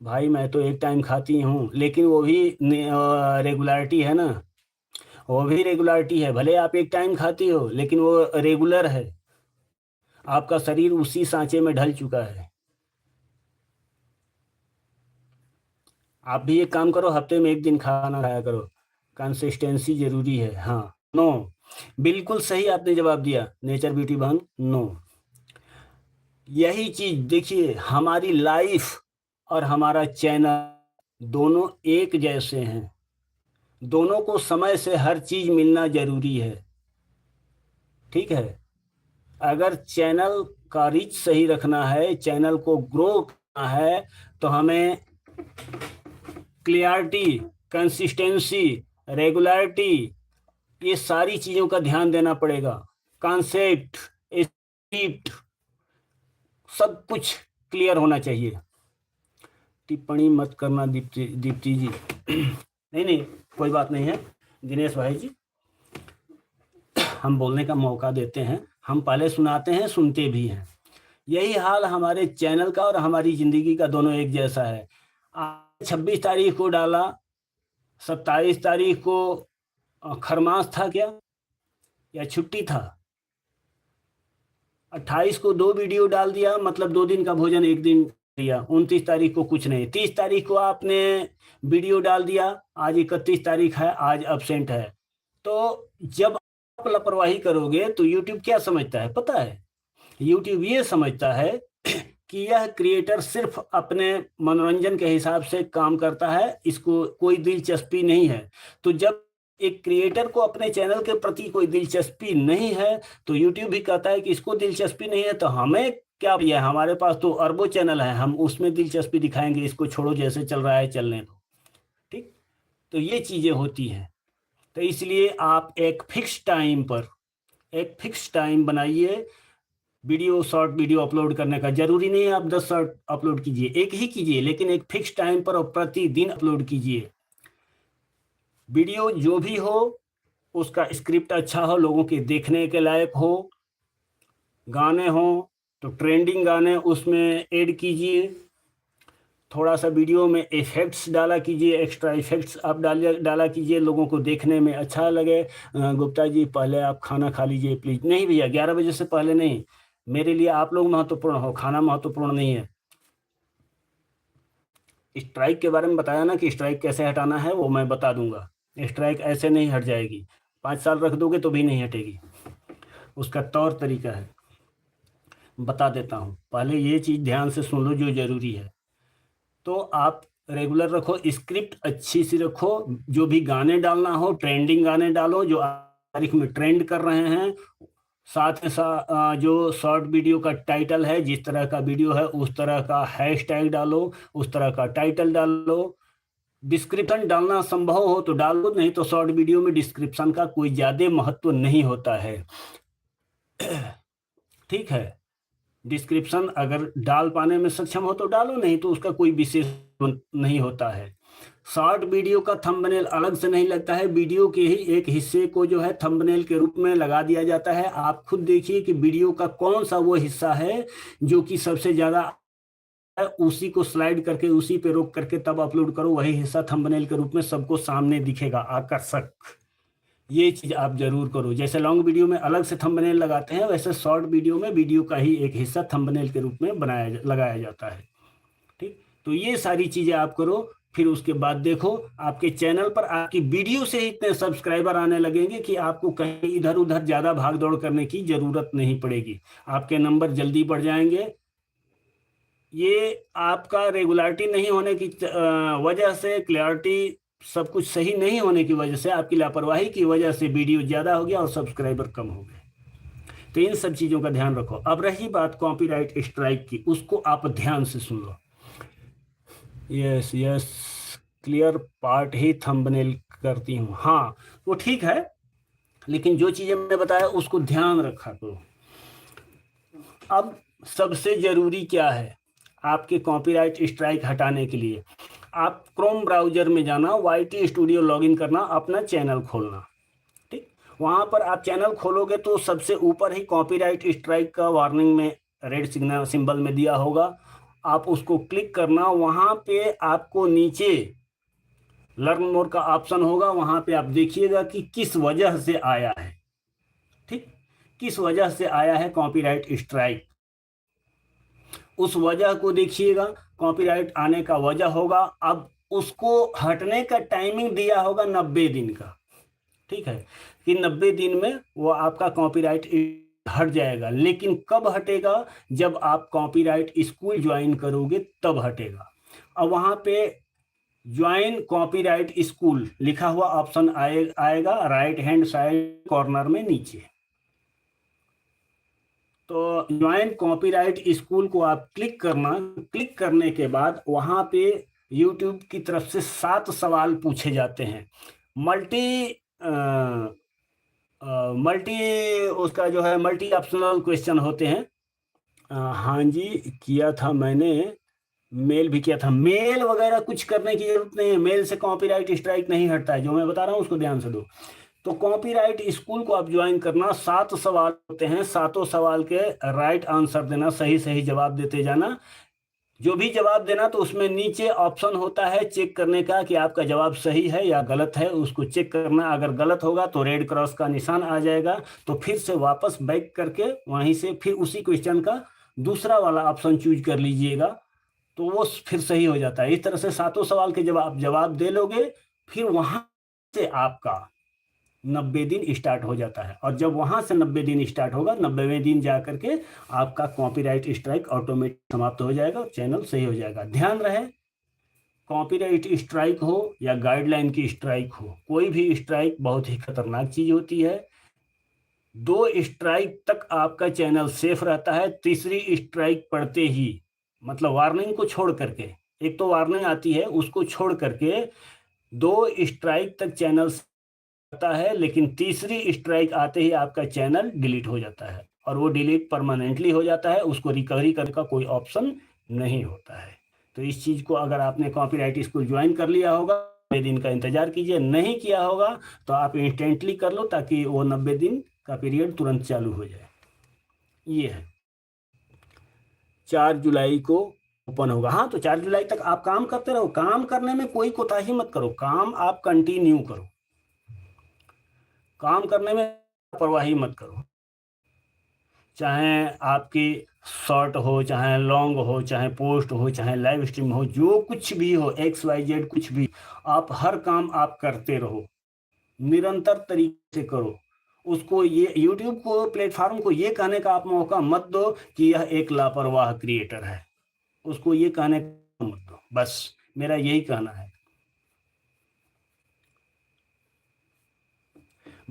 भाई मैं तो एक टाइम खाती हूँ, लेकिन वो भी रेगुलरिटी है ना, वो भी रेगुलरिटी है। भले आप एक टाइम खाती हो, लेकिन वो रेगुलर है। आपका शरीर उसी सांचे में ढल चुका है। आप भी एक काम करो, हफ्ते में एक दिन खाना खाया करो। कंसिस्टेंसी जरूरी है। हाँ। नो। बिल्कुल सही आपने जवाब दिया नेचर ब्यूटी बहन। नो। यही चीज देखिए, हमारी लाइफ और हमारा चैनल दोनों एक जैसे हैं। दोनों को समय से हर चीज मिलना जरूरी है। ठीक है। अगर चैनल का रीच सही रखना है, चैनल को ग्रो करना है, तो हमें क्लियरिटी, कंसिस्टेंसी, रेगुलरिटी, ये सारी चीजों का ध्यान देना पड़ेगा। कॉन्सेप्ट, स्क्रिप्ट, सब कुछ क्लियर होना चाहिए। टिप्पणी मत करना दीप्ति दीप्ति जी। नहीं नहीं, कोई बात नहीं है दिनेश भाई जी। हम बोलने का मौका देते हैं, हम पहले सुनाते हैं, सुनते भी हैं। यही हाल हमारे चैनल का और हमारी जिंदगी का दोनों एक जैसा है। आज 26 तारीख को डाला, 27 तारीख को खरमास था क्या, या छुट्टी था? 28 को 2 वीडियो डाल दिया, मतलब 2 दिन का भोजन एक दिन दिया। 29 तारीख को कुछ नहीं। 30 तारीख को आपने वीडियो डाल दिया, आज 31 तारीख है, आज अब्सेंट है। तो जब आप लापरवाही करोगे तो यूट्यूब क्या समझता है पता है? यूट्यूब ये समझता है कि यह क्रिएटर सिर्फ अपने मनोरंजन के हिसाब से काम करता है, इसको कोई दिलचस्पी नहीं है। तो जब एक क्रिएटर को अपने चैनल के प्रति कोई दिलचस्पी नहीं है, तो यूट्यूब भी कहता है कि इसको दिलचस्पी नहीं है, तो हमें क्या भैया, हमारे पास तो अरबों चैनल है, हम उसमें दिलचस्पी दिखाएंगे, इसको छोड़ो, जैसे चल रहा है चलने दो। ठीक। तो ये चीजें होती हैं। तो इसलिए आप एक फिक्स टाइम पर, एक फिक्स टाइम बनाइए वीडियो, शॉर्ट वीडियो अपलोड करने का। जरूरी नहीं है आप 10 शॉर्ट अपलोड कीजिए, एक ही कीजिए, लेकिन एक फिक्स टाइम पर और प्रतिदिन अपलोड कीजिए। वीडियो जो भी हो, उसका स्क्रिप्ट अच्छा हो, लोगों के देखने के लायक हो। गाने हो तो ट्रेंडिंग गाने उसमें ऐड कीजिए। थोड़ा सा वीडियो में इफेक्ट्स डाला कीजिए, एक्स्ट्रा इफेक्ट्स आप डाला कीजिए, लोगों को देखने में अच्छा लगे। गुप्ता जी पहले आप खाना खा लीजिए प्लीज। नहीं भैया, 11 बजे से पहले नहीं। मेरे लिए आप लोग महत्वपूर्ण हो, खाना महत्वपूर्ण नहीं है। स्ट्राइक के बारे में बताया ना कि स्ट्राइक कैसे हटाना है, वो मैं बता दूंगा। स्ट्राइक ऐसे नहीं हट जाएगी, 5 साल रख दोगे तो भी नहीं हटेगी। उसका तौर तरीका है, बता देता हूँ। पहले ये चीज़ ध्यान से सुन लो जो जरूरी है। तो आप रेगुलर रखो, स्क्रिप्ट अच्छी सी रखो, जो भी गाने डालना हो ट्रेंडिंग गाने डालो जो तारीख में ट्रेंड कर रहे हैं। साथ में जो शॉर्ट वीडियो का टाइटल है, जिस तरह का वीडियो है उस तरह का हैशटैग डालो, उस तरह का टाइटल डालो। डिस्क्रिप्शन डालना संभव हो तो डालो, नहीं तो शॉर्ट वीडियो में डिस्क्रिप्शन का कोई ज्यादा महत्व नहीं होता है। ठीक है। डिस्क्रिप्शन अगर डाल पाने में सक्षम हो तो डालो, नहीं तो उसका कोई विशेष नहीं होता है। शॉर्ट वीडियो का थंबनेल अलग से नहीं लगता है, वीडियो के ही एक हिस्से को जो है थंबनेल के रूप में लगा दिया जाता है। आप खुद देखिए कि वीडियो का कौन सा वो हिस्सा है जो कि सबसे ज्यादा, उसी को स्लाइड करके उसी पे रोक करके तब अपलोड करो, वही हिस्सा थंबनेल के रूप में सबको सामने दिखेगा, आकर्षक। ये चीज आप जरूर करो। जैसे लॉन्ग वीडियो में अलग से थंबनेल लगाते हैं, वैसे शॉर्ट वीडियो में वीडियो का ही एक हिस्सा थंबनेल के रूप में लगाया जाता है। ठीक। तो ये सारी चीजें आप करो, फिर उसके बाद देखो आपके चैनल पर आपकी वीडियो से ही इतने सब्सक्राइबर आने लगेंगे कि आपको कहीं इधर उधर ज्यादा भाग दौड़ करने की जरूरत नहीं पड़ेगी। आपके नंबर जल्दी बढ़ जाएंगे। ये आपका रेगुलरिटी नहीं होने की वजह से, क्लैरिटी सब कुछ सही नहीं होने की वजह से, आपकी लापरवाही की वजह से वीडियो ज्यादा हो गया और सब्सक्राइबर कम हो गए। तो इन सब चीजों का ध्यान रखो। अब रही बात कॉपीराइट स्ट्राइक की, उसको आप ध्यान से सुन लो। यस यस, क्लियर पार्ट ही थंबनेल करती हूँ। हाँ वो ठीक है, लेकिन जो चीजें मैंने बताया उसको ध्यान रखा करो। अब सबसे जरूरी क्या है आपके कॉपीराइट स्ट्राइक हटाने के लिए? आप क्रोम ब्राउजर में जाना, YT स्टूडियो लॉगिन करना, अपना चैनल खोलना। ठीक। वहां पर आप चैनल खोलोगे तो सबसे ऊपर ही कॉपीराइट स्ट्राइक का वार्निंग में रेड सिग्नल सिंबल में दिया होगा, आप उसको क्लिक करना, वहाँ पे आपको नीचे लर्न मोर का ऑप्शन होगा, वहाँ पे आप देखिएगा कि किस वजह से आया है। ठीक, किस वजह से आया है कॉपीराइट स्ट्राइक, उस वजह को देखिएगा। कॉपीराइट आने का वजह होगा, अब उसको हटने का टाइमिंग दिया होगा 90 दिन का। ठीक है, कि 90 दिन में वो आपका कॉपीराइट हट जाएगा। लेकिन कब हटेगा? जब आप कॉपीराइट स्कूल ज्वाइन करोगे तब हटेगा। अब वहाँ पे ज्वाइन कॉपीराइट स्कूल लिखा हुआ ऑप्शन आएगा राइट हैंड साइड कॉर्नर में नीचे। तो ज्वाइन कॉपीराइट स्कूल को आप क्लिक करना। क्लिक करने के बाद वहाँ पे यूट्यूब की तरफ से 7 सवाल पूछे जाते हैं। मल्टी उसका जो है मल्टी ऑप्शनल क्वेश्चन होते हैं। हाँ जी, किया था मैंने, मेल भी किया था। मेल वगैरह कुछ करने की जरूरत नहीं है, मेल से कॉपीराइट स्ट्राइक नहीं हटता है। जो मैं बता रहा हूँ उसको ध्यान से दो। तो कॉपीराइट स्कूल को आप ज्वाइन करना। 7 सवाल होते हैं, 7 सवाल के राइट आंसर देना, सही सही जवाब देते जाना। जो भी जवाब देना तो उसमें नीचे ऑप्शन होता है चेक करने का कि आपका जवाब सही है या गलत है, उसको चेक करना। अगर गलत होगा तो रेड क्रॉस का निशान आ जाएगा, तो फिर से वापस बैक करके वहीं से फिर उसी क्वेश्चन का दूसरा वाला ऑप्शन चूज कर लीजिएगा, तो वो फिर सही हो जाता है। इस तरह से 7 सवाल के जवाब दे लोगे, फिर वहां से आपका 90 दिन स्टार्ट हो जाता है। और जब वहां से 90 दिन स्टार्ट होगा, 90वें दिन जा करके आपका कॉपीराइट स्ट्राइक ऑटोमेटिक समाप्त हो जाएगा और चैनल सही हो जाएगा। ध्यान रहे, कॉपीराइट स्ट्राइक हो या गाइडलाइन की स्ट्राइक हो, कोई भी स्ट्राइक बहुत ही खतरनाक चीज होती है। 2 स्ट्राइक तक आपका चैनल सेफ रहता है। तीसरी स्ट्राइक पड़ते ही, मतलब वार्निंग को छोड़ करके, एक तो वार्निंग आती है उसको छोड़ करके 2 स्ट्राइक तक चैनल आता है, लेकिन तीसरी स्ट्राइक आते ही आपका चैनल डिलीट हो जाता है, और वो डिलीट परमानेंटली हो जाता है। उसको रिकवरी करने का कोई ऑप्शन नहीं होता है। तो इस चीज को अगर आपने कॉपीराइट स्कूल ज्वाइन कर लिया होगा, 90 दिन का इंतजार कीजिए। नहीं किया होगा तो आप इंस्टेंटली कर लो, ताकि वो 90 दिन का पीरियड तुरंत चालू हो जाए। ये है, 4 जुलाई को ओपन होगा। हाँ, तो 4 जुलाई तक आप काम करते रहो। काम करने में कोई कोताही मत करो, काम आप कंटिन्यू करो। काम करने में लापरवाही मत करो। चाहे आपकी शॉर्ट हो, चाहे लॉन्ग हो, चाहे पोस्ट हो, चाहे लाइव स्ट्रीम हो, जो कुछ भी हो, XYZ कुछ भी, आप हर काम आप करते रहो, निरंतर तरीके से करो। उसको ये यूट्यूब को, प्लेटफॉर्म को ये कहने का आप मौका मत दो कि यह एक लापरवाह क्रिएटर है। उसको ये कहने का मत दो, बस मेरा यही कहना है।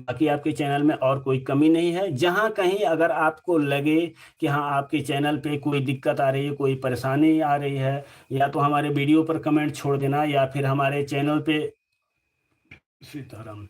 बाकी आपके चैनल में और कोई कमी नहीं है। जहां कहीं अगर आपको लगे कि हाँ आपके चैनल पे कोई दिक्कत आ रही है, कोई परेशानी आ रही है, या तो हमारे वीडियो पर कमेंट छोड़ देना, या फिर हमारे चैनल पे, सीताराम,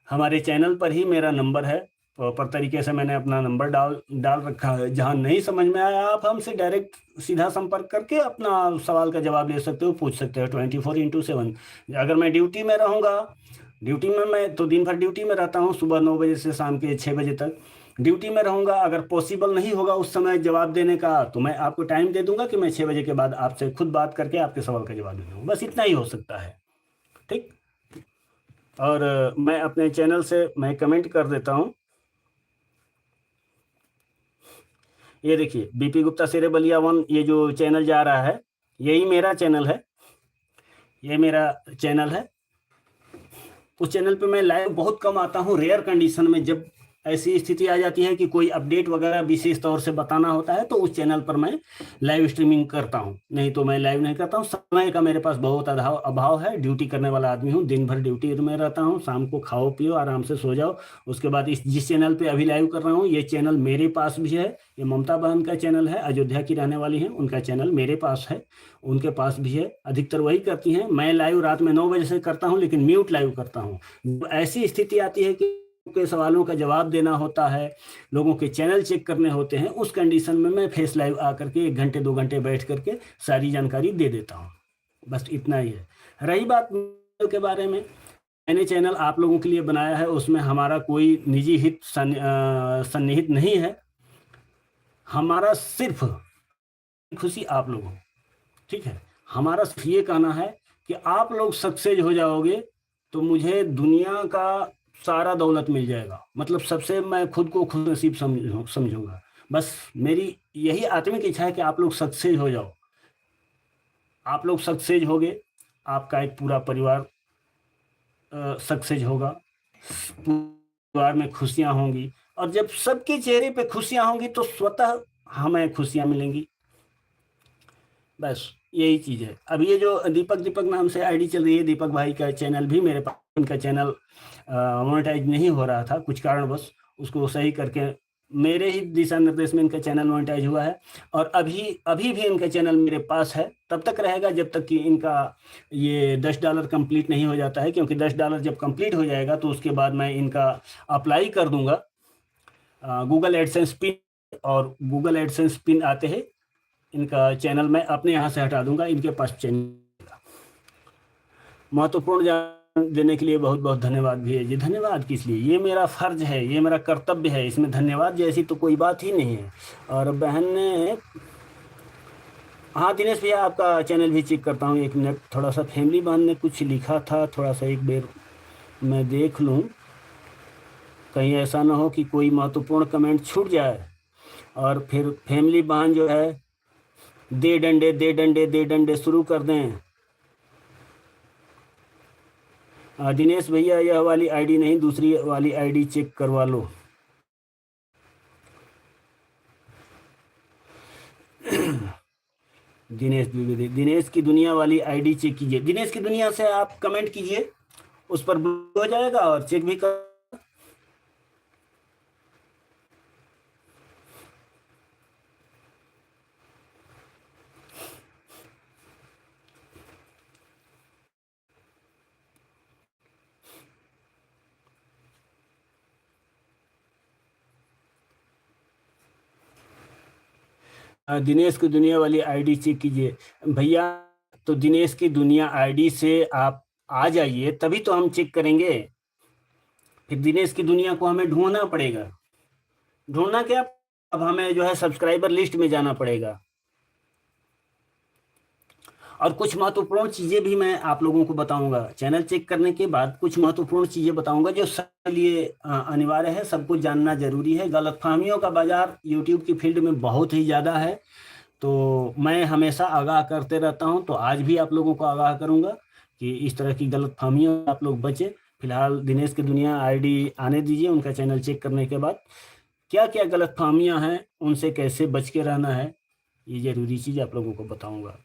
हमारे चैनल पर ही मेरा नंबर है, प्रॉपर तरीके से मैंने अपना नंबर डाल रखा है। जहाँ नहीं समझ में आया, आप हमसे डायरेक्ट सीधा संपर्क करके अपना सवाल का जवाब ले सकते हो, पूछ सकते हो 24/7। अगर मैं ड्यूटी में रहूँगा, ड्यूटी में, मैं तो दिन भर ड्यूटी में रहता हूँ, सुबह 9 बजे से शाम के 6 बजे तक ड्यूटी में रहूँगा। अगर पॉसिबल नहीं होगा उस समय जवाब देने का, तो मैं आपको टाइम दे दूंगा कि मैं 6 बजे के बाद आपसे खुद बात करके आपके सवाल का जवाब दे दूँगा। बस इतना ही हो सकता है। ठीक, और मैं अपने चैनल से मैं कमेंट कर देता हूँ। ये देखिए, BP गुप्ता शेरे बलिया 1, ये जो चैनल जा रहा है, यही मेरा चैनल है। ये मेरा चैनल है। उस चैनल पे मैं लाइव बहुत कम आता हूँ, रेयर कंडीशन में। जब ऐसी स्थिति आ जाती है कि कोई अपडेट वगैरह विशेष तौर से बताना होता है, तो उस चैनल पर मैं लाइव स्ट्रीमिंग करता हूँ, नहीं तो मैं लाइव नहीं करता हूँ। समय का मेरे पास बहुत अभाव है, ड्यूटी करने वाला आदमी हूँ, दिन भर ड्यूटी में रहता हूँ। शाम को खाओ पियो आराम से सो जाओ। उसके बाद जिस चैनल पे अभी लाइव कर रहा हूँ, ये चैनल मेरे पास भी है। ये ममता बहन का चैनल है, अयोध्या की रहने वाली है, उनका चैनल मेरे पास है, उनके पास भी है। अधिकतर वही करती हैं। मैं लाइव रात में 9 बजे से करता हूँ, लेकिन म्यूट लाइव करता हूँ। ऐसी स्थिति आती है कि के सवालों का जवाब देना होता है, लोगों के चैनल चेक करने होते हैं, उस कंडीशन में मैं फेस लाइव आकर के 1 घंटे 2 घंटे बैठ करके सारी जानकारी दे देता हूँ। बस इतना ही है। रही बात के बारे में, मैंने चैनल आप लोगों के लिए बनाया है, उसमें हमारा कोई निजी हित सन्निहित नहीं है। हमारा सिर्फ खुशी आप लोगों, ठीक है, हमारा सिर्फ ये कहना है कि आप लोग सक्सेस हो जाओगे तो मुझे दुनिया का सारा दौलत मिल जाएगा, मतलब सबसे मैं खुद को खुश नसीब समझूंगा। बस मेरी यही आत्मिक इच्छा है कि आप लोग सक्सेस हो जाओ। आप लोग सक्सेस होगे, आपका एक पूरा परिवार सक्सेस होगा, परिवार में खुशियां होंगी, और जब सबके चेहरे पे खुशियां होंगी तो स्वतः हमें खुशियां मिलेंगी। बस यही चीज है। अब ये जो दीपक दीपक नाम से आईडी चल रही है, दीपक भाई का चैनल भी मेरे पास, उनका चैनल मोनेटाइज नहीं हो रहा था कुछ कारणवश, उसको सही करके मेरे ही दिशा निर्देश में इनका चैनल मोनेटाइज हुआ है। और अभी अभी भी इनका चैनल मेरे पास है, तब तक रहेगा जब तक कि इनका ये $10 कंप्लीट नहीं हो जाता है, क्योंकि $10 जब कंप्लीट हो जाएगा तो उसके बाद मैं इनका अप्लाई कर दूंगा गूगल एडसेंस पिन, और गूगल एडसेंस पिन आते हैं इनका चैनल मैं अपने यहाँ से हटा दूंगा, इनके पास चैनल। महत्वपूर्ण जानकारी देने के लिए बहुत बहुत धन्यवाद भैया जी। धन्यवाद किस लिए, ये मेरा फर्ज है, ये मेरा कर्तव्य है, इसमें धन्यवाद जैसी तो कोई बात ही नहीं है। और बहन ने, हाँ दिनेश भैया आपका चैनल भी चेक करता हूँ, 1 मिनट। थोड़ा सा फैमिली बहन ने कुछ लिखा था, थोड़ा सा एक बार मैं देख लूँ, कहीं ऐसा ना हो कि कोई महत्वपूर्ण कमेंट छूट जाए और फिर फैमिली बहन जो है दे डंडे दे डंडे दे डंडे शुरू कर दें। दिनेश भैया यह वाली आईडी नहीं, दूसरी वाली आईडी चेक करवा लो। दिनेश द्विवेदी, दिनेश की दुनिया वाली आईडी चेक कीजिए। दिनेश की दुनिया से आप कमेंट कीजिए, उस पर हो जाएगा, और चेक भी कर। दिनेश की दुनिया वाली आईडी चेक कीजिए भैया। तो दिनेश की दुनिया आईडी से आप आ जाइए, तभी तो हम चेक करेंगे। फिर दिनेश की दुनिया को हमें ढूंढना पड़ेगा। ढूंढना क्या, अब हमें जो है सब्सक्राइबर लिस्ट में जाना पड़ेगा। और कुछ महत्वपूर्ण चीजें भी मैं आप लोगों को बताऊंगा चैनल चेक करने के बाद। कुछ महत्वपूर्ण चीजें बताऊंगा जो सबके लिए अनिवार्य है, सबको जानना जरूरी है। गलतफहमियों का बाजार यूट्यूब की फील्ड में बहुत ही ज़्यादा है, तो मैं हमेशा आगाह करते रहता हूं। तो आज भी आप लोगों को आगाह करूंगा कि इस तरह की गलतफहमियों आप लोग बचें। फिलहाल दिनेश की दुनिया आईडी आने दीजिए, उनका चैनल चेक करने के बाद क्या क्या गलतफहमियां हैं, उनसे कैसे बच के रहना है, ये ज़रूरी चीज़ आप लोगों को बताऊंगा।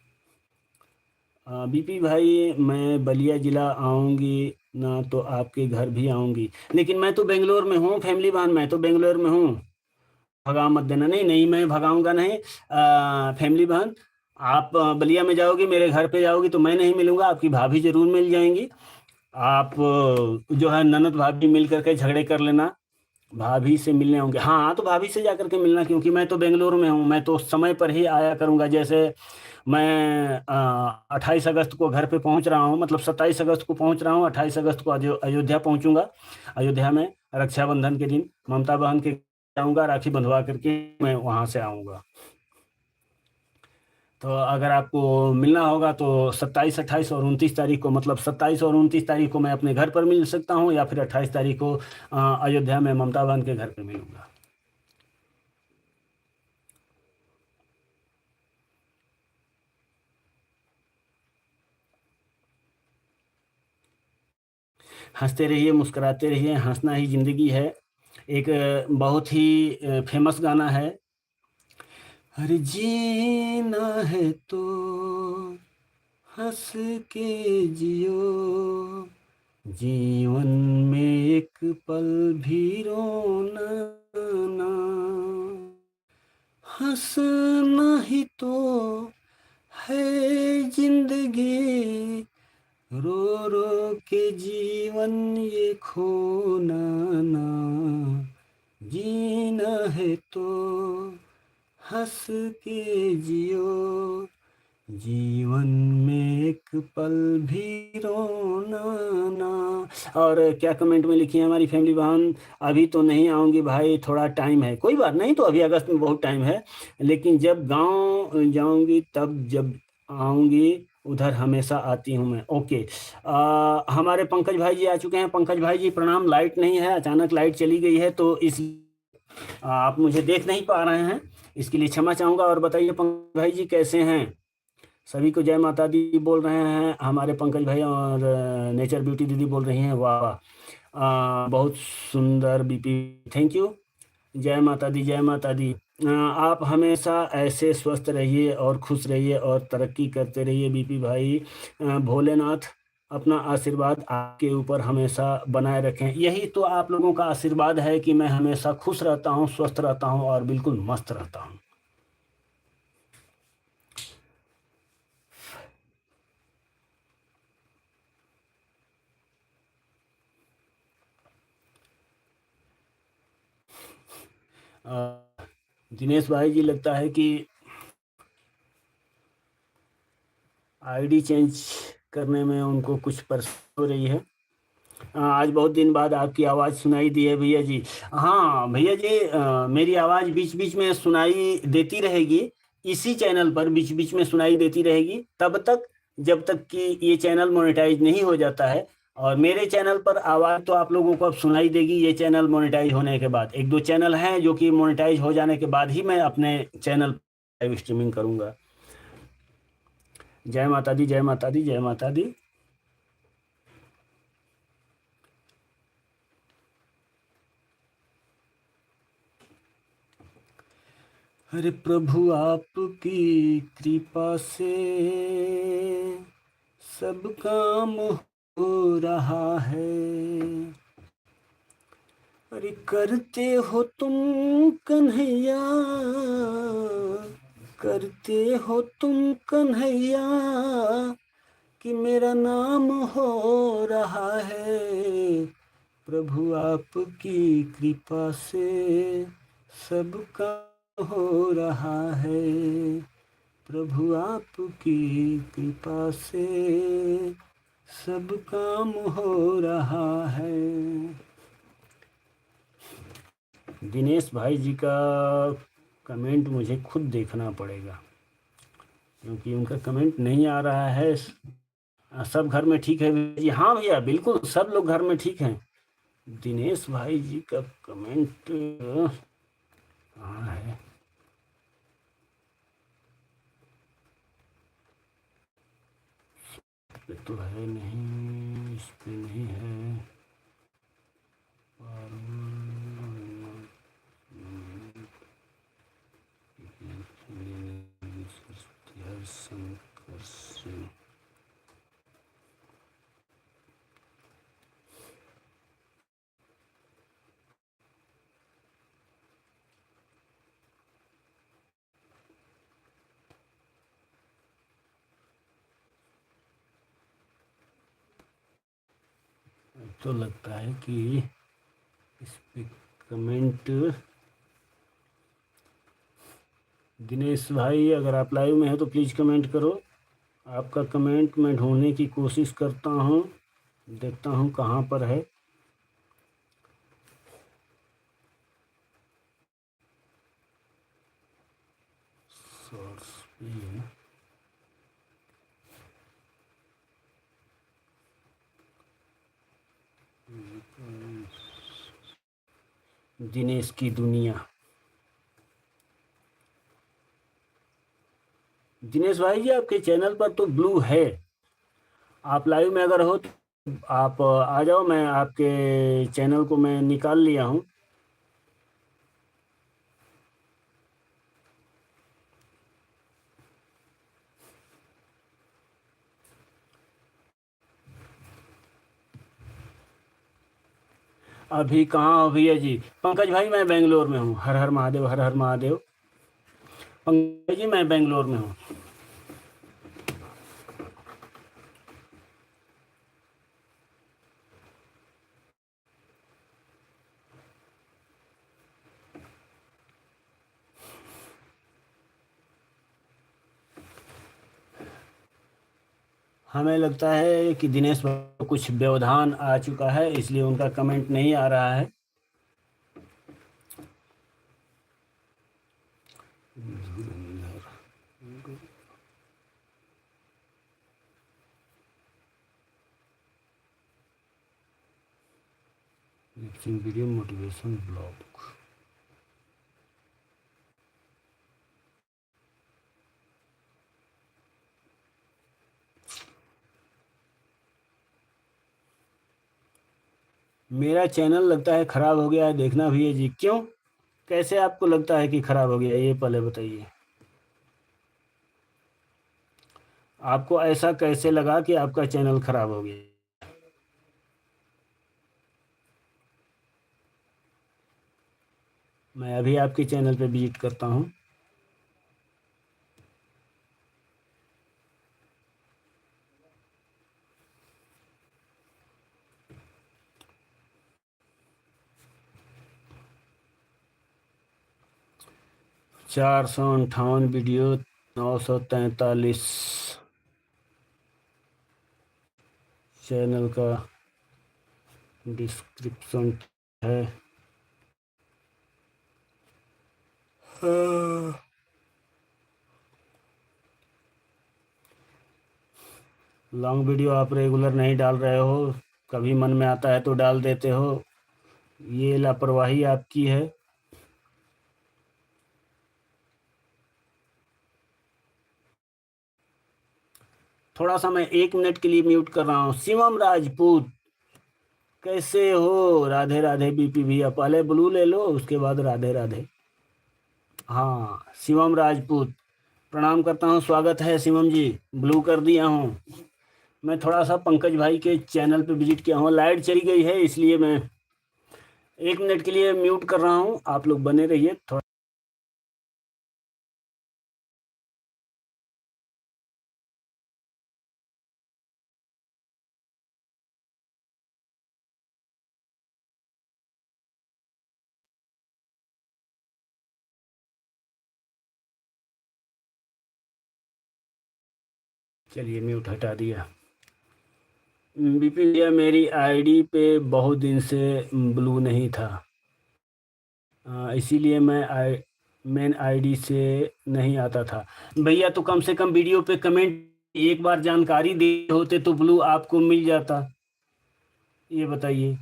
बीपी भाई, मैं बलिया ज़िला आऊँगी ना तो आपके घर भी आऊँगी, लेकिन मैं तो बेंगलोर में हूँ फैमिली बहन, मैं तो बेंगलोर में हूँ, भगा मत देना। नहीं नहीं, मैं भगाऊंगा नहीं। फैमिली बहन, आप बलिया में जाओगी, मेरे घर पे जाओगी तो मैं नहीं मिलूंगा, आपकी भाभी जरूर मिल जाएंगी। आप जो है ननद भाभी मिल करके झगड़े कर लेना, भाभी से मिलने होंगे। हाँ तो भाभी से जा करके मिलना, क्योंकि मैं तो बेंगलुरु में हूँ, मैं तो समय पर ही आया करूँगा। जैसे मैं 28 अगस्त को घर पे पहुँच रहा हूँ, मतलब 27 अगस्त को पहुँच रहा हूँ, 28 अगस्त को अयोध्या पहुँचूंगा। अयोध्या में रक्षाबंधन के दिन ममता बहन के जाऊँगा, राखी बंधवा करके मैं वहाँ से आऊँगा। तो अगर आपको मिलना होगा तो 27, 28 और 29 तारीख को, मतलब 27 और 29 तारीख को मैं अपने घर पर मिल सकता हूँ, या फिर 28 तारीख को अयोध्या में ममता बहन के घर पर मिलूंगा। हंसते रहिए, मुस्कुराते रहिए, हंसना ही जिंदगी है। एक बहुत ही फेमस गाना है, अरे जीना है तो हंस के जियो, जीवन में एक पल भी रोना ना, हंसना ही तो है जिंदगी, रो रो के जीवन ये खोना ना, जीना है तो हंस के जियो, जीवन में एक पल भी रोना ना। और क्या कमेंट में लिखी है हमारी फैमिली बहन, अभी तो नहीं आऊँगी भाई, थोड़ा टाइम है। कोई बात नहीं, तो अभी अगस्त में बहुत टाइम है, लेकिन जब गांव जाऊँगी तब जब आऊँगी, उधर हमेशा आती हूँ मैं। ओके। हमारे पंकज भाई जी आ चुके हैं। पंकज भाई जी प्रणाम। लाइट नहीं है, अचानक लाइट चली गई है, तो इस आप मुझे देख नहीं पा रहे हैं, इसके लिए क्षमा चाहूँगा। और बताइए पंकज भाई जी कैसे हैं? सभी को जय माता दी बोल रहे हैं हमारे पंकज भाई, और नेचर ब्यूटी दीदी बोल रही हैं वाह वाह। बहुत सुंदर बीपी, थैंक यू। जय माता दी, जय माता दी। आप हमेशा ऐसे स्वस्थ रहिए और खुश रहिए और तरक्की करते रहिए बीपी भाई। भोलेनाथ अपना आशीर्वाद आपके ऊपर हमेशा बनाए रखें। यही तो आप लोगों का आशीर्वाद है कि मैं हमेशा खुश रहता हूँ, स्वस्थ रहता हूँ और बिल्कुल मस्त रहता हूँ। अ, दिनेश भाई जी लगता है कि आईडी चेंज करने में उनको कुछ परेशानी हो रही है। आज बहुत दिन बाद आपकी आवाज़ सुनाई दी है भैया जी। हाँ भैया जी, मेरी आवाज़ बीच बीच में सुनाई देती रहेगी, इसी चैनल पर बीच बीच में सुनाई देती रहेगी तब तक जब तक कि ये चैनल मोनेटाइज नहीं हो जाता है। और मेरे चैनल पर आवाज़ तो आप लोगों को अब सुनाई देगी ये चैनल मोनेटाइज होने के बाद। एक दो चैनल हैं जो कि मोनेटाइज हो जाने के बाद ही मैं अपने चैनल लाइव स्ट्रीमिंग करूँगा। जय माता दी, जय माता दी, जय माता दी। अरे प्रभु आपकी कृपा से सब काम हो रहा है। अरे करते हो तुम कन्हैया, करते हो तुम कन्हैया, कि मेरा नाम हो रहा है। प्रभु आपकी कृपा से सब काम हो रहा है। प्रभु आपकी कृपा से सब काम हो रहा है। दिनेश भाई जी का कमेंट मुझे खुद देखना पड़ेगा, क्योंकि उनका कमेंट नहीं आ रहा है। सब घर में ठीक है भैया जी? हाँ भैया बिल्कुल, सब लोग घर में ठीक हैं। दिनेश भाई जी का कमेंट कहाँ है? इस पे तो है नहीं, इस पे नहीं है। शंकर सिंह, तो लगता है कि इस पे कमेंट। दिनेश भाई अगर आप लाइव में हैं तो प्लीज़ कमेंट करो। आपका कमेंट मैं ढूंढने की कोशिश करता हूँ, देखता हूँ कहाँ पर है। सोर्स पे है। दिनेश की दुनिया। दिनेश भाई जी आपके चैनल पर तो ब्लू है, आप लाइव में अगर हो तो आप आ जाओ, मैं आपके चैनल को मैं निकाल लिया हूँ। अभी कहाँ हो भैया जी? पंकज भाई मैं बेंगलोर में हूँ। हर हर महादेव, हर हर महादेव। पंकज जी मैं बेंगलोर में हूँ। हमें लगता है कि दिनेश भाई को कुछ व्यवधान आ चुका है, इसलिए उनका कमेंट नहीं आ रहा है। Lip sync video motivation blog. मेरा चैनल लगता है खराब हो गया है, देखना भी है जी। क्यों, कैसे आपको लगता है कि खराब हो गया, ये पहले बताइए। आपको ऐसा कैसे लगा कि आपका चैनल खराब हो गया? मैं अभी आपके चैनल पे विजिट करता हूँ। चार सौ अंठावन वीडियो, 943 चैनल का डिस्क्रिप्शन है। लॉन्ग वीडियो आप रेगुलर नहीं डाल रहे हो, कभी मन में आता है तो डाल देते हो, ये लापरवाही आपकी है। थोड़ा सा मैं 1 मिनट के लिए म्यूट कर रहा हूँ। शिवम राजपूत, कैसे हो? राधे राधे बीपी भैया, पहले ब्लू ले लो उसके बाद राधे राधे। हाँ शिवम राजपूत, प्रणाम करता हूँ, स्वागत है शिवम जी। ब्लू कर दिया हूँ। मैं थोड़ा सा पंकज भाई के चैनल पे विजिट किया हूँ, लाइट चली गई है इसलिए मैं 1 मिनट के लिए म्यूट कर रहा हूँ। आप लोग बने रहिए थोड़ा। चलिए म्यूट हटा दिया। बीपी भैया, मेरी आईडी पे बहुत दिन से ब्लू नहीं था, इसीलिए मैं मेन आईडी से नहीं आता था। भैया तो कम से कम वीडियो पे कमेंट एक बार जानकारी दे होते तो ब्लू आपको मिल जाता। ये बताइए,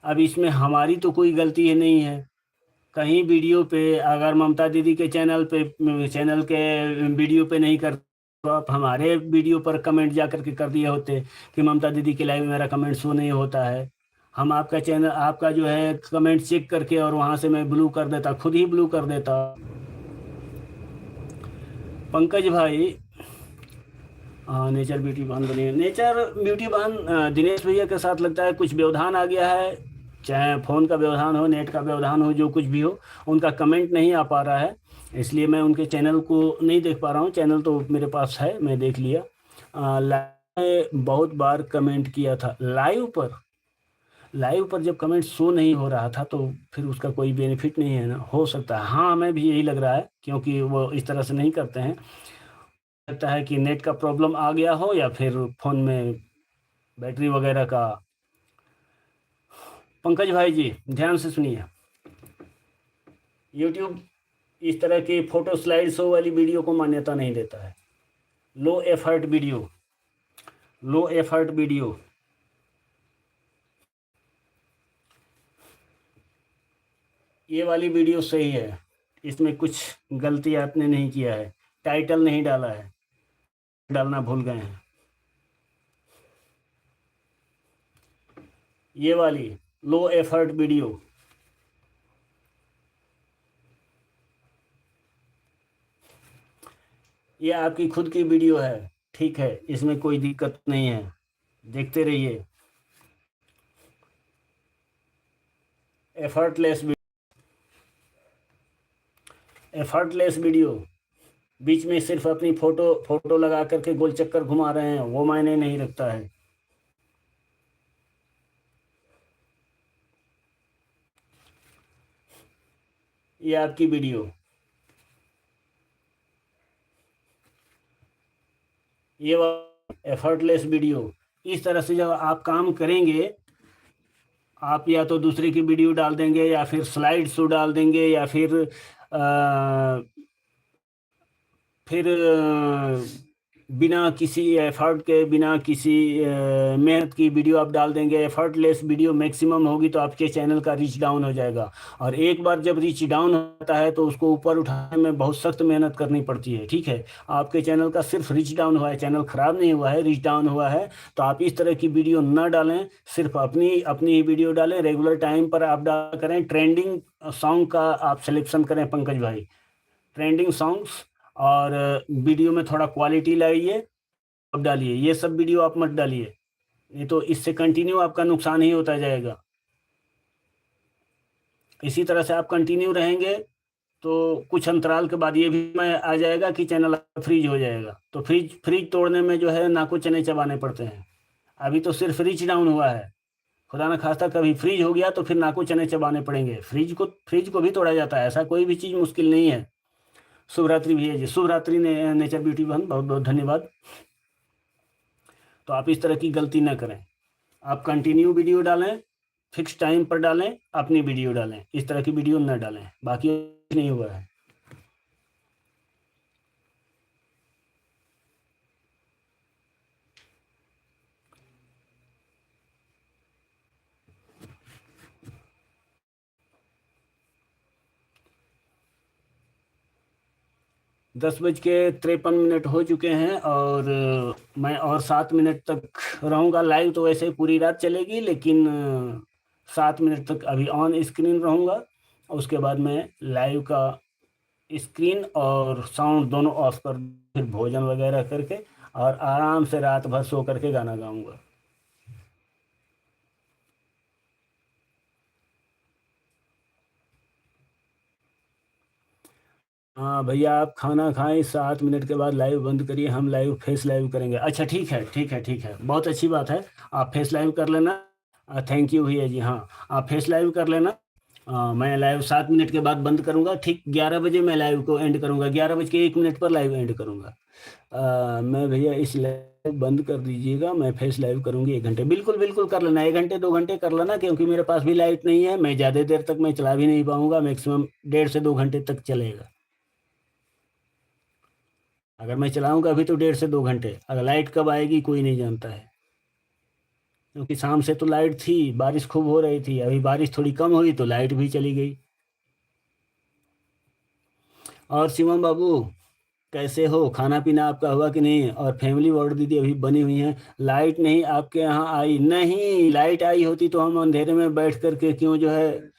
अब इसमें हमारी तो कोई गलती है नहीं है। कहीं वीडियो पे अगर ममता दीदी के चैनल के वीडियो पे नहीं कर तो आप हमारे वीडियो पर कमेंट जा करके कर दिए होते कि ममता दीदी के लाइव में मेरा कमेंट शो नहीं होता है। हम आपका चैनल, आपका जो है कमेंट चेक करके और वहाँ से मैं ब्लू कर देता, खुद ही ब्लू कर देता। पंकज भाई, हाँ नेचर ब्यूटी बहन बनी है। नेचर ब्यूटी बहन दिनेश भैया के साथ लगता है कुछ व्यवधान आ गया है, चाहे फ़ोन का व्यवधान हो, नेट का व्यवधान हो, जो कुछ भी हो, उनका कमेंट नहीं आ पा रहा है, इसलिए मैं उनके चैनल को नहीं देख पा रहा हूँ। चैनल तो मेरे पास है, मैं देख लिया। लाइव में बहुत बार कमेंट किया था, लाइव पर जब कमेंट शो नहीं हो रहा था तो फिर उसका कोई बेनिफिट नहीं है ना, हो सकता है। हाँ हमें भी यही लग रहा है, क्योंकि वो इस तरह से नहीं करते हैं। लगता है कि नेट का प्रॉब्लम आ गया हो या फिर फ़ोन में बैटरी वगैरह का। पंकज भाई जी ध्यान से सुनिए, यूट्यूब इस तरह की फ़ोटो स्लाइड शो वाली वीडियो को मान्यता नहीं देता है। Low effort video, low effort video, ये वाली वीडियो सही है, इसमें कुछ गलती आपने नहीं किया है, टाइटल नहीं डाला है, डालना भूल गए हैं। ये वाली लो एफर्ट वीडियो, ये आपकी खुद की वीडियो है, ठीक है, इसमें कोई दिक्कत नहीं है, देखते रहिए। एफर्टलेस एफर्टलेस वीडियो, बीच में सिर्फ अपनी फोटो फोटो लगा करके गोल चक्कर घुमा रहे हैं, वो मायने नहीं रखता है। ये आपकी वीडियो, ये एफर्टलेस वीडियो। इस तरह से जब आप काम करेंगे, आप या तो दूसरे की वीडियो डाल देंगे या फिर स्लाइड शो डाल देंगे या फिर बिना किसी एफर्ट के, बिना किसी मेहनत की वीडियो आप डाल देंगे, एफर्टलेस वीडियो मैक्सिमम होगी तो आपके चैनल का रीच डाउन हो जाएगा। और एक बार जब रीच डाउन होता है तो उसको ऊपर उठाने में बहुत सख्त मेहनत करनी पड़ती है, ठीक है। आपके चैनल का सिर्फ रीच डाउन हुआ है, चैनल खराब नहीं हुआ है, रीच डाउन हुआ है। तो आप इस तरह की वीडियो न डालें, सिर्फ अपनी अपनी ही वीडियो डालें, रेगुलर टाइम पर आप डाल करें। ट्रेंडिंग सॉन्ग का आप सिलेक्शन करें पंकज भाई, ट्रेंडिंग सॉन्ग्स। और वीडियो में थोड़ा क्वालिटी लाइए, अब डालिए। ये सब वीडियो आप मत डालिए, नहीं तो इससे कंटिन्यू आपका नुकसान ही होता जाएगा। इसी तरह से आप कंटिन्यू रहेंगे तो कुछ अंतराल के बाद ये भी में आ जाएगा कि चैनल फ्रीज हो जाएगा। तो फ्रीज फ्रीज तोड़ने में जो है नाको चने चबाने पड़ते हैं। अभी तो सिर्फ रीच डाउन हुआ है, खुदा न खास्ता कभी फ्रीज हो गया तो फिर नाको चने चबाने पड़ेंगे। फ्रीज को भी तोड़ा जाता है, ऐसा कोई भी चीज़ मुश्किल नहीं है। शुभ रात्रि भैया जी, शुभ रात्रि ने नेचर ब्यूटी बहन, बहुत बहुत धन्यवाद। तो आप इस तरह की गलती ना करें, आप कंटिन्यू वीडियो डालें, फिक्स टाइम पर डालें, अपनी वीडियो डालें, इस तरह की वीडियो न डालें, बाकी नहीं हुआ है। 10:53 हो चुके हैं और मैं और 7 मिनट तक रहूँगा लाइव। तो वैसे पूरी रात चलेगी, लेकिन 7 मिनट तक अभी ऑन स्क्रीन रहूँगा। उसके बाद मैं लाइव का स्क्रीन और साउंड दोनों ऑफ कर, फिर भोजन वगैरह करके और आराम से रात भर सो करके गाना गाऊंगा। हाँ भैया, आप खाना खाएं, 7 मिनट के बाद लाइव बंद करिए, हम लाइव फेस लाइव करेंगे। अच्छा ठीक है, ठीक है, ठीक है, बहुत अच्छी बात है। आप फेस लाइव कर लेना। थैंक यू भैया जी। हाँ, आप फेस लाइव कर लेना। मैं लाइव 7 मिनट के बाद बंद करूंगा, ठीक 11 बजे मैं लाइव को एंड करूंगा, 11:01 पर लाइव एंड करूंगा। मैं भैया इस लाइव बंद कर दीजिएगा, मैं फेस लाइव करूंगी 1 घंटे। बिल्कुल बिल्कुल कर लेना, 1 घंटे 2 घंटे कर लेना, क्योंकि मेरे पास भी लाइट नहीं है, मैं ज़्यादा देर तक मैं चला भी नहीं पाऊंगा, मैक्सिमम 1.5 से 2 घंटे तक चलेगा। अगर मैं चलाऊंगा अभी तो 1.5 से 2 घंटे, अगर लाइट कब आएगी कोई नहीं जानता है। क्योंकि शाम से तो लाइट थी, बारिश खूब हो रही थी, अभी बारिश थोड़ी कम हुई तो लाइट भी चली गई। और शिवम बाबू, कैसे हो? खाना पीना आपका हुआ कि नहीं? और फैमिली वार्ड दीदी अभी बनी हुई हैं। लाइट नहीं आपके यहाँ आई? नहीं, लाइट आई होती तो हम अंधेरे में बैठ करके क्यों जो है।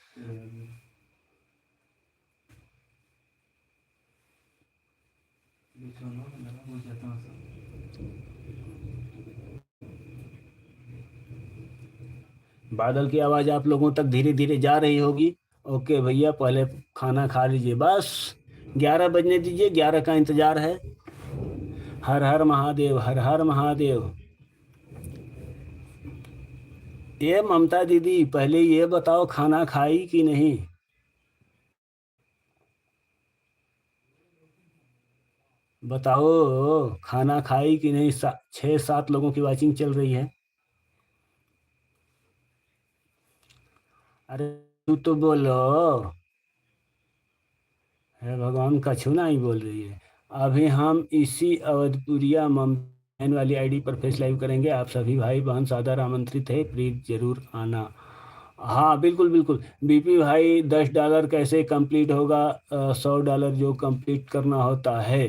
बादल की आवाज़ आप लोगों तक धीरे धीरे जा रही होगी। ओके भैया, पहले खाना खा लीजिए बस, 11 बजने दीजिए, 11 का इंतज़ार है। हर हर महादेव, हर हर महादेव। ये ममता दीदी, पहले ये बताओ खाना खाई कि नहीं? बताओ, खाना खाई कि नहीं? 6-7 लोगों की वाचिंग चल रही है। अरे तू तो बोलो। है भगवान, कछु नहीं बोल रही है। अभी हम इसी अवधपुरिया ममतान वाली आईडी पर फेस लाइव करेंगे। आप सभी भाई बहन सादर आमंत्रित है, प्लीज जरूर आना। हाँ बिल्कुल बिल्कुल। बीपी भाई, $10 कैसे कंप्लीट होगा? $100 जो कंप्लीट करना होता है।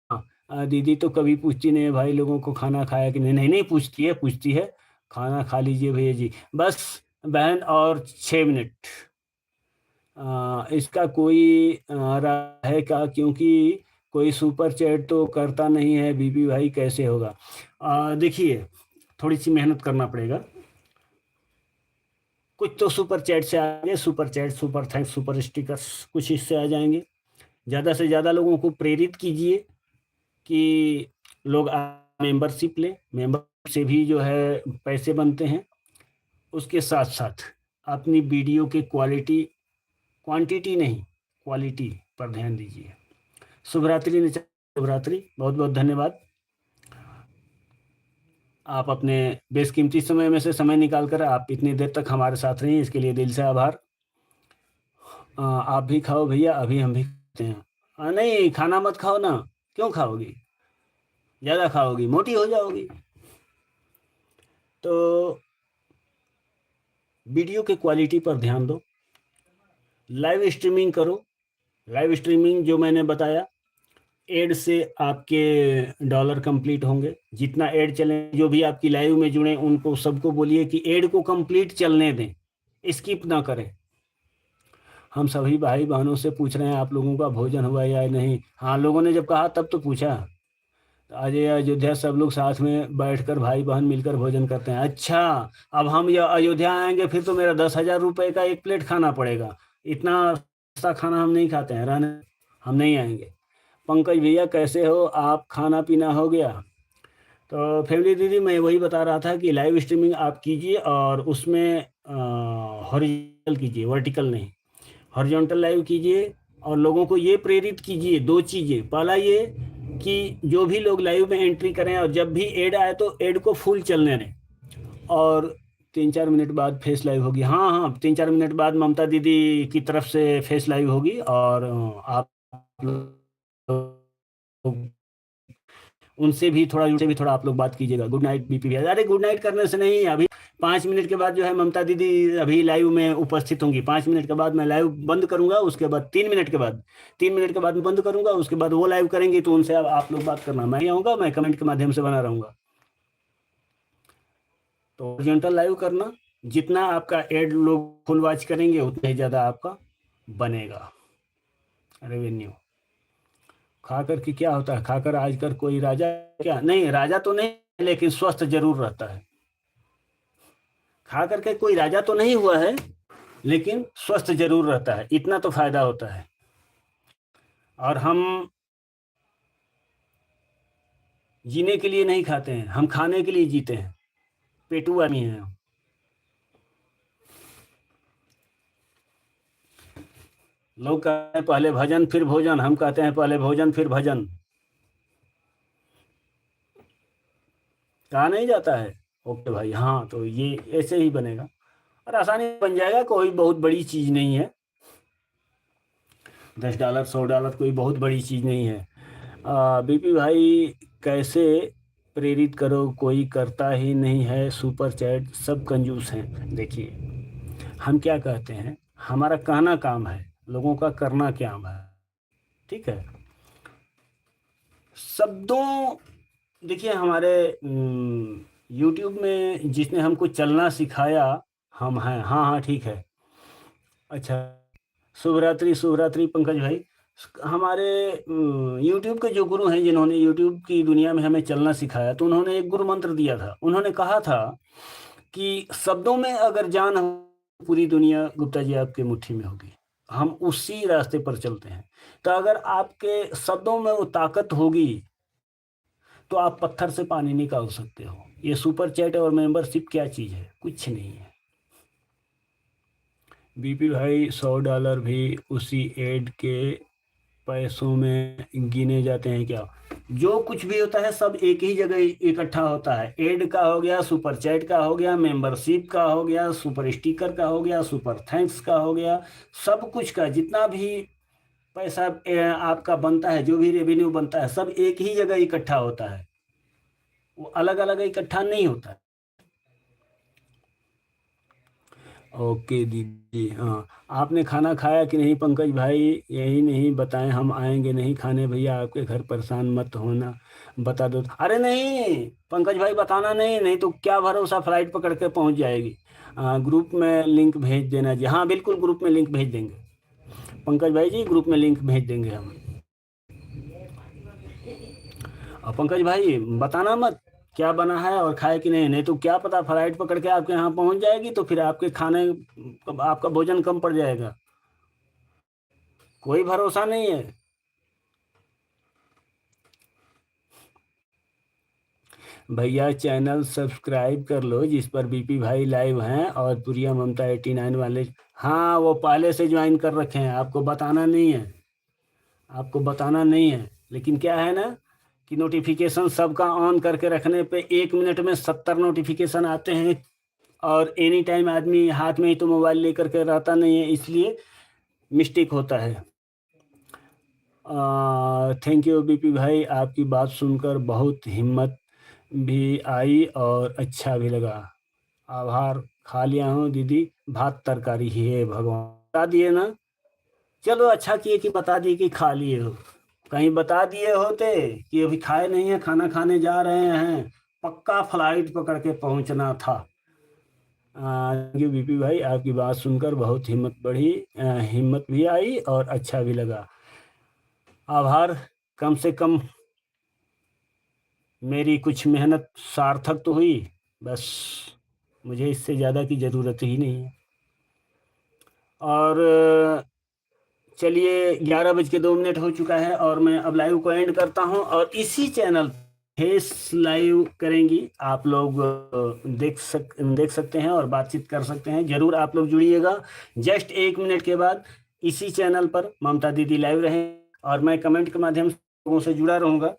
हाँ, दीदी तो कभी पूछती नहीं है भाई लोगों को खाना खाया कि नहीं। नहीं नहीं, पूछती है, पूछती है। खाना खा लीजिए भैया जी बस। बहन और 6 मिनट। इसका कोई राय है क्या? क्योंकि कोई सुपर चैट तो करता नहीं है बीबी भाई, कैसे होगा? देखिए, थोड़ी सी मेहनत करना पड़ेगा। कुछ तो सुपर चैट से आएंगे, super chat, super thanks, super stickers, कुछ इससे आ जाएंगे। ज़्यादा से ज़्यादा लोगों को प्रेरित कीजिए कि लोग मेंबरशिप लें। मेंबरशिप से भी जो है पैसे बनते हैं। उसके साथ साथ अपनी वीडियो की क्वालिटी, क्वांटिटी नहीं, क्वालिटी पर ध्यान दीजिए। शुभ रात्रि निचा, शुभ रात्रि, बहुत बहुत धन्यवाद। आप अपने बेशकीमती समय में से समय निकाल कर आप इतनी देर तक हमारे साथ रही, इसके लिए दिल से आभार। आप भी खाओ भैया, अभी हम भी खाते हैं। नहीं, खाना मत खाओ ना। क्यों खाओगी? ज़्यादा खाओगी मोटी हो जाओगी। तो वीडियो के क्वालिटी पर ध्यान दो, लाइव स्ट्रीमिंग करो। लाइव स्ट्रीमिंग जो मैंने बताया, एड से आपके डॉलर कंप्लीट होंगे। जितना एड चले, जो भी आपकी लाइव में जुड़े उनको सबको बोलिए कि एड को कंप्लीट चलने दें, स्किप ना करें। हम सभी भाई बहनों से पूछ रहे हैं आप लोगों का भोजन हुआ या नहीं। हाँ, लोगों ने जब कहा तब तो पूछा। तो आज ये अयोध्या सब लोग साथ में बैठकर भाई बहन मिलकर भोजन करते हैं। अच्छा, अब हम ये अयोध्या आएंगे फिर तो मेरा 10,000 रुपये का एक प्लेट खाना पड़ेगा। इतना सस्ता खाना हम नहीं खाते हैं, रहने, हम नहीं आएंगे। पंकज भैया कैसे हो आप, खाना पीना हो गया? तो फैमिली दीदी, मैं वही बता रहा था कि लाइव स्ट्रीमिंग आप कीजिए और उसमें हॉरिजॉन्टल कीजिए, वर्टिकल नहीं, हॉरिजॉन्टल लाइव कीजिए। और लोगों को ये प्रेरित कीजिए, दो चीज़ें। पहला ये कि जो भी लोग लाइव में एंट्री करें और जब भी ऐड आए तो ऐड को फुल चलने दें। और 3-4 मिनट बाद फेस लाइव होगी। हाँ हाँ, 3-4 मिनट बाद ममता दीदी की तरफ से फेस लाइव होगी और आप लोग उनसे भी थोड़ा आप लोग बात कीजिएगा। गुड नाइट बीपी भैया। अरे गुड नाइट करने से नहीं, अभी 5 मिनट के बाद जो है ममता दीदी अभी लाइव में उपस्थित होंगी। 5 मिनट के बाद मैं लाइव बंद करूंगा, उसके बाद 3 मिनट के बाद, 3 मिनट के बाद मैं बंद करूंगा, उसके बाद वो लाइव करेंगी तो उनसे अब आप लोग बात करना। मैं आऊँगा, मैं कमेंट के माध्यम से बना रहूँगा। तो ओरिजेंटल लाइव करना, जितना आपका एड लोग फुल वॉच करेंगे उतना ही ज़्यादा आपका बनेगा रेवेन्यू। खाकर के क्या होता है, खाकर आजकल कोई राजा, क्या नहीं, राजा तो नहीं लेकिन स्वस्थ जरूर रहता है। खा करके कोई राजा तो नहीं हुआ है लेकिन स्वस्थ जरूर रहता है, इतना तो फायदा होता है। और हम जीने के लिए नहीं खाते हैं, हम खाने के लिए जीते हैं, पेटू आदमी हैं हम। लोग कहते हैं पहले भजन फिर भोजन, हम कहते हैं पहले भोजन फिर भजन। कहा नहीं जाता है। ओके भाई, हाँ तो ये ऐसे ही बनेगा और आसानी से बन जाएगा, कोई बहुत बड़ी चीज़ नहीं है। $10 $100 कोई बहुत बड़ी चीज़ नहीं है। बीपी भाई कैसे प्रेरित करो, कोई करता ही नहीं है, सुपर चैट सब कंजूस हैं। देखिए, हम क्या कहते हैं, हमारा कहना काम है, लोगों का करना क्या है। ठीक है, शब्दों, देखिए हमारे यूट्यूब में जिसने हमको चलना सिखाया हम हैं। हाँ हाँ ठीक है। अच्छा, शुभ रात्रि, शुभ रात्रि पंकज भाई। हमारे यूट्यूब के जो गुरु हैं, जिन्होंने यूट्यूब की दुनिया में हमें चलना सिखाया, तो उन्होंने एक गुरु मंत्र दिया था। उन्होंने कहा था कि शब्दों में अगर जान हो, पूरी दुनिया गुप्ता जी आपके मुट्ठी में होगी। हम उसी रास्ते पर चलते हैं। तो अगर आपके शब्दों में वो ताकत होगी तो आप पत्थर से पानी निकाल सकते हो। ये सुपर चैट और मेंबरशिप क्या चीज़ है, कुछ नहीं है। बीपी भाई, $100 भी उसी एड के पैसों में गिने जाते हैं क्या? जो कुछ भी होता है सब एक ही जगह इकट्ठा होता है। एड का हो गया, सुपर चैट का हो गया, मेंबरशिप का हो गया, सुपर स्टिकर का हो गया, सुपर थैंक्स का हो गया, सब कुछ का जितना भी पैसा आपका बनता है, जो भी रेवेन्यू बनता है, सब एक ही जगह इकट्ठा होता है, वो अलग अलग इकट्ठा नहीं होता है। ओके दीदी, हाँ आपने खाना खाया कि नहीं पंकज भाई? यही नहीं बताएं, हम आएंगे नहीं खाने भैया आपके घर, परेशान मत होना, बता दो। अरे नहीं पंकज भाई, बताना नहीं, नहीं तो क्या भरोसा फ्लाइट पकड़ के पहुंच जाएगी। ग्रुप में लिंक भेज देना जी। हाँ बिल्कुल, ग्रुप में लिंक भेज देंगे पंकज भाई जी, ग्रुप में लिंक भेज देंगे हम। और पंकज भाई बताना मत क्या बना है और खाए कि नहीं, नहीं तो क्या पता फ्लाइट पकड़ के आपके यहाँ पहुंच जाएगी तो फिर आपके खाने, आपका भोजन कम पड़ जाएगा। कोई भरोसा नहीं है। भैया चैनल सब्सक्राइब कर लो जिस पर बीपी भाई लाइव हैं और पुरिया ममता 89 वाले। हाँ वो पहले से ज्वाइन कर रखे हैं, आपको बताना नहीं है, आपको बताना नहीं है। लेकिन क्या है ना कि नोटिफिकेशन सबका ऑन करके रखने पे 1 मिनट में 70 नोटिफिकेशन आते हैं। और एनी टाइम आदमी हाथ में ही तो मोबाइल लेकर के रहता नहीं है, इसलिए मिस्टेक होता है। थैंक यू बीपी भाई, आपकी बात सुनकर बहुत हिम्मत भी आई और अच्छा भी लगा। आभार, खा लिया हूँ दीदी, भात तरकारी ही है भगवान। बता दिए ना, चलो अच्छा किए कि बता दिए कि खा लिए हो। कहीं बता दिए होते कि अभी खाए नहीं है, खाना खाने जा रहे हैं, पक्का फ्लाइट पकड़ के पहुंचना था। थैंक यू बीपी भाई, आपकी बात सुनकर बहुत हिम्मत बढ़ी, हिम्मत भी आई और अच्छा भी लगा। आभार, कम से कम मेरी कुछ मेहनत सार्थक तो हुई। बस मुझे इससे ज़्यादा की ज़रूरत ही नहीं है। और चलिए 11:02 हो चुका है और मैं अब लाइव को एंड करता हूं, और इसी चैनल फेस लाइव करेंगी आप लोग, देख सकते हैं और बातचीत कर सकते हैं। जरूर आप लोग जुड़िएगा। जस्ट 1 मिनट के बाद इसी चैनल पर ममता दीदी लाइव रहें, और मैं कमेंट के माध्यम से लोगों से जुड़ा रहूँगा,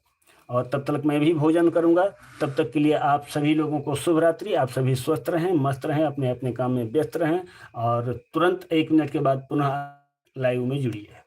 और तब तक मैं भी भोजन करूँगा। तब तक के लिए आप सभी लोगों को शुभ रात्रि। आप सभी स्वस्थ रहें, मस्त रहें, अपने अपने काम में व्यस्त रहें, और तुरंत 1 मिनट के बाद पुनः लाइव में जुड़िए।